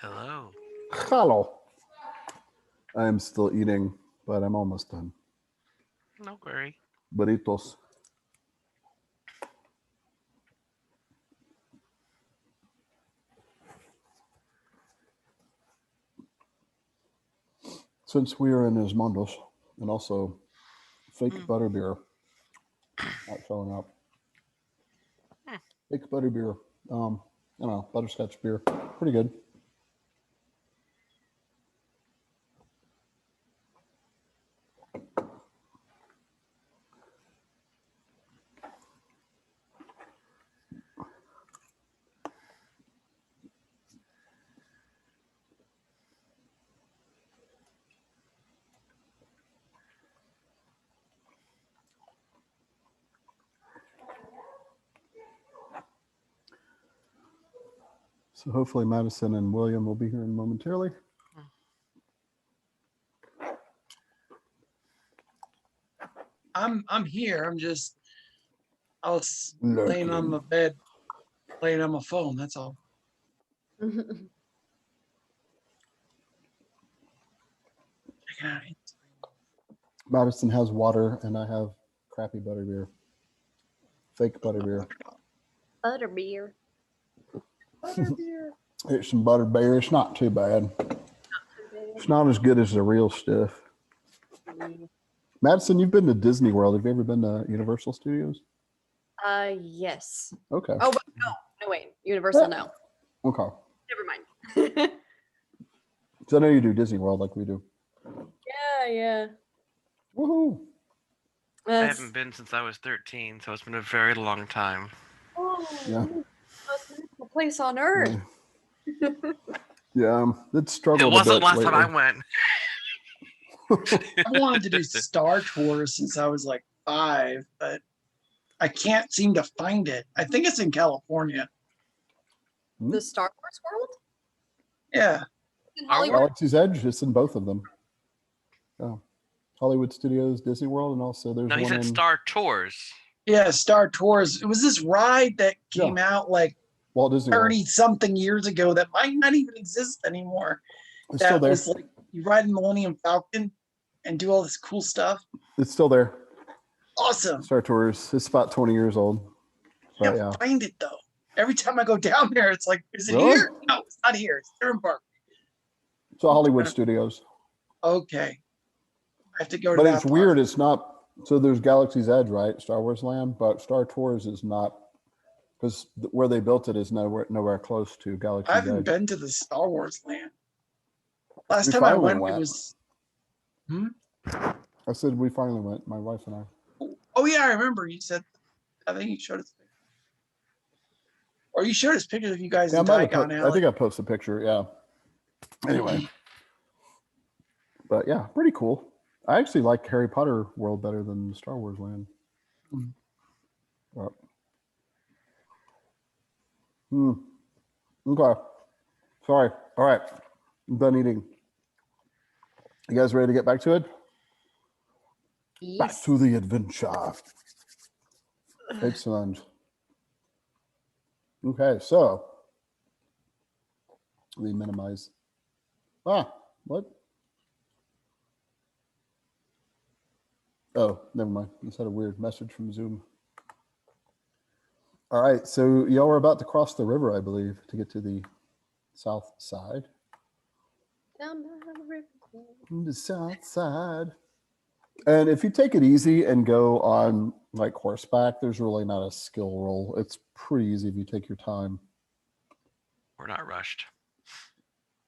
Hello. Hello. I am still eating, but I'm almost done. No worry. Burritos. Since we are in Esmandos, and also fake butterbeer not showing up. Fake butterbeer. Butterscotch beer. Pretty good. So hopefully Madison and William will be here momentarily. I'm here. I was laying on my bed, playing on my phone. That's all. Checking out Instagram. Madison has water, and I have crappy butterbeer. Fake butterbeer. Butterbeer. It's some butterbeer. It's not too bad. It's not as good as the real stuff. Madison, you've been to Disney World. Have you ever been to Universal Studios? Yes. Okay. Oh, but no, wait. Universal, no. Okay. Never mind. So I know you do Disney World like we do. Yeah. Woohoo! I haven't been since I was 13, so it's been a very long time. Oh, Yeah. Most beautiful place on earth. Yeah, it struggled. It wasn't a bit last lately. time I went. I wanted to do Star Tours since I was like 5, but I can't seem to find it. I think it's in California. The Star Wars world? Yeah. In Hollywood? Galaxy's Edge. It's in both of them. Oh. Hollywood Studios, Disney World, and also there's No, he one said in Star Tours. Yeah, Star Tours. It was this ride that came out like Walt Disney World. 30-something years ago that might not even exist anymore. It's That still there. was like you ride the Millennium Falcon and do all this cool stuff. It's still there. Awesome. Star Tours. It's about 20 years old. But Can't yeah. find it though. Every time I go down there, it's like, is it Really? here? No, it's not here. It's Durham Park. So Hollywood Studios. Okay. I have to go to But that it's park. weird. It's not. So there's Galaxy's Edge, right? Star Wars Land, but Star Tours is not, because where they built it is nowhere close to I Galaxy's haven't Edge. been to the Star Wars land. Last We time I finally went, it went. was. I said we finally went, my wife and I. Oh yeah, I remember. You said. I think you showed us. Or you showed us pictures of you guys Yeah, in Diagon I Alley. think I posted a picture. Yeah. Anyway. But yeah, pretty cool. I actually like Harry Potter world better than the Star Wars land. Okay. Sorry. All right. I'm done eating. You guys ready to get back to it? Back Yes. to the adventure. Excellent. Okay, so let me minimize. What? Oh, never mind. I just had a weird message from Zoom. All right, so y'all are about to cross the river, I believe, to get to the south side. Down the river. The south side. And if you take it easy and go on like horseback, there's really not a skill roll. It's pretty easy if you take your time. We're not rushed.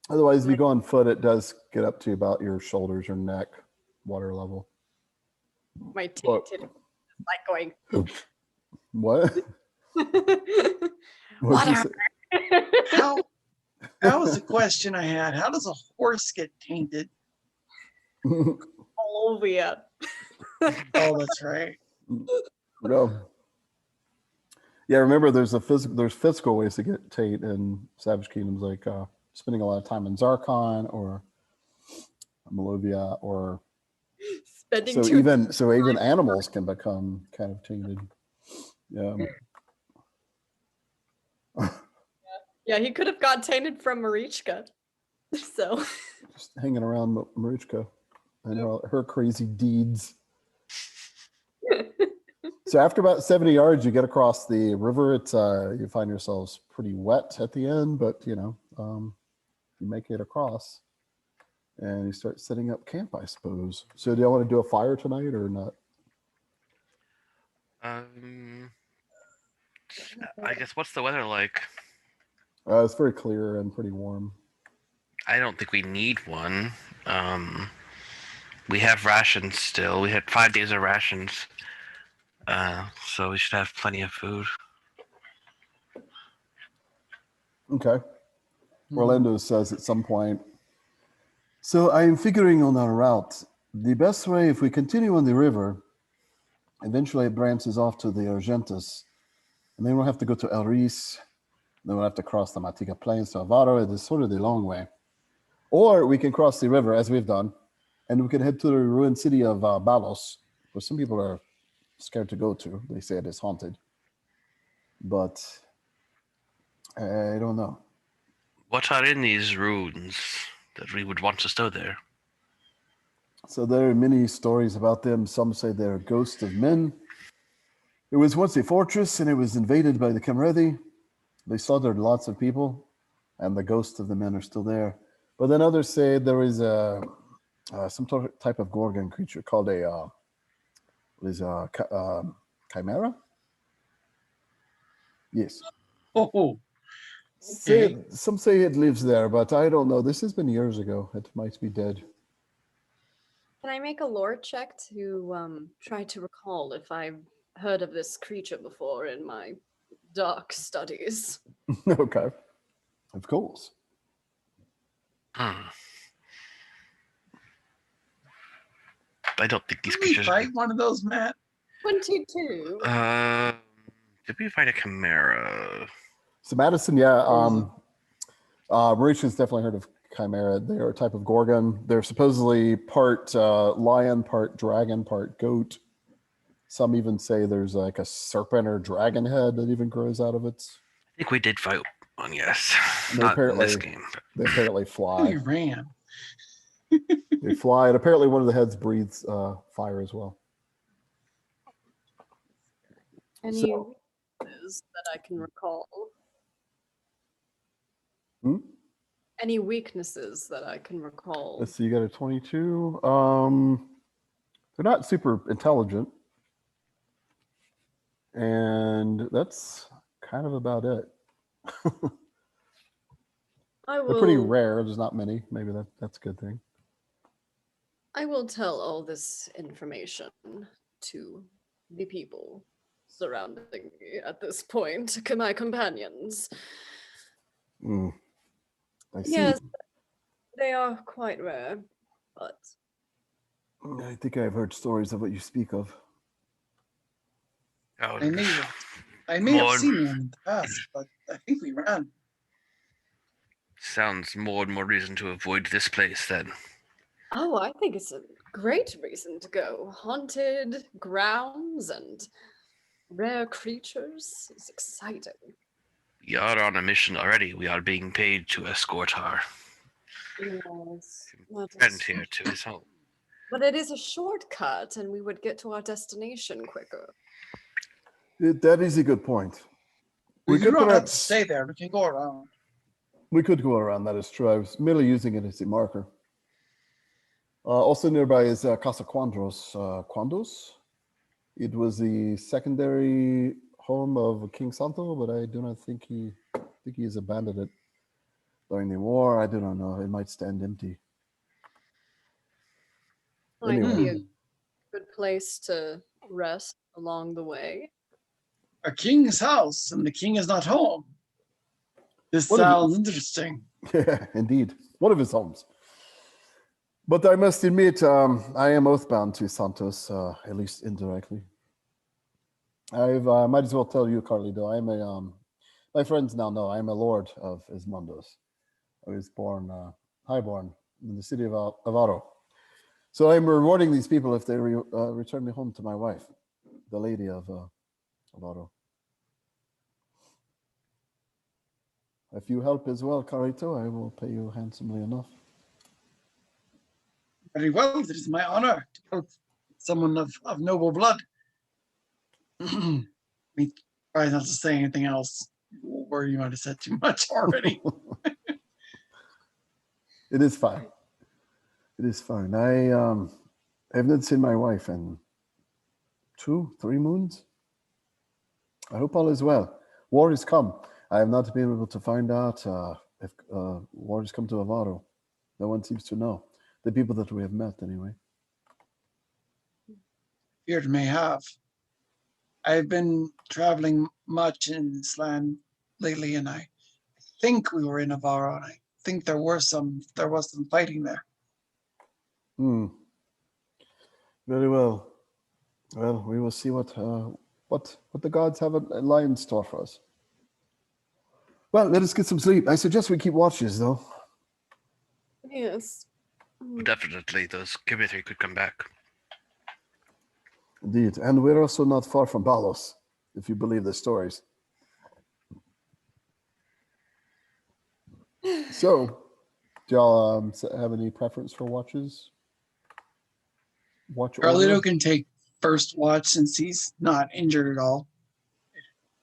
Otherwise, if you go on foot, it does get up to about your shoulders or neck water level. My tainted like going. What? What'd you say? That was the question I had. How does a horse get tainted? All over you. Oh, that's right. No. Yeah, remember there's physical ways to get taint in Savage Kingdoms, like spending a lot of time in Zarkon or Malovia, or Spending so even animals can become kind of tainted. Yeah. Yeah, he could have got tainted from Marichka. So Just hanging around Marichka and her crazy deeds. So after about 70 yards, you get across the river. It's you find yourselves pretty wet at the end, but you make it across, and you start setting up camp, I suppose. So do y'all want to do a fire tonight or not? I guess what's the weather like? It's very clear and pretty warm. I don't think we need one. We have rations still. We had 5 days of rations. So we should have plenty of food. Okay. Orlando says at some point, so I'm figuring on our route. The best way, if we continue on the river, eventually it branches off to the Argentus, and then we'll have to go to El Reis, then we'll have to cross the Matica Plains to Avarro. It is sort of the long way. Or we can cross the river, as we've done, and we can head to the ruined city of Balos, where some people are scared to go to. They say it is haunted. But I don't know. What are in these ruins that we would want to stow there? So there are many stories about them. Some say they're ghosts of men. It was once a fortress, and it was invaded by the Cymreddi. They slaughtered lots of people, and the ghosts of the men are still there. But then others say there is some type of Gorgon creature called a chimera? Yes. Oh, okay. Some say it lives there, but I don't know. This has been years ago. It might be dead. can I make a lore check to try to recall if I've heard of this creature before in my dark studies? Okay. Of course. I don't think these Did we creatures. fight one of those, Matt? 22. Did we fight a chimera? So Madison, yeah. Mauritius definitely heard of chimera. They are a type of Gorgon. They're supposedly part lion, part dragon, part goat. Some even say there's like a serpent or dragon head that even grows out of it. I think we did fight one, yes. And Not in this game. They apparently We fly. ran. They fly, and apparently one of the heads breathes fire as well. Any So- weaknesses that I can recall? Hmm? Any weaknesses that I can recall? Let's see, you got a 22. They're not super intelligent. And that's kind of about it. I They're pretty will. rare. There's not many. Maybe that's a good thing. I will tell all this information to the people surrounding me at this point, my companions. I see. Yes, they are quite rare, but I think I've heard stories of what you speak of. Oh, I may have Lord. seen one in the past, but I think we ran. sounds more and more reason to avoid this place then. oh, I think it's a great reason to go. Haunted grounds and rare creatures. It's exciting. We are on a mission already. We are being paid to escort our Yes, that friend is- here to his home. But it is a shortcut, and we would get to our destination quicker. That is a good point. We could do not have to perhaps stay there. We can go around. we could go around. That is true. I was merely using it as a marker. Also nearby is Casa Quandos. It was the secondary home of King Santo, but I do not think he has abandoned it during the war. I do not know. It might stand empty. Might be a Hmm. good place to rest along the way. A king's house, and the king is not home. This What if- sounds interesting. Yeah, indeed. One of his homes. But I must admit, I am oathbound to Santos, at least indirectly. I might as well tell you, Carlito, I'm a, my friends now know I'm a lord of Esmandos. I was born, highborn in the city of Avarro. So I'm rewarding these people if they return me home to my wife, the lady of Avarro. If you help as well, Carlito, I will pay you handsomely enough. Very well. It is my honor to help someone of noble blood. Me try not to say anything else, or you might have said too much already. It is fine. It is fine. I have not seen my wife in 2-3 moons. I hope all is well. War has come. I have not been able to find out if war has come to Avarro. No one seems to know. The people that we have met, anyway. Feared may have. I've been traveling much in this land lately, and I think we were in Avarro, and I think there was some fighting there. Hmm. Very well. Well, we will see what the gods have in store for us. Well, let us get some sleep. I suggest we keep watches, though. Yes. Definitely, those Cymreddi could come back. Indeed, and we're also not far from Balos, if you believe the stories. So, do y'all have any preference for watches? Watch Carlito order? can take first watch since he's not injured at all.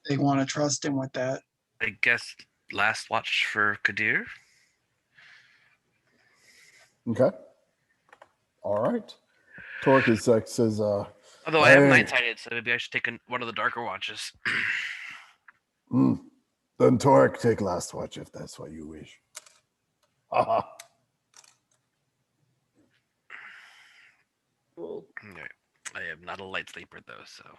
They want to trust him with that. I guess last watch for Kadir. Okay. All right. Torik is says. Although I am Hey. night-sighted, so maybe I should take one of the darker watches. Then Torik take last watch if that's what you wish. Haha. Cool. Okay. I am not a light sleeper though, so.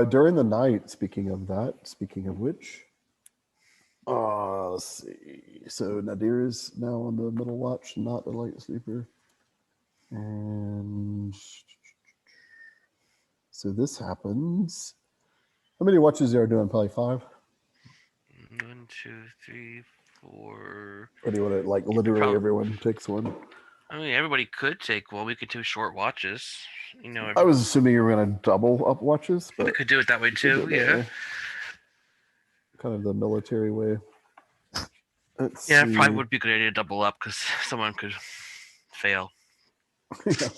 During the night, speaking of which, let's see. So Nadir is now on the middle watch, not a light sleeper. And so this happens. How many watches are you doing? Probably 5? 1, 2, 3, 4. Or do you want to, like, literally everyone takes one? I mean, everybody could take one. We could do short watches. You know, I was assuming you were going to double up watches, but we could do it that way we could do too. it that Yeah. way. Kind of the military way. Let's Yeah, see. probably would be a good idea to double up because someone could fail. Yeah,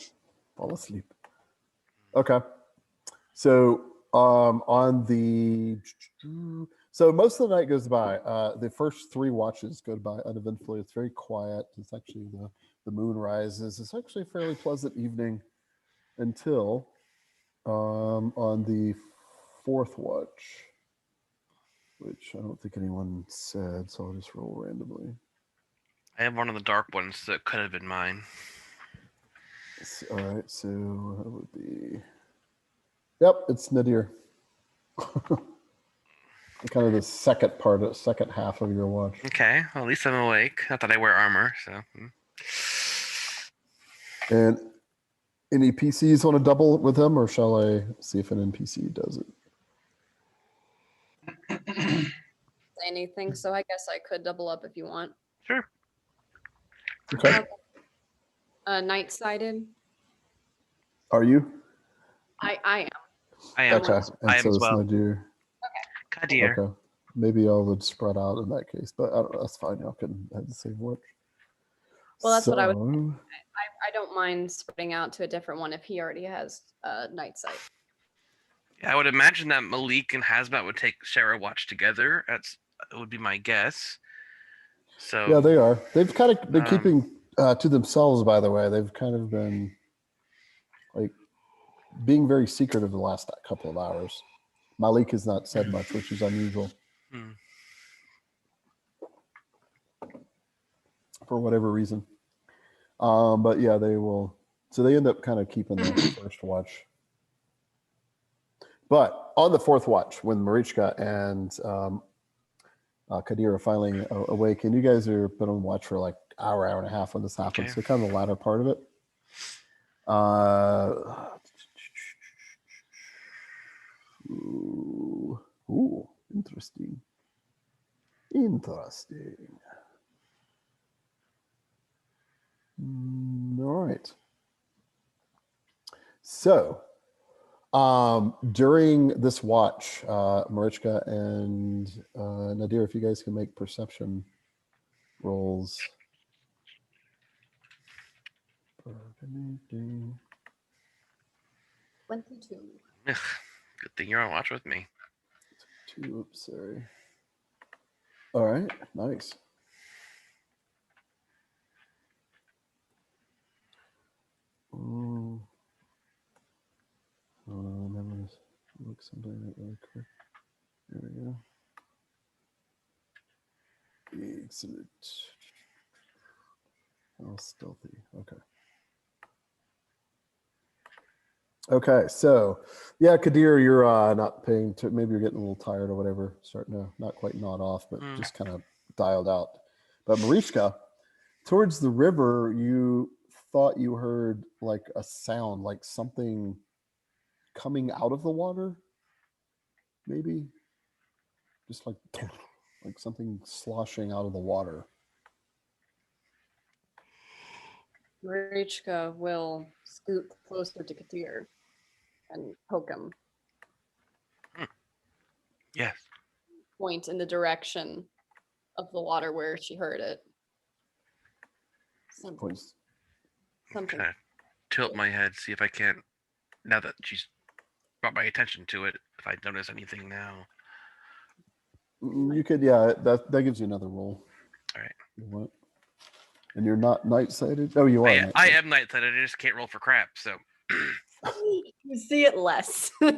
fall asleep. Okay. So on the most of the night goes by. The first 3 watches go by uneventfully. It's very quiet. It's actually the moon rises. It's actually a fairly pleasant evening until on the 4th watch, which I don't think anyone said, so I'll just roll randomly. I have one of the dark ones that could have been mine. All right, so that would be. Yep, it's Nadir. Kind of the second half of your watch. Okay, well, at least I'm awake. Not that I wear armor, so. And any PCs want to double with him, or shall I see if an NPC does it? Say anything, so I guess I could double up if you want. Sure. Okay. Night-sighted. Are you? I am. I am. Okay. And I am so as it's well. Nadir. Kadir. Okay. Maybe y'all would spread out in that case, but I don't know. That's fine. Y'all can have the same watch. Well, that's what I would. I don't mind spreading out to a different one if he already has night sight. Yeah, I would imagine that Malik and Hazmat would share a watch together. That would be my guess. So yeah, they are. They've kind of been keeping to themselves. By the way, they've kind of been like being very secretive the last couple of hours. Malik has not said much, which is unusual. For whatever reason. But yeah, they will. So they end up kind of keeping the first watch. But on the 4th watch, when Marichka and Kadir are finally awake, and you guys are been on watch for like hour and a half when this happens. Okay. So kind of the latter part of it. Ooh, interesting. Interesting. All right. So, During this watch, Marichka and Nadir, if you guys can make perception rolls. 22. Ugh, good thing you're on watch with me. Oops, sorry. All right, nice. Let me look something up really quick. There we go. Excellent. Oh, stealthy. Okay. Okay, so yeah, Kadir, you're not paying to, maybe you're getting a little tired or whatever, starting to not quite nod off, but just kind of dialed out. But Marichka, towards the river, you thought you heard like a sound, like something coming out of the water, maybe just like something sloshing out of the water. Marichka will scoot closer to Kadir and poke him. Yes. Point in the direction of the water where she heard it. Something. Kind of tilt my head, see if I can't, now that she's brought my attention to it, if I notice anything now. You could, yeah, that gives you another roll. All right. What? And you're not night-sighted? Oh, you are. I am night-sighted. I just can't roll for crap, so. You see it less. Yeah.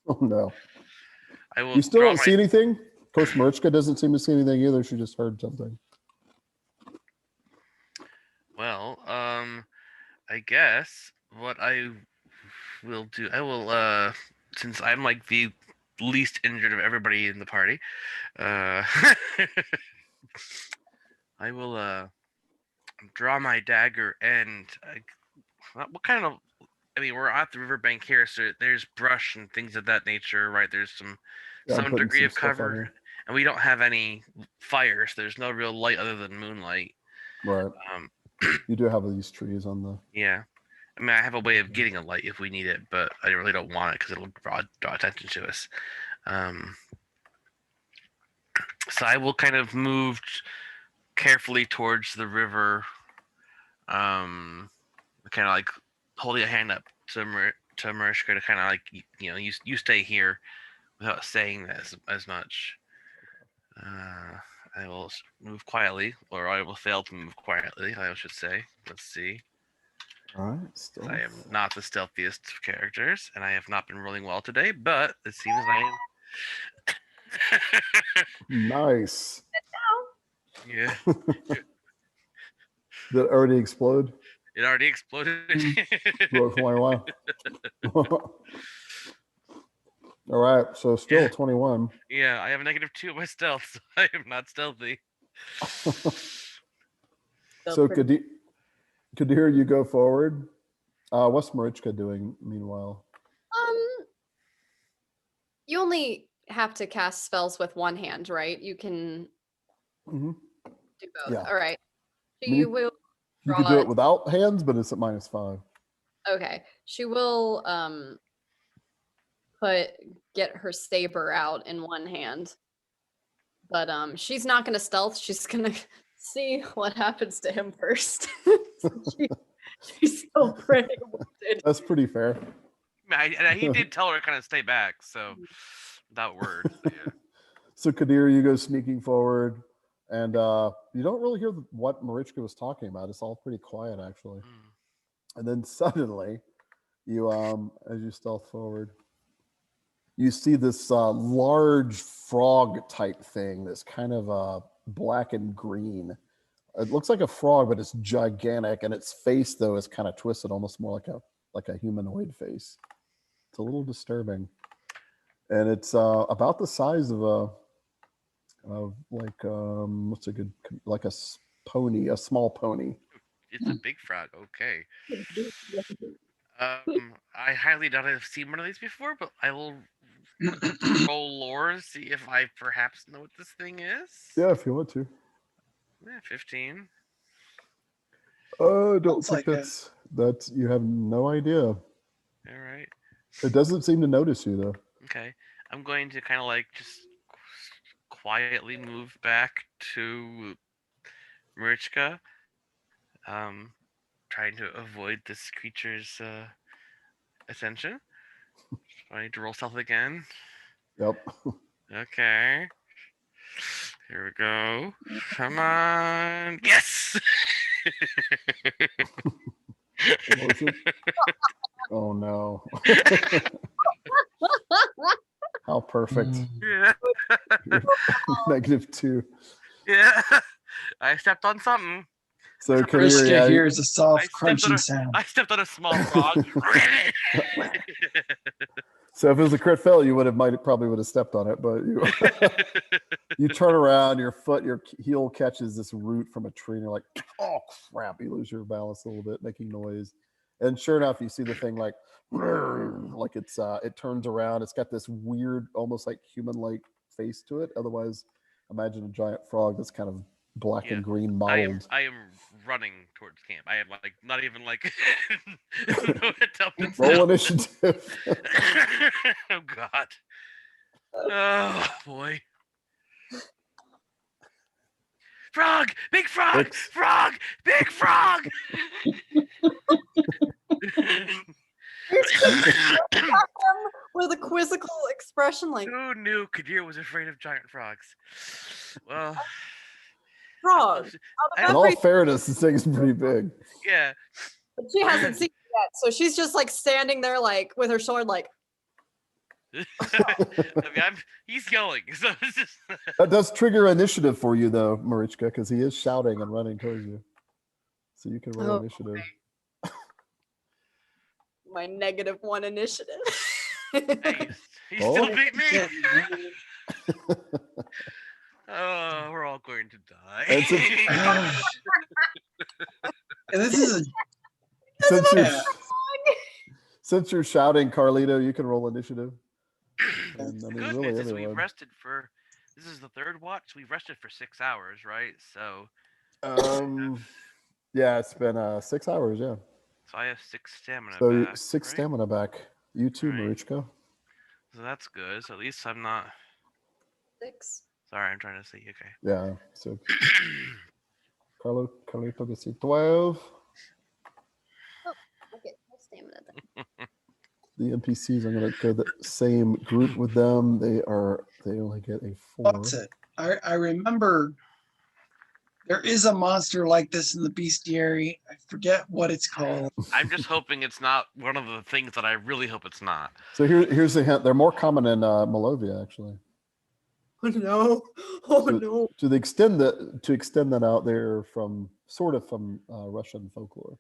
Oh, no. I will. You still don't see anything? Coach Marichka doesn't seem to see anything either. She just heard something. Well, I guess what I will do, I will, since I'm like the least injured of everybody in the party, I will draw my dagger and what kind of, I mean, we're at the riverbank here, so there's brush and things of that nature, right? There's some degree of cover, and we don't have any fire, so there's no real light other than moonlight. Right. You do have these trees on the. Yeah. I mean, I have a way of getting a light if we need it, but I really don't want it because it'll draw attention to us. So I will kind of move carefully towards the river, kind of like holding a hand up to Marichka to kind of like, you know, you stay here without saying that as much. I will move quietly, or I will fail to move quietly, I should say. Let's see. All right. I am not the stealthiest of characters, and I have not been rolling well today, but it seems I am. Nice. Yeah. Did it already explode? It already exploded. Wow. All right, so still 21. Yeah, I have a -2 of my stealth, so I am not stealthy. So Kadir, you go forward. What's Marichka doing meanwhile? You only have to cast spells with one hand, right? You can do both. Yeah. All right. So you will. You could do it without hands, but it's at -5. Okay. She will get her saber out in one hand. But she's not gonna stealth, she's gonna see what happens to him first. She's so pretty wounded. That's pretty fair. He did tell her to kind of stay back, so without words. Yeah. So Kadir, you go sneaking forward, and you don't really hear what Marichka was talking about. It's all pretty quiet, actually. And then suddenly, you as you stealth forward, you see this large frog type thing that's kind of black and green. It looks like a frog, but it's gigantic, and its face though is kind of twisted, almost more like a humanoid face. It's a little disturbing, and it's about the size of like what's a good, like a pony, a small pony. It's a big frog. Okay. I highly doubt I've seen one of these before, but I will roll lore to see if I perhaps know what this thing is. Yeah, if you want to. Yeah, 15. Don't think that's That's you have no idea. All right. It doesn't seem to notice you though. Okay. I'm going to kind of like just quietly move back to Marichka, trying to avoid this creature's attention. I need to roll stealth again. Yep. Okay. Here we go. Come on. Yes! Emotion. Oh no. How perfect. Yeah. -2. Yeah. I stepped on something. So Kadir, Marichka yeah, hears a I soft stepped on crunching a- sound. I stepped on a small frog. so if it was a crit fail, you probably would have stepped on it, but you turn around, your heel catches this root from a tree, and you're like, oh crap, you lose your balance a little bit, making noise. And sure enough, you see the thing like it turns around. It's got this weird, almost like human-like face to it. Otherwise, imagine a giant frog that's kind of black Yeah. and green I mottled. am running towards camp. I am like not even like no attempt at Roll stealth. initiative. Oh god. Oh boy. Frog! Big frog! Six. Frog! Big frog! With a quizzical expression like Who knew Kadir was afraid of giant frogs? Well, frog. I In don't all Every- fairness, this thing's pretty big. yeah. But she hasn't seen it yet, so she's just like standing there like with her sword like I mean, he's yelling, so it's just That does trigger initiative for you, though, Marichka, because he is shouting and running towards you. So you can roll Oh, initiative. my -1 initiative. Hey, he Oh. still beat me. Yeah. Oh, we're all going to die. And And this is a Since you're, Yeah. since you're shouting, Carlito, you can roll initiative. And, The I mean, good really, news is we've everyone. rested for. This is the third watch. We've rested for 6 hours, right? So Yeah, it's been 6 hours, yeah. I have 6 stamina So back. 6 right? stamina back. You too, Right. Marichka. So that's good. So at least I'm not. 6. Sorry, I'm trying to see. Okay. Yeah, so Carlito gets you 12. Okay, no stamina then. The NPCs, I'm going to go the same group with them. They only get a 4. That's it. I remember there is a monster like this in the bestiary. I forget what it's called. I'm just hoping it's not one of the things that I really hope it's not. So here's the hint. They're more common in Molovia, actually. Oh no. Oh So- no. To extend that out, they're from Russian folklore,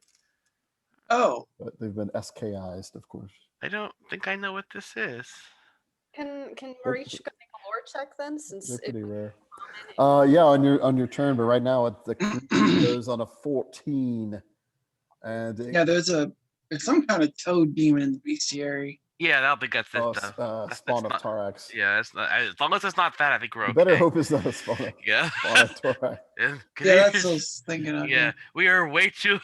Oh, but they've been SKI'd, of course. I don't think I know what this is. Can Marichka make a lore check then since They're it pretty rare. common? Yeah, on your turn, but right now the creature goes on a 14, and it, yeah, there's some kind of toad demon in the bestiary. Yeah, I don't think that's it. spawn of not- Tarax. Yeah, it's not, as long as it's not that, I think we're You okay. better hope it's not a spawn of, Yeah. spawn of Tarax. Yeah, Yeah, that's what I was thinking of. yeah, we are way too.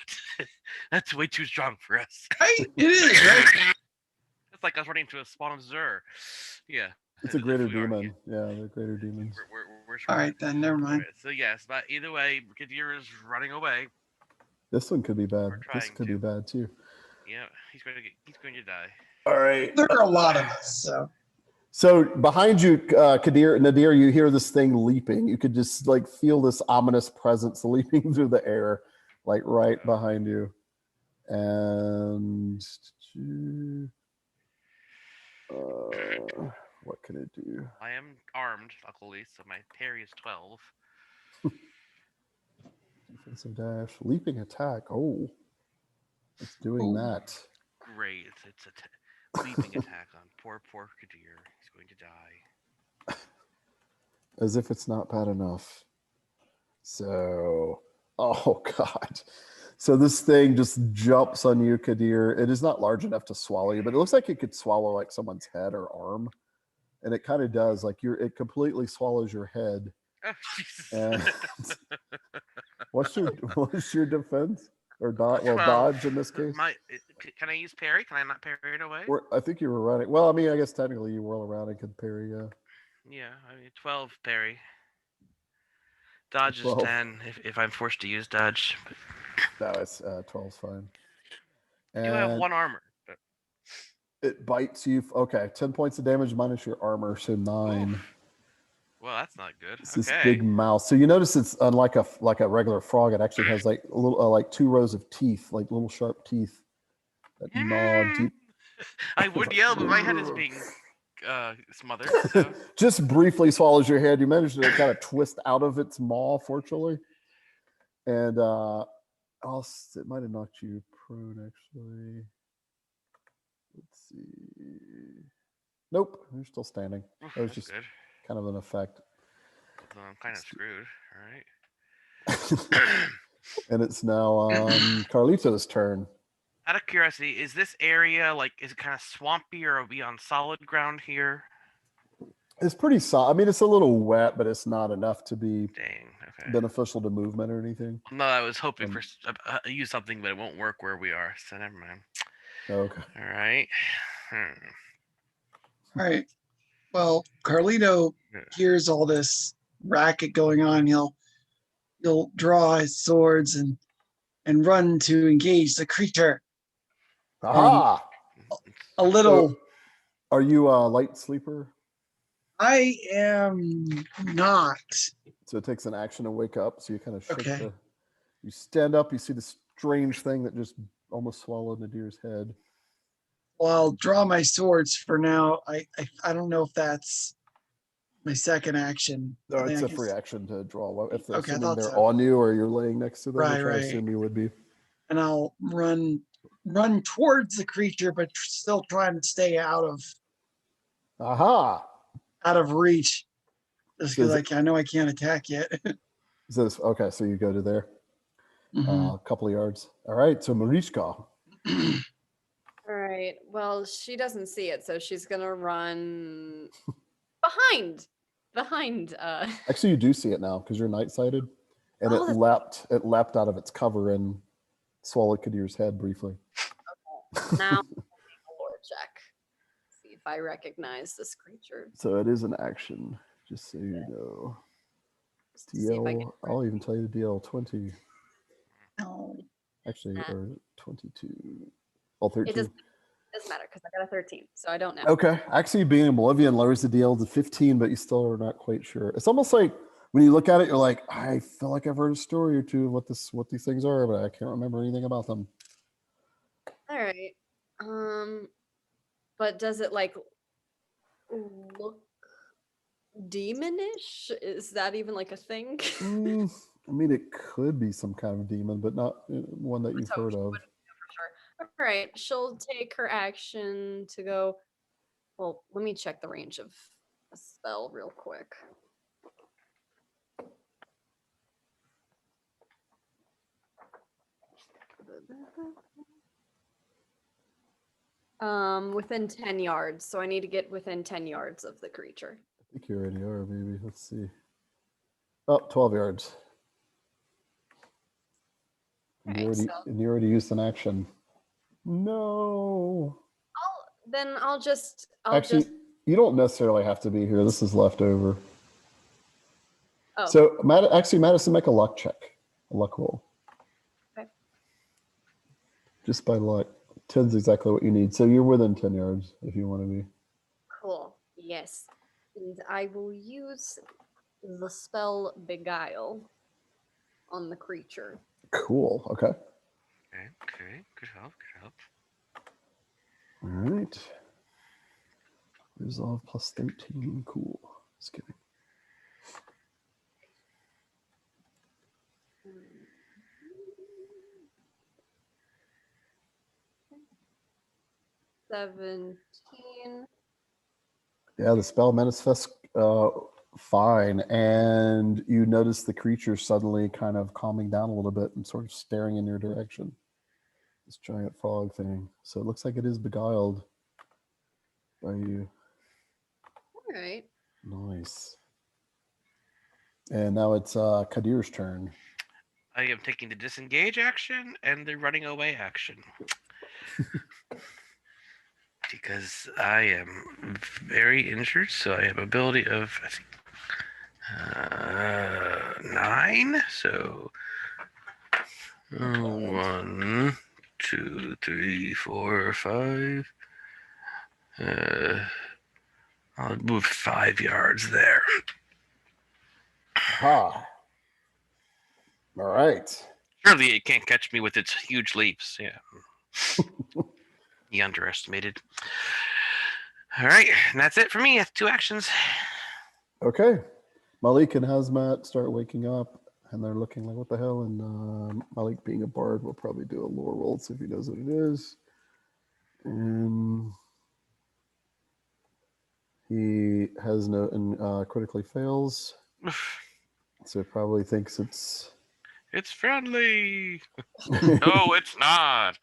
That's way too strong for us. Right? It is, right? It's like us running into a spawn of Zur. Yeah. It's a greater If we are- demon. Yeah, they're greater demons. We're All right, then, never mind. So yes, but either way, Kadir is running away. This one could be bad. We're This trying could be to. bad too. Yeah, he's going to die. All right. There are a lot of us, so So behind you, Nadir, you hear this thing leaping. You could just like feel this ominous presence leaping through the air, like right behind you. And what can it do? I am armed, luckily, so my parry is 12. Defensive dash, leaping attack. Oh, it's doing that. Great. It's a leaping attack on poor Kadir. He's going to die. As if it's not bad enough. So, oh God. So this thing just jumps on you, Kadir. It is not large enough to swallow you, but it looks like it could swallow like someone's head or arm. And it kind of does. Like it completely swallows your head. Oh, Jesus. And what's your defense? or dodge. Well, 12. dodge in this case. Can I use parry? Can I not parry it away? I think you were running. Well, I mean, I guess technically you whirl around and could parry. Yeah. Yeah, I mean 12 parry. Dodge is 12. 10 if I'm forced to use dodge. No, it's 12's fine. I do have And 1 armor. But... it bites you. Okay, 10 points of damage minus your armor, so 9. Oof. Well, that's not good. It's this big mouth. So you notice it's unlike a regular frog. It actually has like a little like 2 rows of teeth, like little sharp teeth that gnaw deep. I would yell, but my head is being smothered. So. Just briefly swallows your head. You manage to kind of twist out of its maw, fortunately, and it might have knocked you prone actually. Let's see. Nope, you're still standing. That was just good. Kind of an effect. So I'm kind of screwed. All right. And it's now Carlito's turn. Out of curiosity, is this area is it kind of swampy, or are we on solid ground here? It's pretty solid. I mean, it's a little wet, but it's not enough to be beneficial to movement or anything. No, I was hoping for use something, but it won't work where we are. So never mind. Okay. All right. All right. Well, Carlito hears all this racket going on. He'll draw his swords and run to engage the creature. Aha! A little. So, are you a light sleeper? I am not. So it takes an action to wake up. So you kind of shake you stand up. You see this strange thing that just almost swallowed the deer's head. Well, I'll draw my swords for now. I don't know if that's my second action. No, it's a free action to draw. If they're assuming they're so. on you or you're laying next to them, Right, which I assume you would be. And I'll run towards the creature, but still trying to stay out of reach. Just because I know I can't attack yet. Okay, so you go to there. Mm-hmm. A couple of yards. All right, so Marichka. All right. Well, she doesn't see it, so she's gonna run behind. Actually, you do see it now because you're night-sighted, and it leapt out of its cover and swallowed Kadir's head briefly. Okay. Now, a lore check. See if I recognize this creature. So it is an action, just so you know. DL, I'll even tell you the DL 20. No. Actually, or 22. Well, 13. It doesn't matter because I got a 13, so I don't know. Okay. Actually, being oblivion lowers the DL to 15, but you still are not quite sure. It's almost like when you look at it, you're like, I feel like I've heard a story or two of what these things are, but I can't remember anything about them. All right. But does it look demonish? Is that even a thing? I mean, it could be some kind of demon, but not one that you've heard of. For sure. All right. She'll take her action to go. Well, let me check the range of a spell real quick. Within 10 yards. So I need to get within 10 yards of the creature. I think you already are, maybe. Let's see. Oh, 12 yards. And you already used an action. No. Actually, you don't necessarily have to be here. This is left over. Oh. So, Madison, make a luck check. A luck roll. Okay. Just by luck. 10's exactly what you need. So you're within 10 yards if you want to be. Cool. Yes. And I will use the spell Beguile on the creature. Cool. Okay. Okay. Good help. All right. Resolve plus 13. Cool. Just kidding. $17. Yeah, the spell manifests fine, and you notice the creature suddenly kind of calming down a little bit and sort of staring in your direction. This giant frog thing. So it looks like it is beguiled by you. All right. Nice. And now it's Kadir's turn. I am taking the disengage action and the running away action. Because I am very injured, so I have ability of, I think, 9. So 1, 2, 3, 4, 5. I'll move 5 yards there. Ha. All right. Surely it can't catch me with its huge leaps. Yeah. He underestimated. All right, and that's it for me. That's 2 actions. Okay. Malik and Hazmat start waking up, and they're looking like, what the hell? And Malik, being a bard, will probably do a lore roll, see if he knows what it is. And he has no, and critically fails. So he probably thinks it's... It's friendly. No, it's not.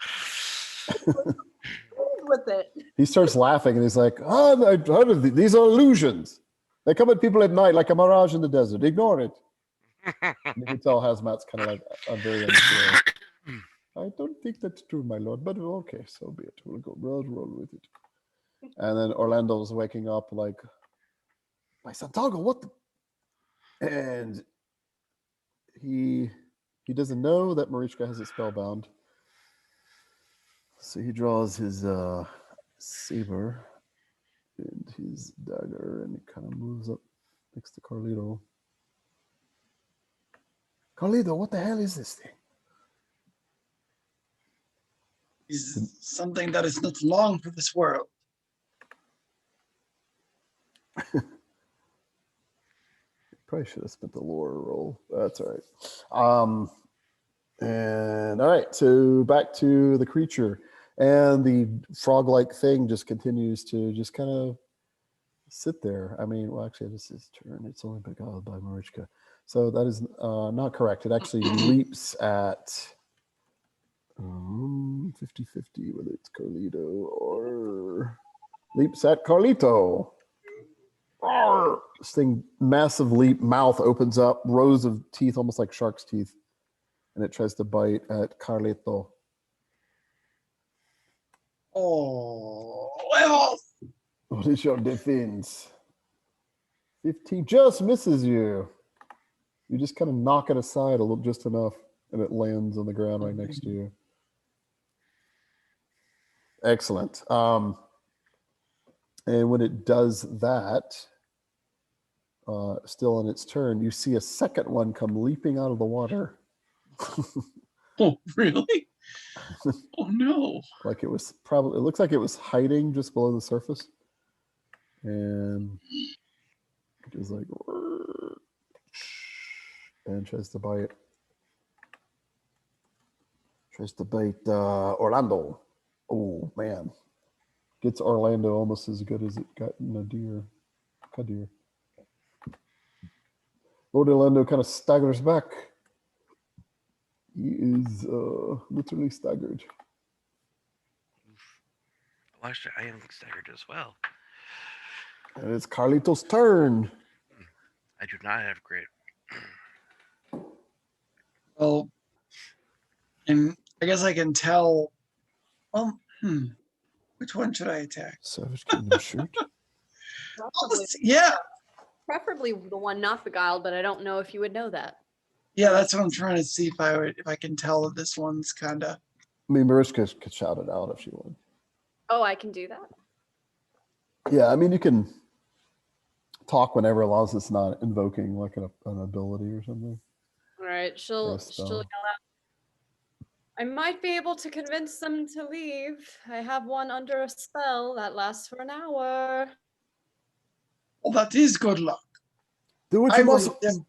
With it. He starts laughing, and he's like, these are illusions. They come at people at night like a mirage in the desert. Ignore it. You can tell Hazmat's kind of like a very unsure. I don't think that's true, my lord, but okay, so be it. We'll roll with it. And then Orlando's waking up like, my Santiago, what the? And he doesn't know that Marichka has it spellbound. So he draws his saber and his dagger, and he kind of moves up next to Carlito. Carlito, what the hell is this thing? Is something that is not long for this world. Probably should have spent the lore roll. That's all right. And all right, so back to the creature. And the frog-like thing just continues to just kind of sit there. I mean, well, actually, this is turn. It's only beguiled by Marichka. So that is not correct. It actually leaps at 50-50, whether it's Carlito or leaps at Carlito. This thing, massive leap, mouth opens up, rows of teeth, almost like shark's teeth, and it tries to bite at Carlito. Oh, well, What is your defense? 15 just misses you. You just kind of knock it aside a little, just enough, and it lands on the ground right next to you. Excellent. And when it does that, still on its turn, you see a second one come leaping out of the water. oh, really? Oh no! Like it was probably, it looks like it was hiding just below the surface, and it was like, and tries to bite. Tries to bite Orlando. Oh man, gets Orlando almost as good as it got Kadir. Lord Orlando kind of staggers back. He is literally staggered. Elijah, I am staggered as well. And it's Carlito's turn. I do not have great. Well, and I guess I can tell. Well, which one should I attack? Savage Kingdom shirt. Yeah, Preferably the one not beguiled, but I don't know if you would know that. yeah. That's what I'm trying to see if I can tell that this one's kind of. I mean, Marichka could shout it out if she wanted. Oh, I can do that. Yeah, I mean, you can talk whenever, as long as it's not invoking like an ability or something. All right, she'll yell out. I might be able to convince them to leave. I have one under a spell that lasts for an hour. Well, that is good luck. Do what you must. Them.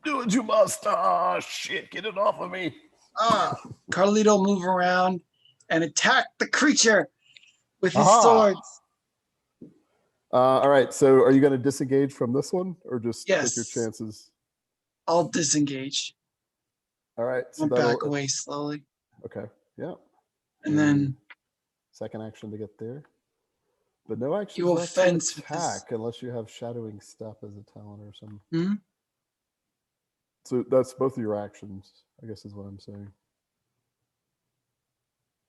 Do what you must. Ah, shit! Get it off of me. Carlito move around and attack the creature with his Aha. swords. All right. So, are you going to disengage from this one, or just take your Yes. chances? I'll disengage. All right. So I'll back away slowly. Okay. Yeah. And then second action to get there, but no action You will left to fence with this- attack unless you have shadowing step as a talent or something. So that's both of your actions, I guess is what I'm saying,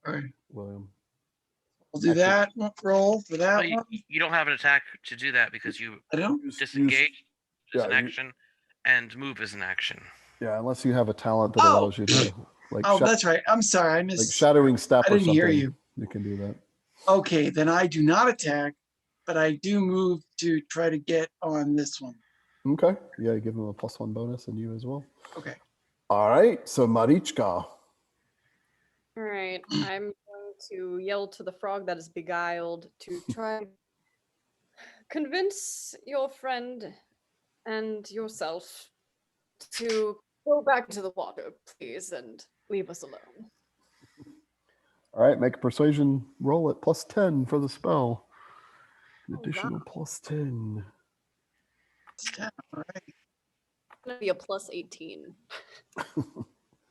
All right. William. We'll do that roll for that But one. you don't have an attack to do that because you I don't. disengage as yeah, an action and move as an action. Yeah, unless you have a talent that Oh. allows you to like Oh, that's right. I'm sorry. I missed. like shadowing step I or didn't something. hear you. You can do that. Okay, then I do not attack, but I do move to try to get on this one. Okay. Yeah, you give him a +1 bonus and you as well. Okay. All right. So Marichka. All right, I'm going to yell to the frog that is beguiled to try and convince your friend and yourself to go back into the water, please, and leave us alone. All right, make a persuasion roll at +10 for the spell. An Oh, additional wow. +10. All right. It's gonna be a +18.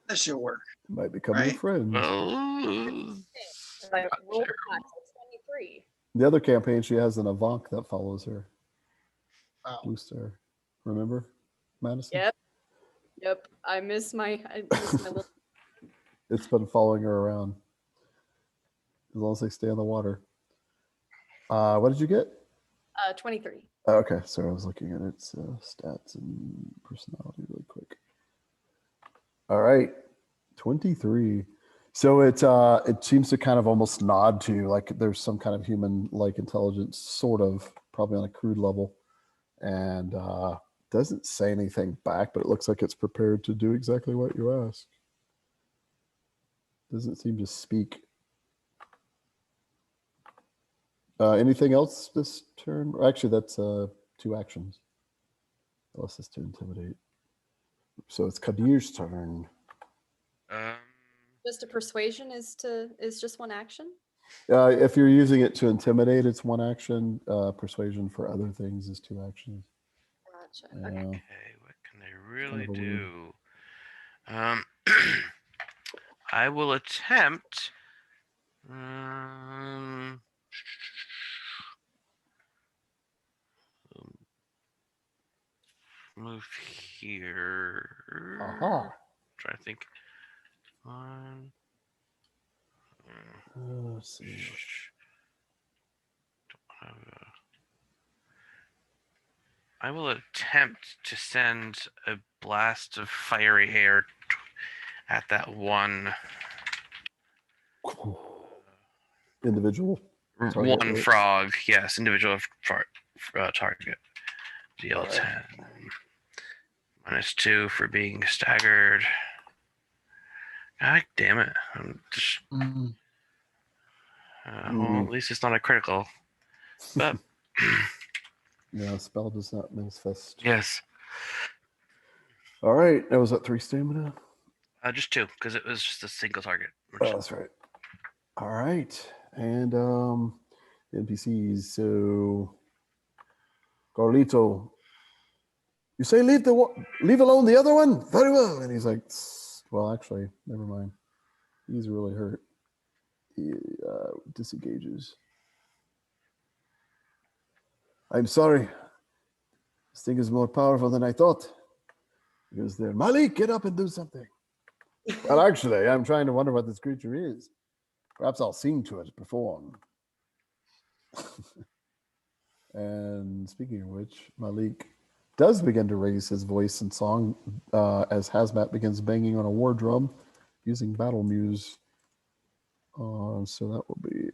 That should work. Might become your Right. friend. Oh, I rolled back to 23. The other campaign, she has an Avant that follows her. Wow. Blue Star. Remember, Madison? Yep. I miss my little. It's been following her around. As long as they stay in the water. What did you get? 23. Oh, okay, sorry, I was looking at its stats and personality really quick. All right, 23. So it seems to kind of almost nod to you, like there's some kind of human-like intelligence, sort of, probably on a crude level, and doesn't say anything back, but it looks like it's prepared to do exactly what you ask. Doesn't seem to speak. Anything else this turn? Actually, that's 2 actions. Unless it's to intimidate. So it's Kadir's turn. Just a persuasion is just one action. If you're using it to intimidate, it's 1 action. Persuasion for other things is 2 actions. Gotcha. Yeah. Okay, what can I really of a weird- do? I will attempt. Move here. Aha. Try to think. One. Let's see. I will attempt to send a blast of fiery air at that one Individual. Target, one right? frog. Yes, individual target. Deal Alright. 10. -2 for being staggered. God damn it. I'm just, well, at least it's not a critical. But Yeah, spell does not manifest. yes. All right, that was at 3 stamina. Just 2, because it was just a single target. Oh, that's right. All right, and NPCs. So, Carlito, you say leave alone the other one. Very well. And he's like, well, actually, never mind. He's really hurt. He disengages. I'm sorry. This thing is more powerful than I thought. He goes there. Malik, get up and do something. Well, actually, I'm trying to wonder what this creature is. Perhaps I'll sing to it before. And speaking of which, Malik does begin to raise his voice in song as Hazmat begins banging on a war drum using Battle Muse. So that will be,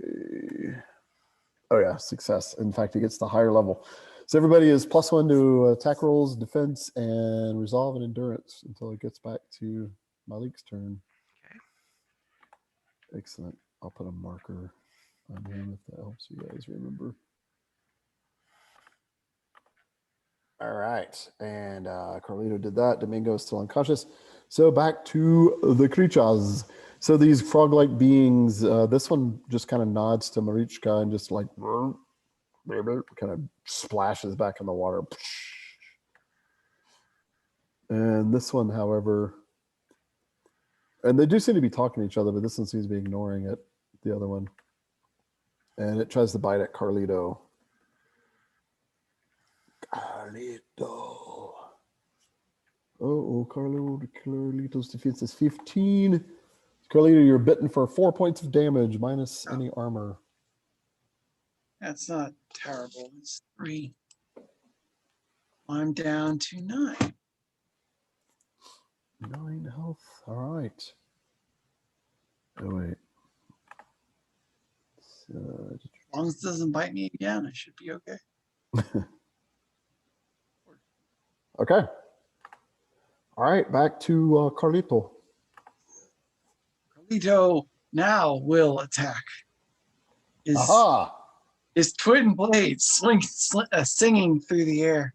success. In fact, he gets the higher level. So everybody is +1 to attack rolls, defense, and resolve and endurance until it gets back to Malik's turn. Okay. Excellent. I'll put a marker on him if that helps you guys remember. All right. And Carlito did that. Domingo is still unconscious. So back to the creatures. So these frog-like beings, this one just kind of nods to Marichka and just like kind of splashes back in the water. And this one, however, and they do seem to be talking to each other, but this one seems to be ignoring it, the other one. And it tries to bite at Carlito. Carlito. Oh, Carlito's defense is 15. Carlito, you're bitten for 4 points of damage minus any armor. That's not terrible. It's 3. I'm down to 9. 9 health. All right. Oh, wait. As long as it doesn't bite me again, I should be okay. Okay. All right, back to Carlito. Carlito now will attack. Aha! His twin blades singing through the air.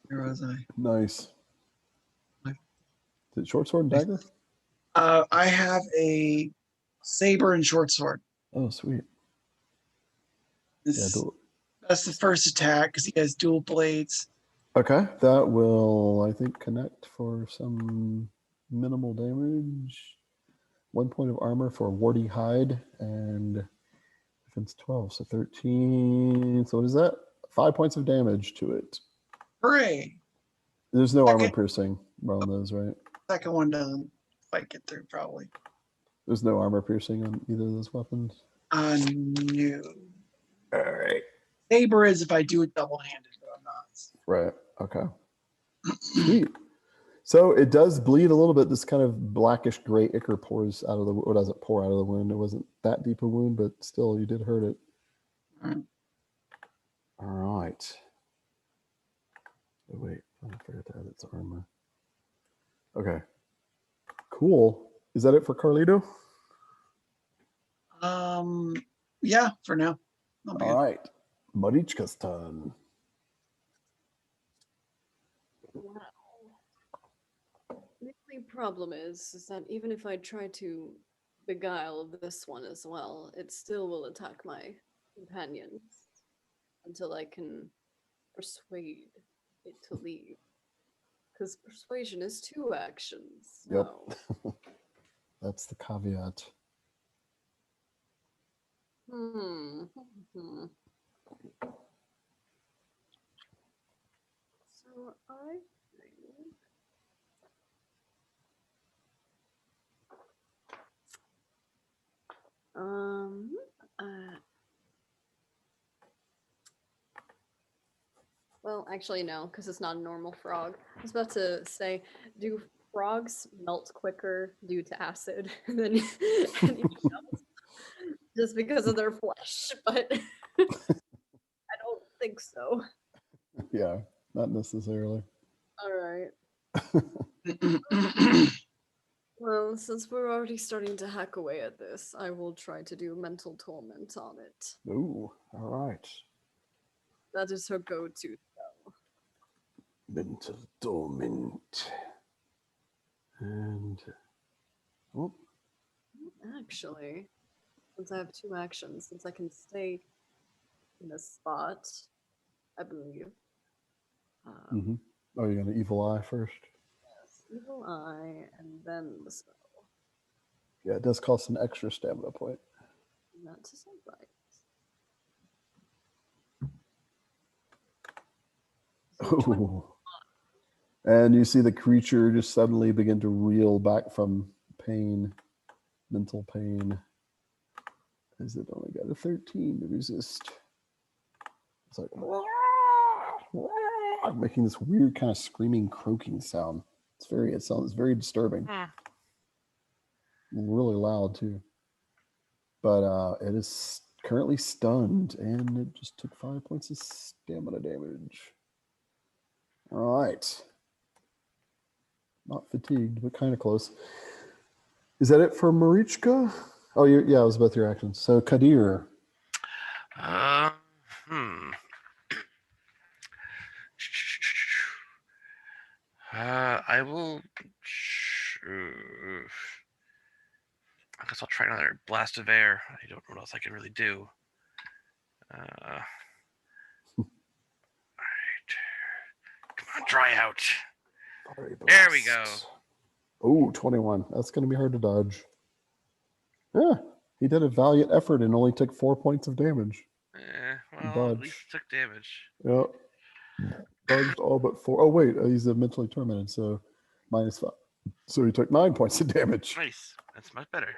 Where was I? Nice. What? Is it short sword and dagger? I have a saber and short sword. Oh, sweet. This, Yeah, that's the first attack because he has dual blades. okay, that will, I think, connect for some minimal damage. 1 point of armor for warty hide and defense 12, so 13. So what is that? 5 points of damage to it. Hooray! There's no armor Second. piercing on those, right? Second one doesn't quite get through, probably. There's no armor piercing on either of those weapons. No. All right. Saber is if I do it double-handed, but I'm not. Right. Okay. Sweet. So it does bleed a little bit. This kind of blackish gray ichor pours out of the, or does it pour out of the wound? It wasn't that deep a wound, but still, you did hurt it. Mm. All right. Oh, wait, I forgot to add its armor. Okay. Cool. Is that it for Carlito? Yeah, for now. I'll be All good. right. Marichka's turn. Wow. The only problem is that even if I try to beguile this one as well, it still will attack my companions until I can persuade it to leave. Because persuasion is 2 actions. Yep. So. That's the caveat. So I think well, actually no, because it's not a normal frog. I was about to say, do frogs melt quicker due to acid than anything else? Just because of their flesh, but I don't think so. Yeah, not necessarily. All right. Well, since we're already starting to hack away at this, I will try to do mental torment on it. Ooh, all right. That is her go-to spell. Mental torment. And oh, Actually, since I have 2 actions, since I can stay in a spot, I believe. oh, you're gonna evil eye first. Yes, evil eye, and then the spell. Yeah, it does cost an extra stamina point. That is alright. So Ooh. And you see the creature just suddenly begin to reel back from pain, mental pain. As it only got a 13 to resist. It's like making this weird kind of screaming, croaking sound. It sounds very disturbing. Really loud too. But it is currently stunned, and it just took 5 points of stamina damage. All right. Not fatigued, but kind of close. Is that it for Marichka? Oh, yeah, it was both your actions. So Kadir. I will. I guess I'll try another blast of air. I don't know what else I can really do. All right. Come on, dry out. There we go. Oh, 21. That's going to be hard to dodge. Yeah, he did a valiant effort and only took 4 points of damage. Well, Dodge. at least took damage. Yep. Dodged all but 4. Oh, wait. He's mentally tormented, so -5. So he took 9 points of damage. Nice. That's much better.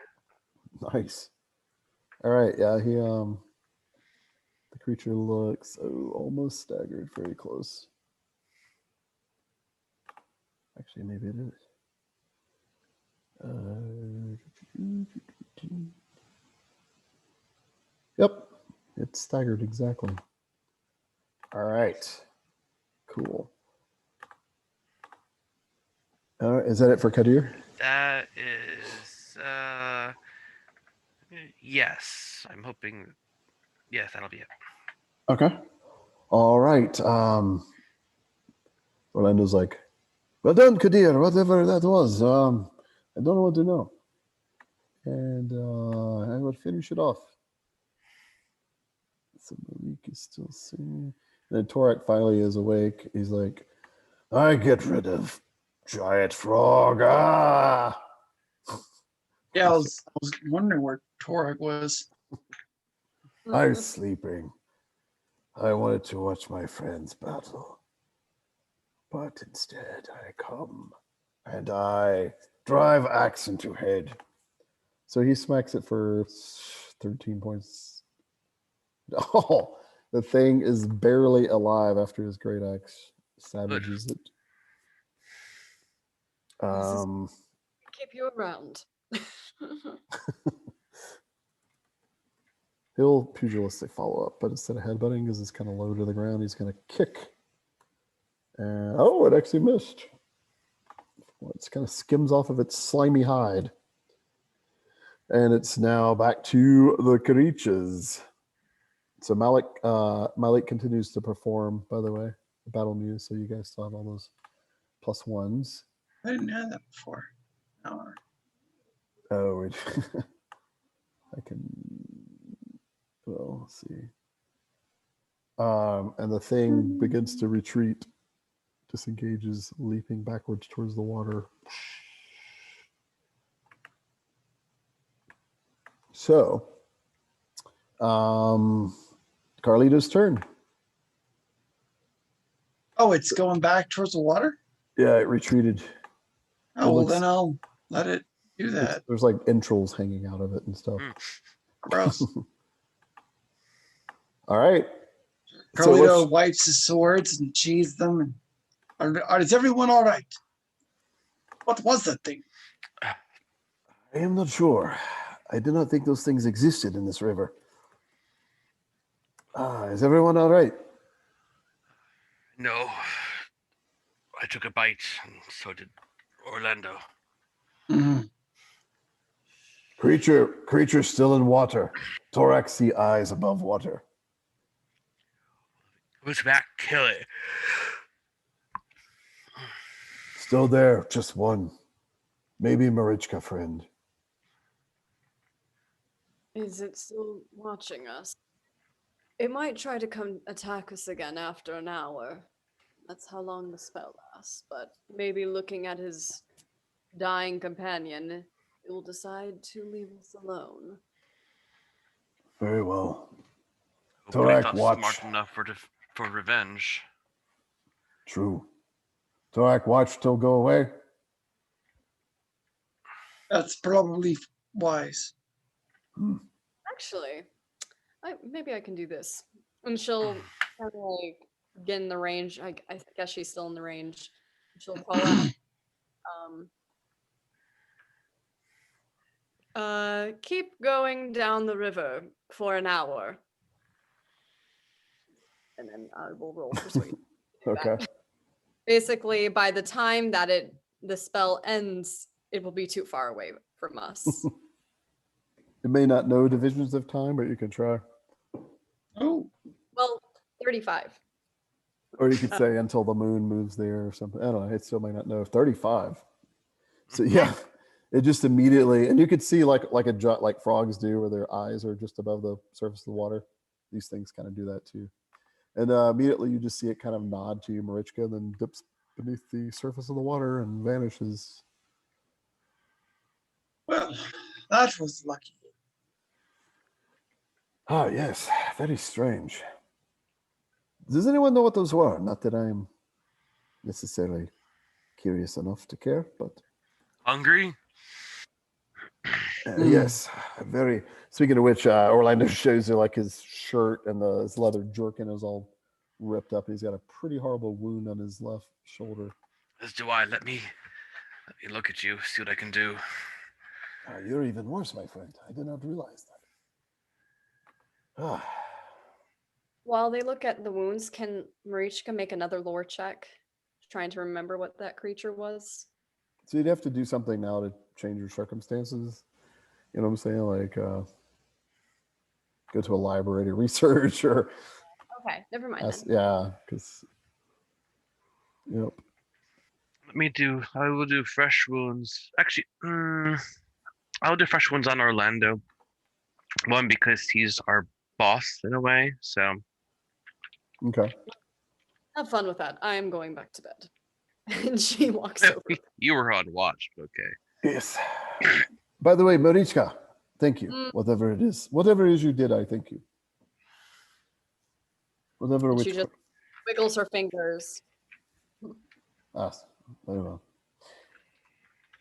Nice. All right. Yeah, the creature looks almost staggered, very close. Actually, maybe it is. Yep, it's staggered exactly. All right, cool. Is that it for Kadir? That is, yes. I'm hoping. Yes, that'll be it. Okay. All right. Orlando's like, well done, Kadir, whatever that was. I don't know what to know. And I will finish it off. So Marichka is still singing. And then Torik finally is awake. He's like, I get rid of giant frog. Ah! Yeah, I was wondering where Torik was. I'm sleeping. I wanted to watch my friends battle. But instead I come and I drive axe into head. So he smacks it for 13 points. Oh, the thing is barely alive after his great axe savages it. Keep you around. He'll pugilistic follow up, but instead of headbutting, because it's kind of low to the ground, he's going to kick. And it actually missed. Well, it kind of skims off of its slimy hide. And it's now back to the creatures. So Malik continues to perform, by the way, the battle muse. So you guys still have all those +1s. I didn't have that before. No. Oh, wait. I can. Well, let's see. And the thing begins to retreat, disengages, leaping backwards towards the water. So, Carlito's turn. Oh, it's going back towards the water? Yeah, it retreated. Oh, well, then I'll let it do that. There's like entrails hanging out of it and stuff. Gross. All right. Carlito wipes his swords and sheathes them. And is everyone all right? What was that thing? I am not sure. I did not think those things existed in this river. Is everyone all right? No. I took a bite, and so did Orlando. Mm-hmm. Creature still in water. Thorax see eyes above water. Who's back? Kill it. Still there, just one. Maybe Marichka, friend. Is it still watching us? It might try to come attack us again after an hour. That's how long the spell lasts. But maybe looking at his dying companion, it will decide to leave us alone. Very well. Hopefully Torak, not watch. smart enough for revenge. True. Torak, watch till go away. That's probably wise. Actually, maybe I can do this. And she'll kind of like get in the range. I guess she's still in the range. She'll call out. Keep going down the river for an hour. And then I will roll persuade. Okay. Basically, by the time that the spell ends, it will be too far away from us. It may not know divisions of time, but you can try. Oh. Well, 35. Or you could say until the moon moves there or something. I don't know. It still may not know. 35. So yeah, it just immediately, and you could see like frogs do, where their eyes are just above the surface of the water. These things kind of do that too. And immediately you just see it kind of nod to you, Marichka, and then dips beneath the surface of the water and vanishes. Well, that was lucky. Ah, yes. Very strange. Does anyone know what those were? Not that I'm necessarily curious enough to care, but Hungry? yes, very. Speaking of which, Orlando shows you like his shirt and his leather jerkin is all ripped up. He's got a pretty horrible wound on his left shoulder. As do I. Let me look at you, see what I can do. You're even worse, my friend. I did not realize that. While they look at the wounds, can Marichka make another lore check? Trying to remember what that creature was. So you'd have to do something now to change your circumstances. You know what I'm saying? Like go to a library to research or Okay, never mind then. yeah, because yep. I will do fresh wounds. Actually, I'll do fresh wounds on Orlando. One, because he's our boss in a way, so. Okay. Have fun with that. I am going back to bed. And she walks over. You were on watch, okay. Yes. By the way, Marichka, thank you. Whatever it is you did, I thank you. Whatever And which. she just wiggles her fingers. Very well.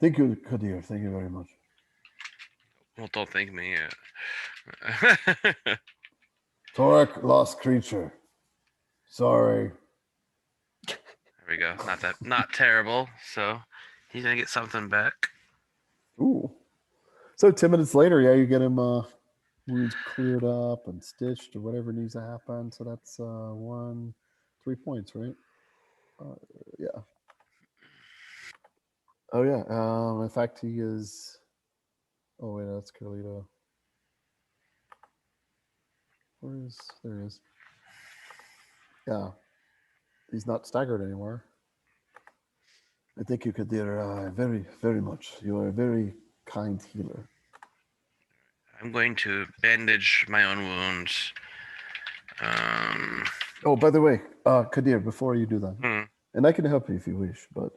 Thank you, Kadir. Thank you very much. Well, don't thank me yet. Torik, lost creature. Sorry. There we go. Not terrible. So he's gonna get something back. Ooh. So 10 minutes later, yeah, you get him wounds cleared up and stitched or whatever needs to happen. So that's 3 points, right? Yeah. Oh yeah. In fact, he is. Oh wait, that's Carlito. There he is. Yeah. He's not staggered anymore. I thank you, Kadir, very, very much. You are a very kind healer. I'm going to bandage my own wounds. Oh, by the way, Kadir, before you do that, and I can help you if you wish, but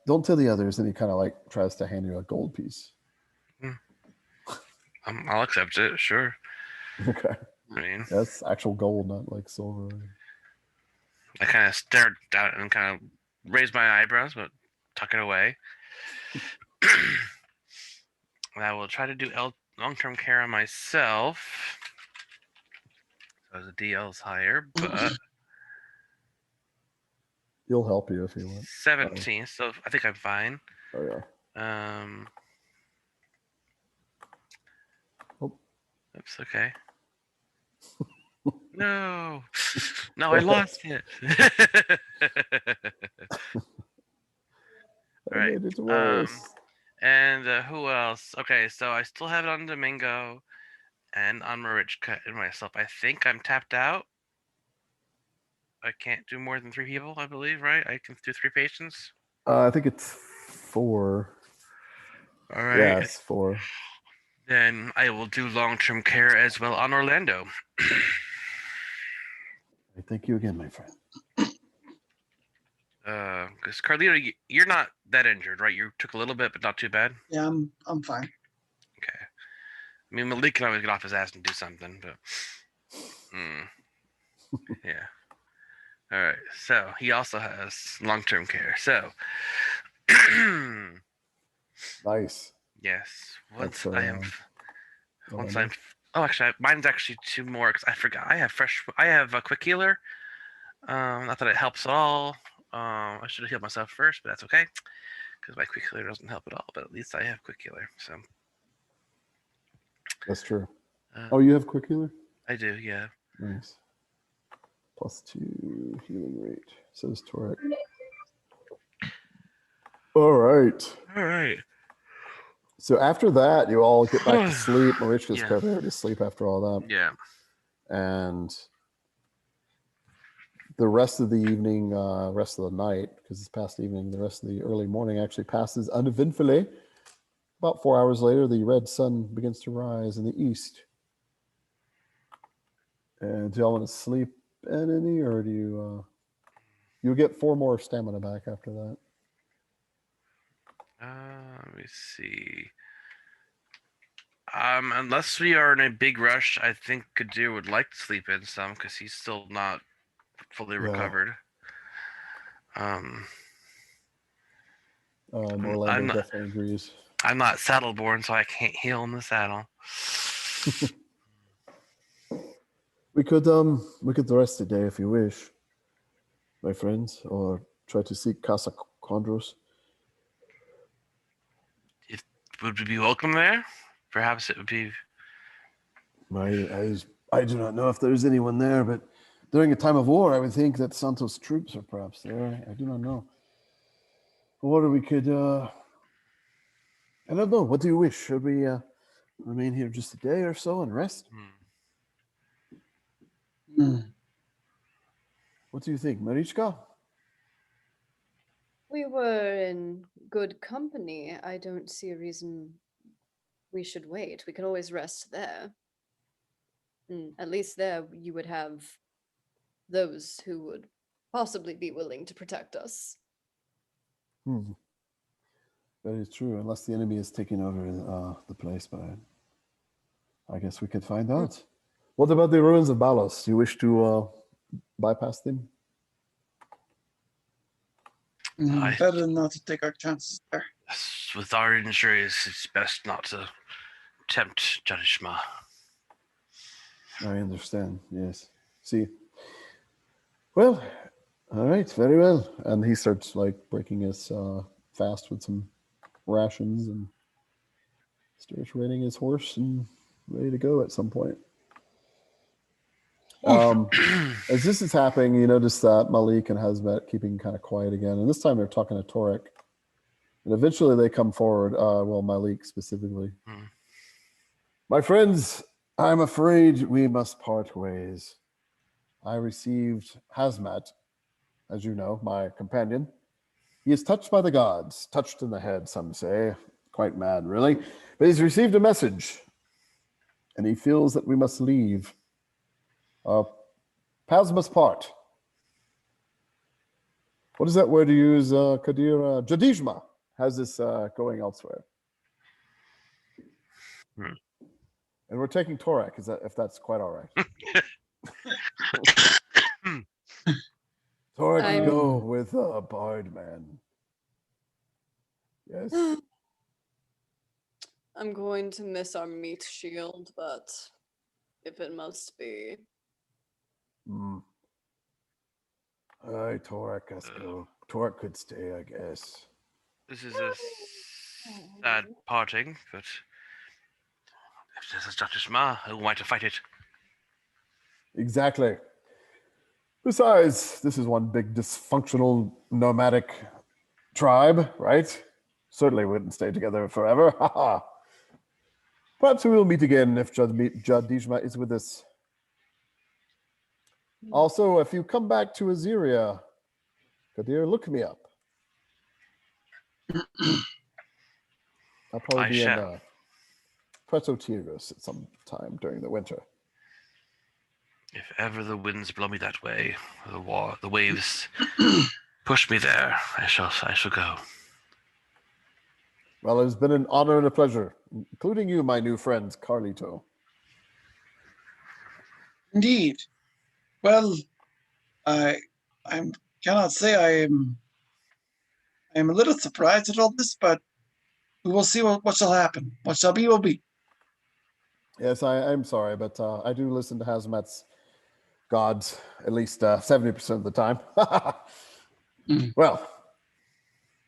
don't tell the others. And he kind of like tries to hand you a gold piece. I'll accept it, sure. Okay. I mean, that's actual gold, not like silver. I kind of stared down and kind of raised my eyebrows, but tuck it away. I will try to do long-term care on myself. So the DL's higher, but he'll help you if you want. 17, so I think I'm fine. Oh yeah. Oops. Okay. No, I lost it. All right. Made it worse. And who else? Okay, so I still have it on Domingo and on Marichka and myself. I think I'm tapped out. I can't do more than 3 people, I believe, right? I can do 3 patients. I think it's 4. All right. Yeah, it's 4. Then I will do long-term care as well on Orlando. Thank you again, my friend. Because Carlito, you're not that injured, right? You took a little bit, but not too bad. Yeah, I'm fine. Okay. I mean, Malik can always get off his ass and do something, but yeah. All right. So he also has long-term care. So nice. Yes. Once That's, I am. Oh, actually, mine's actually 2 more because I forgot. I have a quick healer. Not that it helps at all. I should have healed myself first, but that's okay because my quick healer doesn't help at all. But at least I have quick healer. So that's true. Oh, you have quick healer? I do. Yeah. Nice. +2 healing rate. Says Torik. All right. So after that, you all get back to sleep. Marichka's prepared to sleep after all that. Yeah. And the rest of the evening, rest of the night, because it's past evening, the rest of the early morning actually passes uneventfully. About 4 hours later, the red sun begins to rise in the east. And do y'all want to sleep at any, or do you? You'll get 4 more stamina back after that. Let me see. Unless we are in a big rush, I think Kadir would like to sleep in some because he's still not fully recovered. Orlando I'm not- definitely agrees. I'm not saddle-born, so I can't heal in the saddle. We could rest today if you wish, my friends, or try to seek Casa Quandos. Would we be welcome there? Perhaps it would be. I do not know if there's anyone there, but during a time of war, I would think that Santos troops are perhaps there. I do not know. Or we could, I don't know. What do you wish? Should we remain here just a day or so and rest? Hmm. What do you think, Marichka? We were in good company. I don't see a reason we should wait. We can always rest there. At least there you would have those who would possibly be willing to protect us. That is true, unless the enemy is taking over the place, but I guess we could find out. What about the ruins of Balos? You wish to bypass them? Better not to take our chances there. With our injuries, it's best not to tempt Janishma. I understand, yes. See. Well, all right, very well. And he starts breaking his fast with some rations and starts riding his horse and ready to go at some point. As this is happening, you notice that Malik and Hazmat keeping kind of quiet again. And this time they're talking to Torik. And eventually they come forward, Malik specifically. My friends, I'm afraid we must part ways. I received Hazmat, as you know, my companion. He is touched by the gods, touched in the head, some say. Quite mad, really. But he's received a message, and he feels that we must leave. Paths must part. What is that word you use, Kadir? Jadijma has this going elsewhere. And we're taking Torik, if that's quite all right. Torik can go with Bard Man. Yes. I'm going to miss our meat shield, but if it must be. All right, Torik, let's go. Torik could stay, I guess. This is a sad parting, but if this is Janishma, who am I to fight it? Exactly. Besides, this is one big dysfunctional nomadic tribe, right? Certainly wouldn't stay together forever. Perhaps we will meet again if Jadijma is with us. Also, if you come back to Aziria, Kadir, look me up. I'll probably be in Puerto Tigres at some time during the winter. If ever the winds blow me that way, the waves push me there, I shall go. Well, it's been an honor and a pleasure, including you, my new friend, Carlito. Indeed. Well, I cannot say I am a little surprised at all this, but we will see what shall happen. What shall be will be. Yes, I'm sorry, but I do listen to Hazmat's gods at least 70% of the time. Well,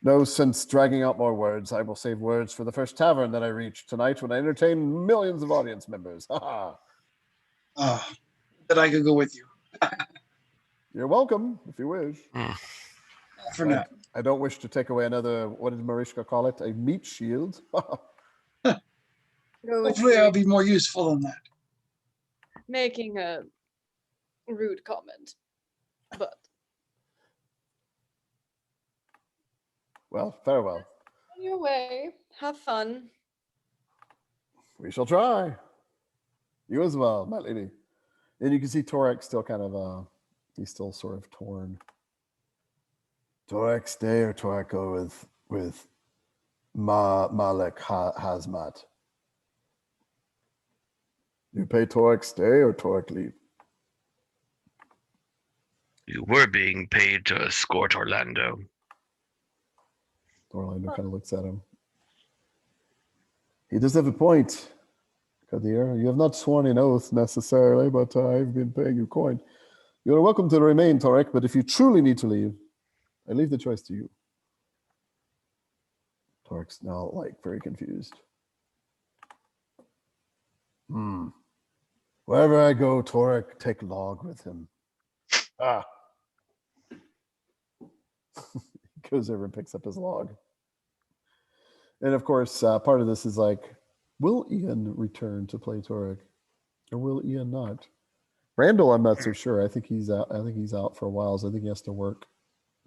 no sense dragging out more words. I will save words for the first tavern that I reach tonight when I entertain millions of audience members. That I could go with you. You're welcome, if you wish. For now. I don't wish to take away another, what did Marichka call it? A meat shield? Hopefully I'll be more useful than that. Making a rude comment, but Well, farewell. on your way. Have fun. We shall try. You as well, my lady. And you can see Torik still kind of, he's still sort of torn. Torik stay or Torik go with Malek Hazmat? You pay Torik stay or Torik leave? You were being paid to escort Orlando. Orlando kind of looks at him. He does have a point, Kadir. You have not sworn an oath necessarily, but I've been paying you coin. You are welcome to remain, Torik, but if you truly need to leave, I leave the choice to you. Torik's now very confused. Wherever I go, Torik, take log with him. Ah. He goes over and picks up his log. And of course, part of this is will Ian return to play Torik, or will Ian not? Randall, I'm not so sure. I think he's out. I think he's out for a while. So I think he has to work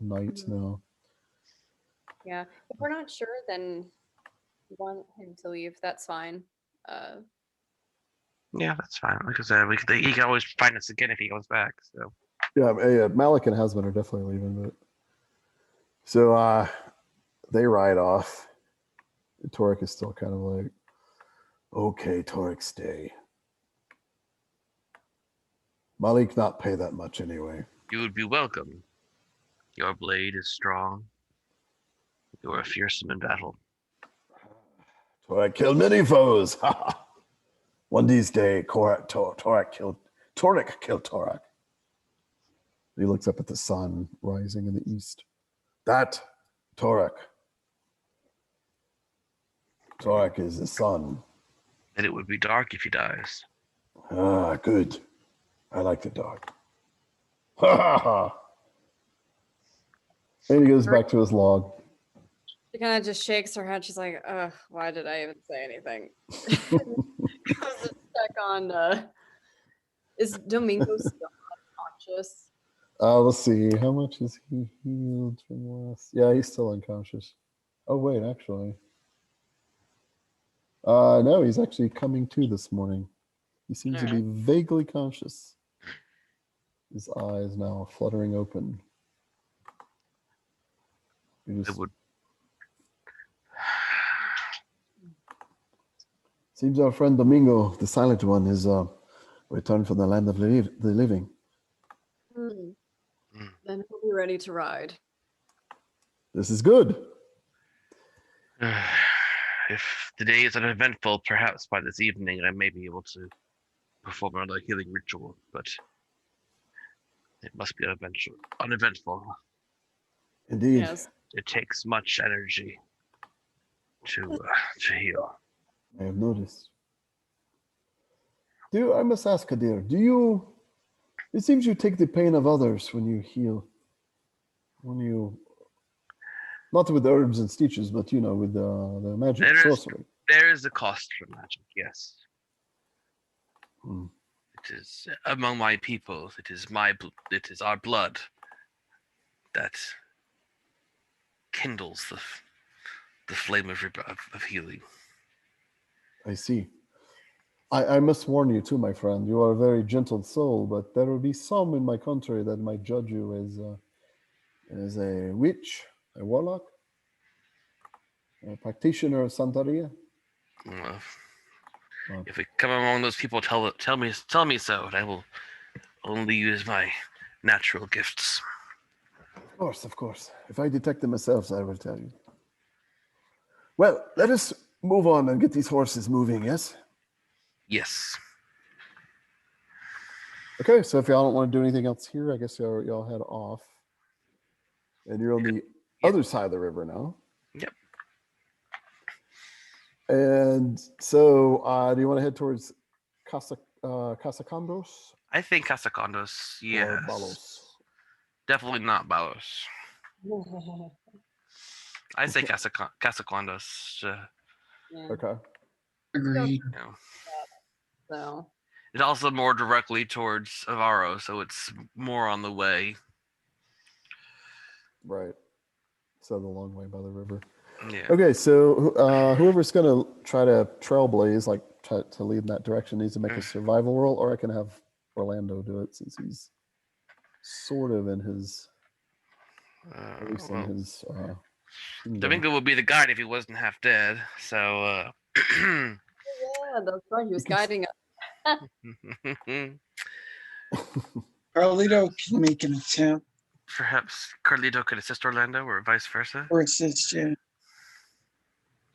nights now. Yeah, if we're not sure, then we want him to leave. That's fine. Yeah, that's fine. Like I said, he can always find us again if he goes back. So Yeah, Malik and Hasman are definitely leaving. But so they ride off. Torik is still kind of okay, Torik, stay. Malik not pay that much anyway. you would be welcome. Your blade is strong. You are fearsome in battle. Torik killed many foes. One these days, Torik killed Torik. He looks up at the sun rising in the east. That Torik. Torik is the sun. And it would be dark if he dies. Ah, good. I like the dark. Ha ha ha. And he goes back to his log. She kind of just shakes her head. She's like, "Ugh, why did I even say anything?" Goes to check on. Is Domingo still unconscious? Let's see. How much is he healed from last? Yeah, he's still unconscious. Oh wait, actually. No, he's actually coming to this morning. He seems to be vaguely conscious. His eyes now fluttering open. It would. Seems our friend Domingo, the silent one, is returned from the land of the living. Then he'll be ready to ride. This is good. If the day is uneventful, perhaps by this evening I may be able to perform another healing ritual, but it must be uneventful. Indeed. Yes. It takes much energy to heal. I have noticed. I must ask, Kadir, it seems you take the pain of others when you heal. Not with herbs and stitches, but with the magic sorcery. There is a cost for magic, yes. It is among my people. It is our blood that kindles the flame of healing. I see. I must warn you too, my friend. You are a very gentle soul, but there will be some in my country that might judge you as a witch, a warlock, a practitioner of Santeria. Well, if we come among those people, tell me so, and I will only use my natural gifts. Of course. If I detect them myself, I will tell you. Well, let us move on and get these horses moving, yes? Yes. Okay, so if y'all don't want to do anything else here, I guess y'all head off. And you're on the other side of the river now. Yep. And so, do you want to head towards Casa Quandos? I think Casa Quandos, yes. Or Balos? Definitely not Balos. I say Casa Quandos. Okay. Agreed. So It's also more directly towards Avarro, so it's more on the way. Right. So the long way by the river. Yeah. Okay, so whoever's going to try to trailblaze, try to lead in that direction, needs to make a survival roll, or I can have Orlando do it since he's sort of in his, at least in his. Domingo would be the guide if he wasn't half dead. So. yeah, that's right. He was guiding us. Carlito can make an attempt Perhaps Carlito could assist Orlando, or vice versa. or assist you.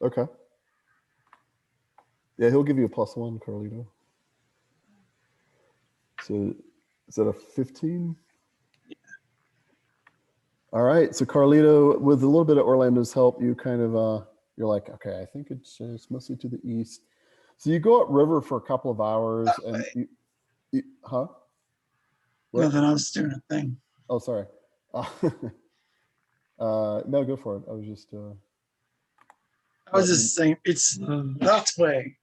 Okay. Yeah, he'll give you a +1, Carlito. So is that a 15? Yeah. All right. So Carlito, with a little bit of Orlando's help, you kind of you're like, okay, I think it's mostly to the east. So you go upriver for a couple of hours, That and way. huh? What? Nothing. I was doing a thing. Oh, sorry. No, go for it. I was just. I was just saying it's that way.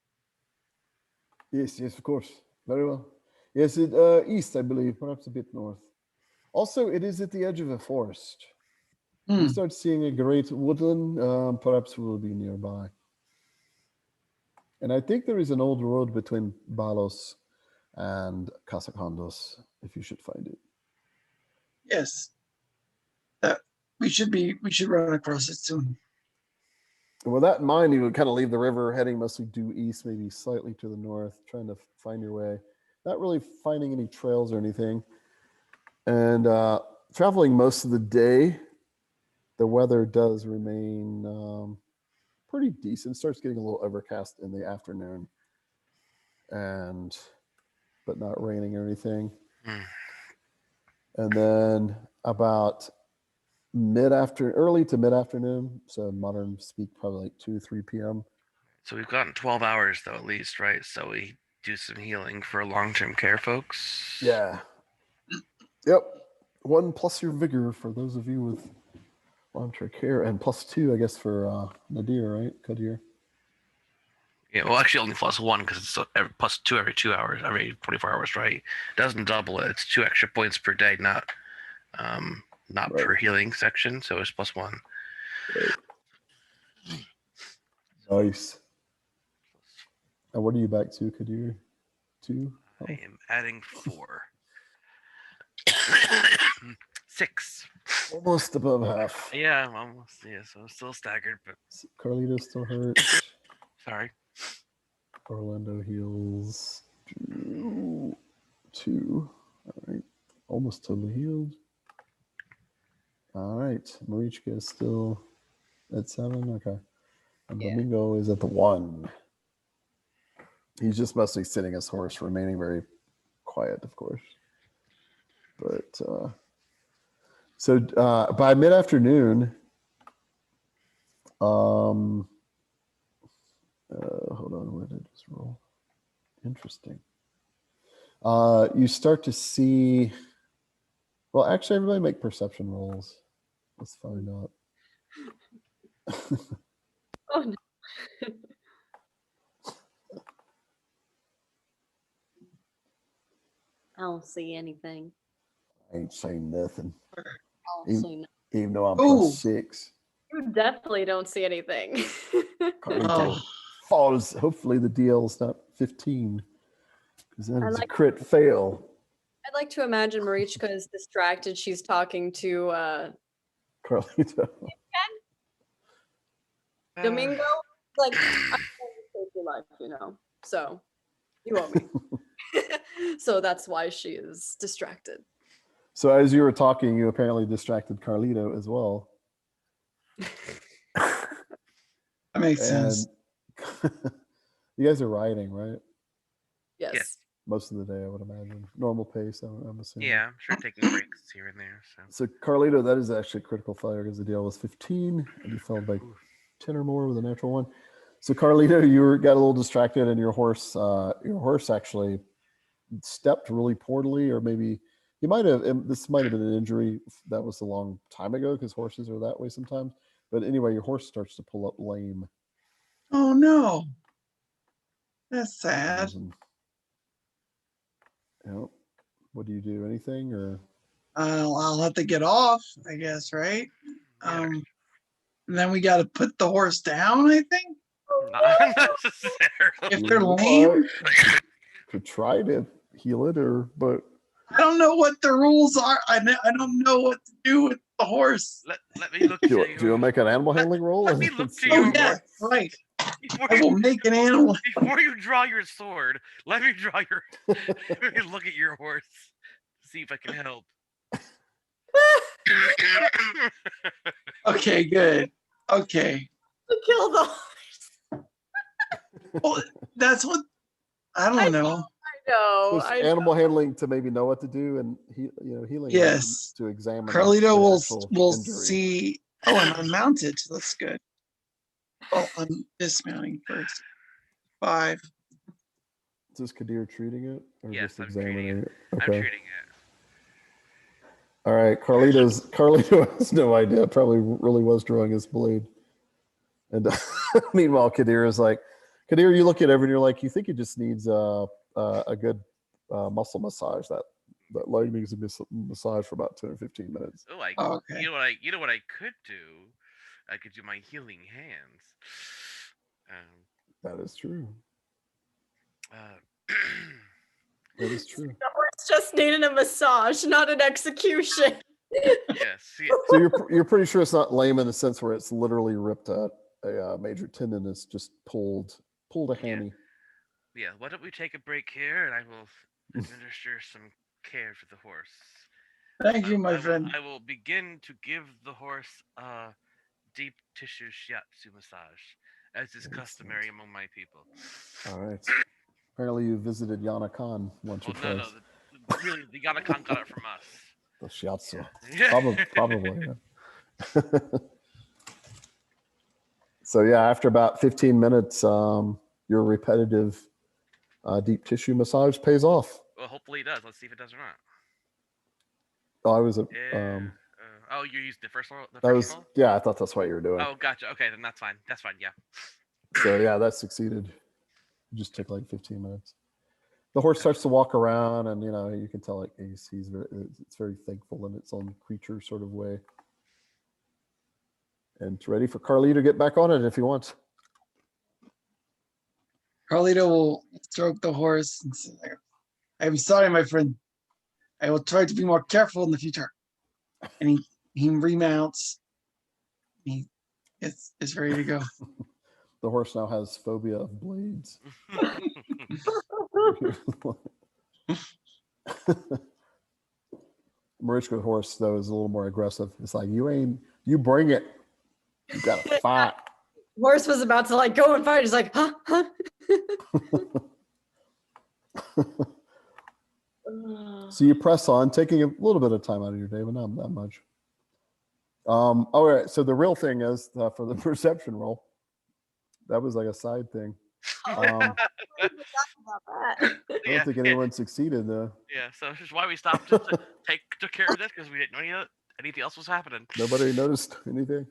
Yes, of course. Very well. Yes, east, I believe, perhaps a bit north. Also, it is at the edge of a forest. You start seeing a great woodland, perhaps we'll be nearby. And I think there is an old road between Balos and Casa Quandos, if you should find it. Yes. That we should run across it soon. And with that in mind, you would kind of leave the river, heading mostly due east, maybe slightly to the north, trying to find your way. Not really finding any trails or anything. And traveling most of the day, the weather does remain pretty decent. It starts getting a little overcast in the afternoon, but not raining or anything. And then about early to mid-afternoon, so modern speak, probably like 2-3 p.m. So we've gotten 12 hours though, at least, right? So we do some healing for long-term care folks. Yeah. Yep. 1 plus your vigor for those of you with long-term care, and +2, I guess, for Nadir, right? Kadir. Yeah, well, actually only +1 because it's +2 every 2 hours, every 24 hours, right? It doesn't double it. It's 2 extra points per day, not Right. per healing section. So it's +1. Nice. And what are you back to, Kadir? 2? Oh. I am adding 4. 6. Almost above half. Yeah, I'm almost. Yeah, so I'm still staggered, but Carlito still hurt. sorry. Orlando heals 2. All right. Almost totally healed. All right. Marichka is still at 7. Okay. And Yeah. Domingo is at the 1. He's just mostly sitting his horse, remaining very quiet, of course. But so by mid-afternoon, hold on, where did this roll? Interesting. You start to see. Well, actually, everybody make perception rolls. Let's find out. Oh no. I don't see anything. I ain't saying nothing, I don't see nothing. even though I'm Ooh. +6. You definitely don't see anything. Carlito falls. Hopefully, the DL is not 15, because that I is a like- crit fail. I'd like to imagine Marichka is distracted. She's talking to Carlito. Domingo. Like, I'm going to save your life, you know. So, you owe me. So that's why she is distracted. So as you were talking, you apparently distracted Carlito as well. That makes sense. You guys are riding, right? Yes. Yes. Most of the day, I would imagine. Normal pace, I'm assuming. Yeah, I'm sure taking breaks here and there. So So Carlito, that is actually a critical failure because the DL was 15, and you failed by 10 or more with a natural 1. So Carlito, you got a little distracted, and your horse actually stepped really poorly, or maybe he might have. This might have been an injury that was a long time ago because horses are that way sometimes. But anyway, your horse starts to pull up lame. Oh no. That's sad. Yep. What do you do? Anything or? I'll have to get off, I guess, right? And then we got to put the horse down, I think. not necessarily. If they're lame, Could try to heal it, but I don't know what the rules are. I don't know what to do with the horse. Let me look do to you want to make an animal handling roll? let me look to Oh your yeah, horse. right. Before I will you, make an animal. before you draw your sword, let me draw your. Let me look at your horse. see if I can help. Okay, good. Okay. Kill the horse. Well, that's what I don't know. I know. There's animal handling to maybe know what to do, and healing Yes. to examine. Carlito the will actual injury. see. Oh, and I'm mounted. So that's good. Oh, I'm dismounting first. 5. Is this Kadir treating it or Yes, just I'm examining treating it? I'm Okay. treating it. All right. Carlito has no idea. Probably really was drawing his blade. And meanwhile, Kadir is like, Kadir, you look at it and you're like, you think he just needs a good muscle massage. That leg needs a massage for about 10 or 15 minutes. Oh, Okay. you know what I could do? I could do my healing hands. That is true. Uh, That is true. The horse just needed a massage, not an execution. yes. So you're pretty sure it's not lame in the sense where it's literally ripped a major tendon. It's just pulled a hammy. Yeah. Why don't we take a break here, and I will administer some care for the horse. Thank you, my friend. I will begin to give the horse a deep tissue shiatsu massage, as is customary among my people. All right. Apparently you visited Yana Khan once or Well, twice. no. Really, the Yanakan got it from us. The shiatsu. Yeah. Probably. Yeah. So yeah, after about 15 minutes, your repetitive deep tissue massage pays off. Well, hopefully it does. Let's see if it does or not. Oh, I was you used the first one. roll? Yeah, I thought that's what you were doing. Oh, gotcha. Okay, then that's fine. That's fine. Yeah. So yeah, that succeeded. It just took like 15 minutes. The horse starts to walk around, and you can tell it's very thankful in its own creature sort of way, and it's ready for Carlito to get back on it if he wants. Carlito will stroke the horse and say, I'm sorry, my friend. I will try to be more careful in the future. And he remounts. He is ready to go. The horse now has phobia of blades. Marichka's horse, though, is a little more aggressive. It's like, you bring it. You gotta fight. Horse was about to go and fight. He's like, huh? So you press on, taking a little bit of time out of your day, but not that much. All right. So the real thing is for the perception roll. That was like a side thing. I don't think anyone succeeded though. Yeah, so this is why we stopped to took care of this, because we didn't know anything else was happening. Nobody noticed anything.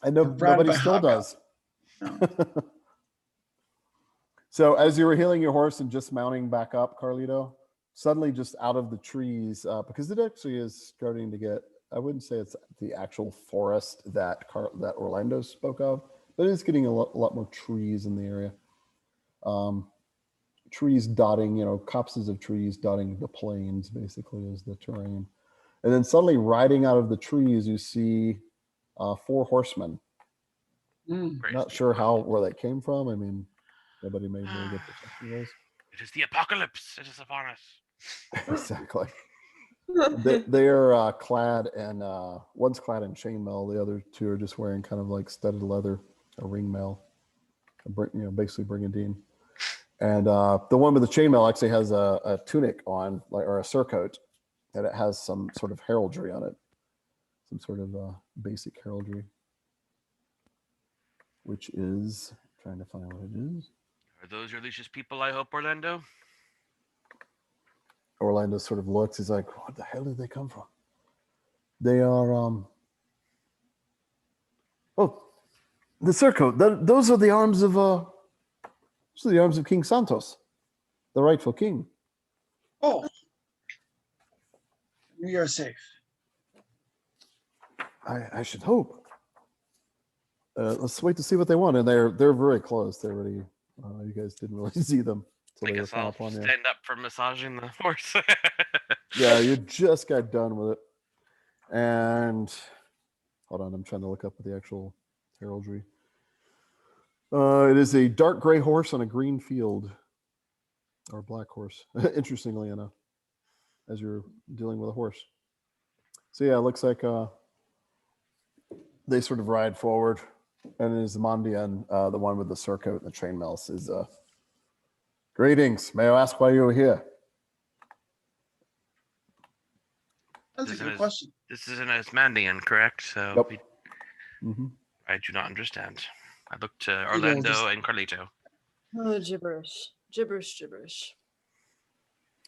And nobody still does. No. So as you were healing your horse and just mounting back up, Carlito, suddenly just out of the trees, because it actually is starting to get, I wouldn't say it's the actual forest that Orlando spoke of, but it's getting a lot more trees in the area. Trees dotting, copses of trees dotting the plains, basically, is the terrain. And then suddenly riding out of the trees, you see 4 horsemen. Not sure where that came from. I mean, nobody made very good perception rolls. It is the apocalypse. It is upon us. Exactly. They are clad in one's clad in chainmail. The other 2 are just wearing kind of like studded leather, a ring mail, basically brigandine. And the one with the chainmail actually has a tunic on, or a surcoat, and it has some sort of heraldry on it, some sort of basic heraldry, which is trying to find what it is. Are those your leashes people, I hope, Orlando? Orlando sort of looks. He's like, "What the hell did they come from?" They are the surcoat. Those are the arms of King Santos, the rightful king. Oh, we are safe. I should hope. Let's wait to see what they want. And they're very close. They're already. You guys didn't really see them. I guess I'll stand up for massaging the horse. Yeah, you just got done with it. And hold on, I'm trying to look up the actual heraldry. It is a dark gray horse on a green field, or a black horse, interestingly enough. as you're dealing with a horse. So yeah, it looks like they sort of ride forward, and Esmandian, the one with the surcoat and the chainmail, says, "Greetings. May I ask why you are here?" That's a good question. This is an Esmandian, correct? So Yep. Mm-hmm. I do not understand. I look to will Orlando just- and Carlito. Oh, gibberish. Gibberish.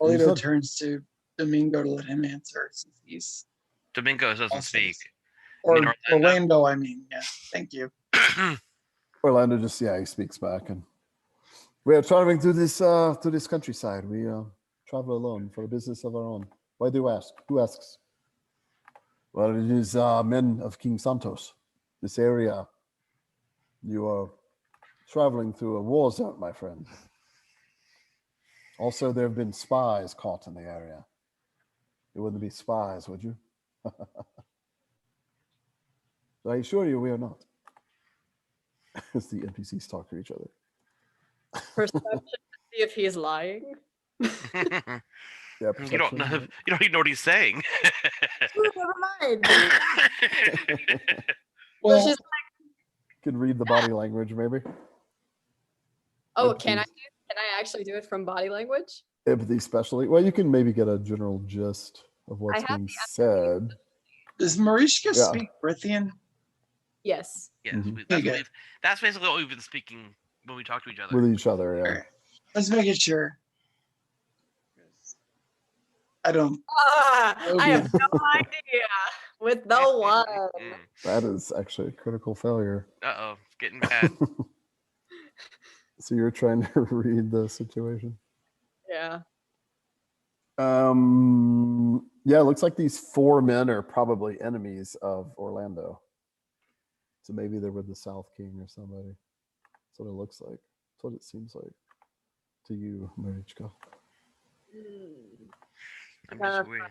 Carlito said- turns to Domingo to let him answer since he's Domingo doesn't awesome. speak. Or mean Orlando? Orlando, I mean. Yeah, thank you. Orlando just, he speaks back, and we are traveling to this countryside. We travel alone for a business of our own. Why do you ask? Who asks? Well, it is men of King Santos. This area, you are traveling through a war zone, my friend. Also, there have been spies caught in the area. You wouldn't be spies, would you? I assure you, we are not. As the NPCs talk to each other. Perception to see if he's lying. Yeah, You don't know. perception. You don't even know what he's saying. Ooh, never mind. Well, she's Could read the body language, maybe. Oh, Empathy. can I actually do it from body language? Empathy, especially. Well, you can maybe get a general gist of what's have being the said. does Marichka Yeah. speak Brithian? Yes. Yes, Mhm. that's basically what we've been speaking when we talk to each other. With each other, yeah. Alright. Let's make it sure. I don't. I have no idea. With no one. That is actually a critical failure. Uh-oh, it's getting bad. So you're trying to read the situation. Yeah. Yeah, it looks like these 4 men are probably enemies of Orlando. So maybe they're with the South King or somebody. That's what it looks like. That's what it seems like to you, Marichka. I'm Kind just of waiting.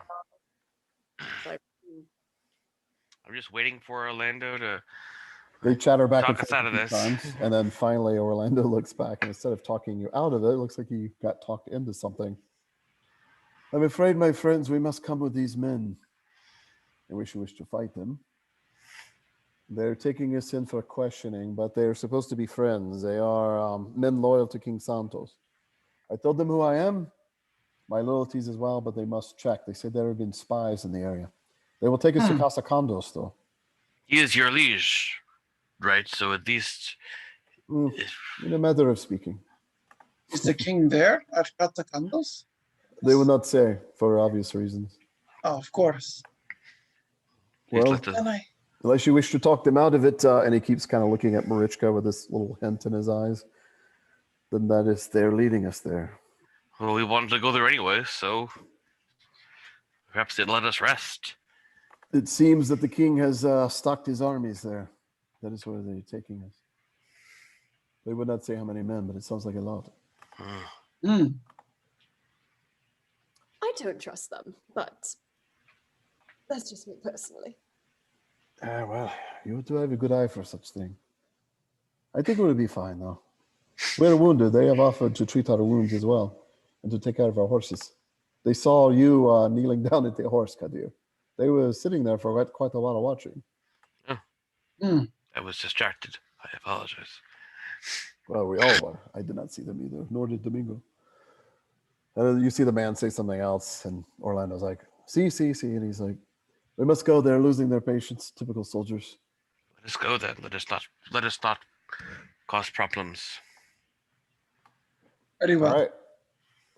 It's like, I'm just waiting for Orlando to. They chatter back Talk and us forth out of a few this. times, and then finally Orlando looks back, and instead of talking you out of it, it looks like he got talked into something. I'm afraid, my friends, we must come with these men, and we should wish to fight them. They're taking us in for questioning, but they're supposed to be friends. They are men loyal to King Santos. I told them who I am, my loyalties as well, but they must check. They said there have been spies in the area. They will take us to Casa Quandos, though. He is your liege, right? So at least. In a matter of speaking. Is the king there at Casa Quandos? They will not say, for obvious reasons. Oh, of course. Well, Can I? unless you wish to talk them out of it, and he keeps kind of looking at Marichka with this little hint in his eyes, then that is, they're leading us there. Well, we wanted to go there anyway, so perhaps they'd let us rest. It seems that the king has stocked his armies there. That is where they're taking us. They would not say how many men, but it sounds like a lot. I don't trust them, but that's just me personally. Well, you do have a good eye for such thing. I think it would be fine, though. We're wounded. They have offered to treat our wounds as well and to take care of our horses. They saw you kneeling down at the horse, Kadir. They were sitting there for quite a lot of watching. I was distracted. I apologize. Well, we all were. I did not see them either, nor did Domingo. And then you see the man say something else, and Orlando's like, see, and he's like, we must go. They're losing their patience. Typical soldiers. Let us go then. Let us not cause problems. Very well. All right.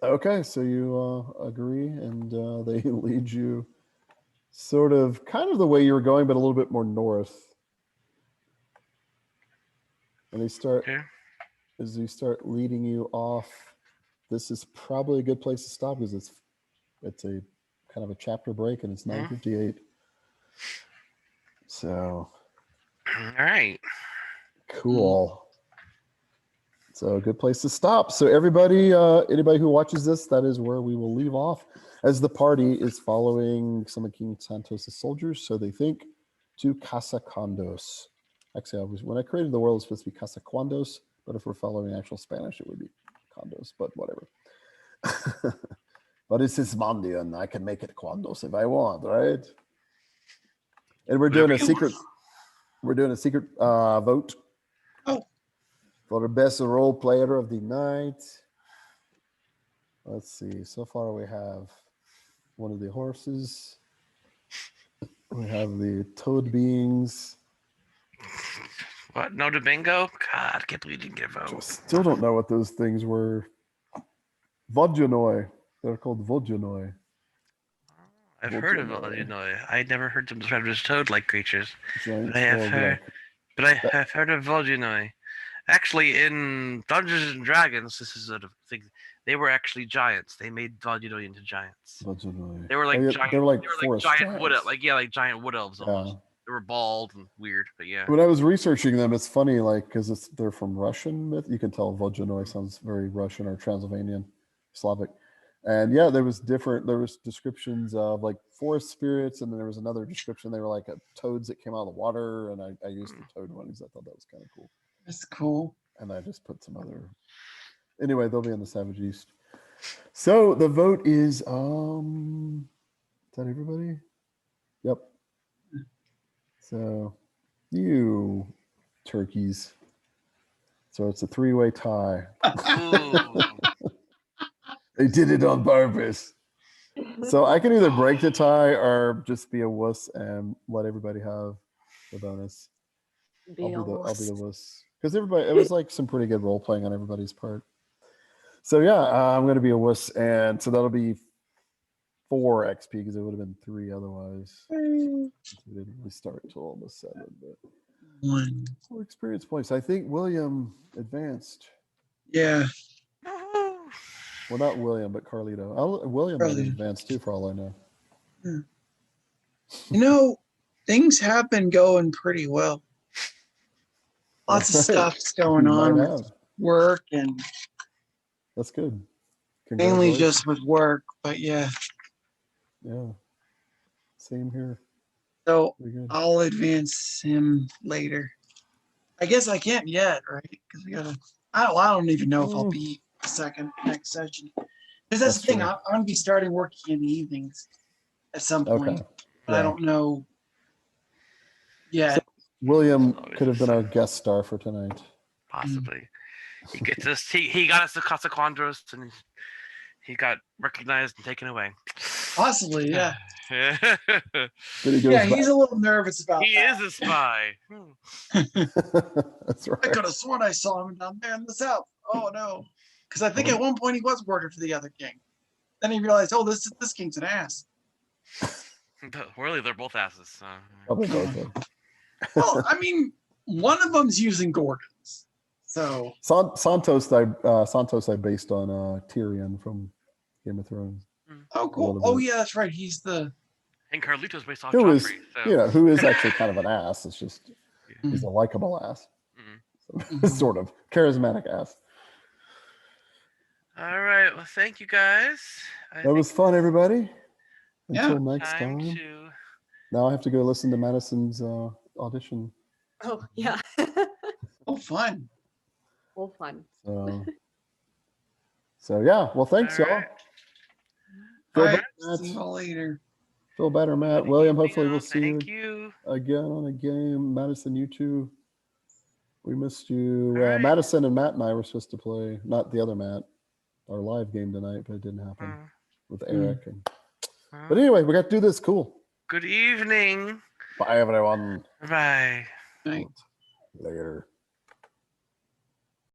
Okay, so you agree, and they lead you sort of, kind of the way you were going, but a little bit more north. And they start, Okay. as they start leading you off, this is probably a good place to stop because it's a kind of a chapter break, and it's 9:58. So All right. cool. So a good place to stop. So everybody, anybody who watches this, that is where we will leave off, as the party is following some of King Santos' soldiers. So they think to Casa Quandos. Actually, when I created the world, it's supposed to be Casa Quandos, but if we're following actual Spanish, it would be Condos, but whatever. But it's Ismandian. I can make it Quandos if I want, right? And we're doing a secret. We're doing a secret vote. Oh. For the best role player of the night. Let's see. So far, we have one of the horses. We have the toad beings. What? No to bingo? God, I can't believe you didn't get a vote. Still don't know what those things were. Vodjanoi. They're called Vodjanoi. I've heard of Vodjanoi. I'd never heard them described as toad-like creatures. Giant But I have frog, heard. But I have heard of Vodjanoi. Actually, in Dungeons and Dragons, this is sort of thing. They were actually giants. They made Vodjanoi into giants. Vodjanoi. They were like giant. They were like giant giants. wood, like giant wood elves almost. They were bald and weird, but yeah. When I was researching them, it's funny, like, because they're from Russian myth. You can tell Vodjanoi sounds very Russian or Transylvanian, Slavic. And yeah, there was descriptions of like forest spirits, and then there was another description. They were like toads that came out of the water, and I used the toad one because I thought that was kind of cool. That's cool. And I just put some other. Anyway, they'll be in the Savage East. So the vote is that everybody? Yep. So you turkeys. So it's a 3-way tie. They did it on purpose. So I can either break the tie or just be a wuss and let everybody have the bonus. I'll be the wuss. Because everybody, it was like some pretty good role playing on everybody's part. So yeah, I'm going to be a wuss, and so that'll be 4 XP because it would have been 3 otherwise. We didn't really start until almost 7, but 1. 4 experience points. I think William advanced. Yeah. Well, not William, but Carlito. William might have advanced too, for all I know. Yeah. You know, things have been going pretty well. Lots of stuff's going on with work and that's good. Mainly just with work, but yeah. Yeah. Same here. So I'll advance him later. I guess I can't yet, right? Because we gotta. I don't even know if I'll be next session. Because that's the thing. I'm gonna be starting working in the evenings at some point. Okay. But I don't know yet. So William could have been our guest star for tonight. Possibly. He gets us. He got us to Casa Quandos, and he got recognized and taken away. Possibly, yeah. Yeah, he's a little nervous about he that. He is a spy. That's right. I could have sworn I saw him down there in the south. Oh no, because I think at one point he was working for the other king. Then he realized, oh, this king's an ass. Really, they're both asses. So. Probably both. Well, I mean, one of them's using Gorgons. So Santos I based on Tyrion from Game of Thrones. Oh, cool. Oh, yeah, that's right. He's the. And Carlito's based off Joffrey. Who is actually kind of an ass. It's just he's a likable ass, sort of charismatic ass. All right. Well, thank you guys. That was fun, everybody. Until Yeah. next time. Now I have to go listen to Madison's audition. Oh, yeah. Oh, fun. Well, fun. So yeah. Well, thanks, y'all. All right. See you all later. Feel better, Matt. William, hopefully we'll see you again on a game. Madison, you two. We missed you. Right. Madison and Matt and I were supposed to play, not the other Matt, our live game tonight, but it didn't happen with Eric. But anyway, we got to do this. Cool. Good evening. Bye, everyone. Bye. Night. Later.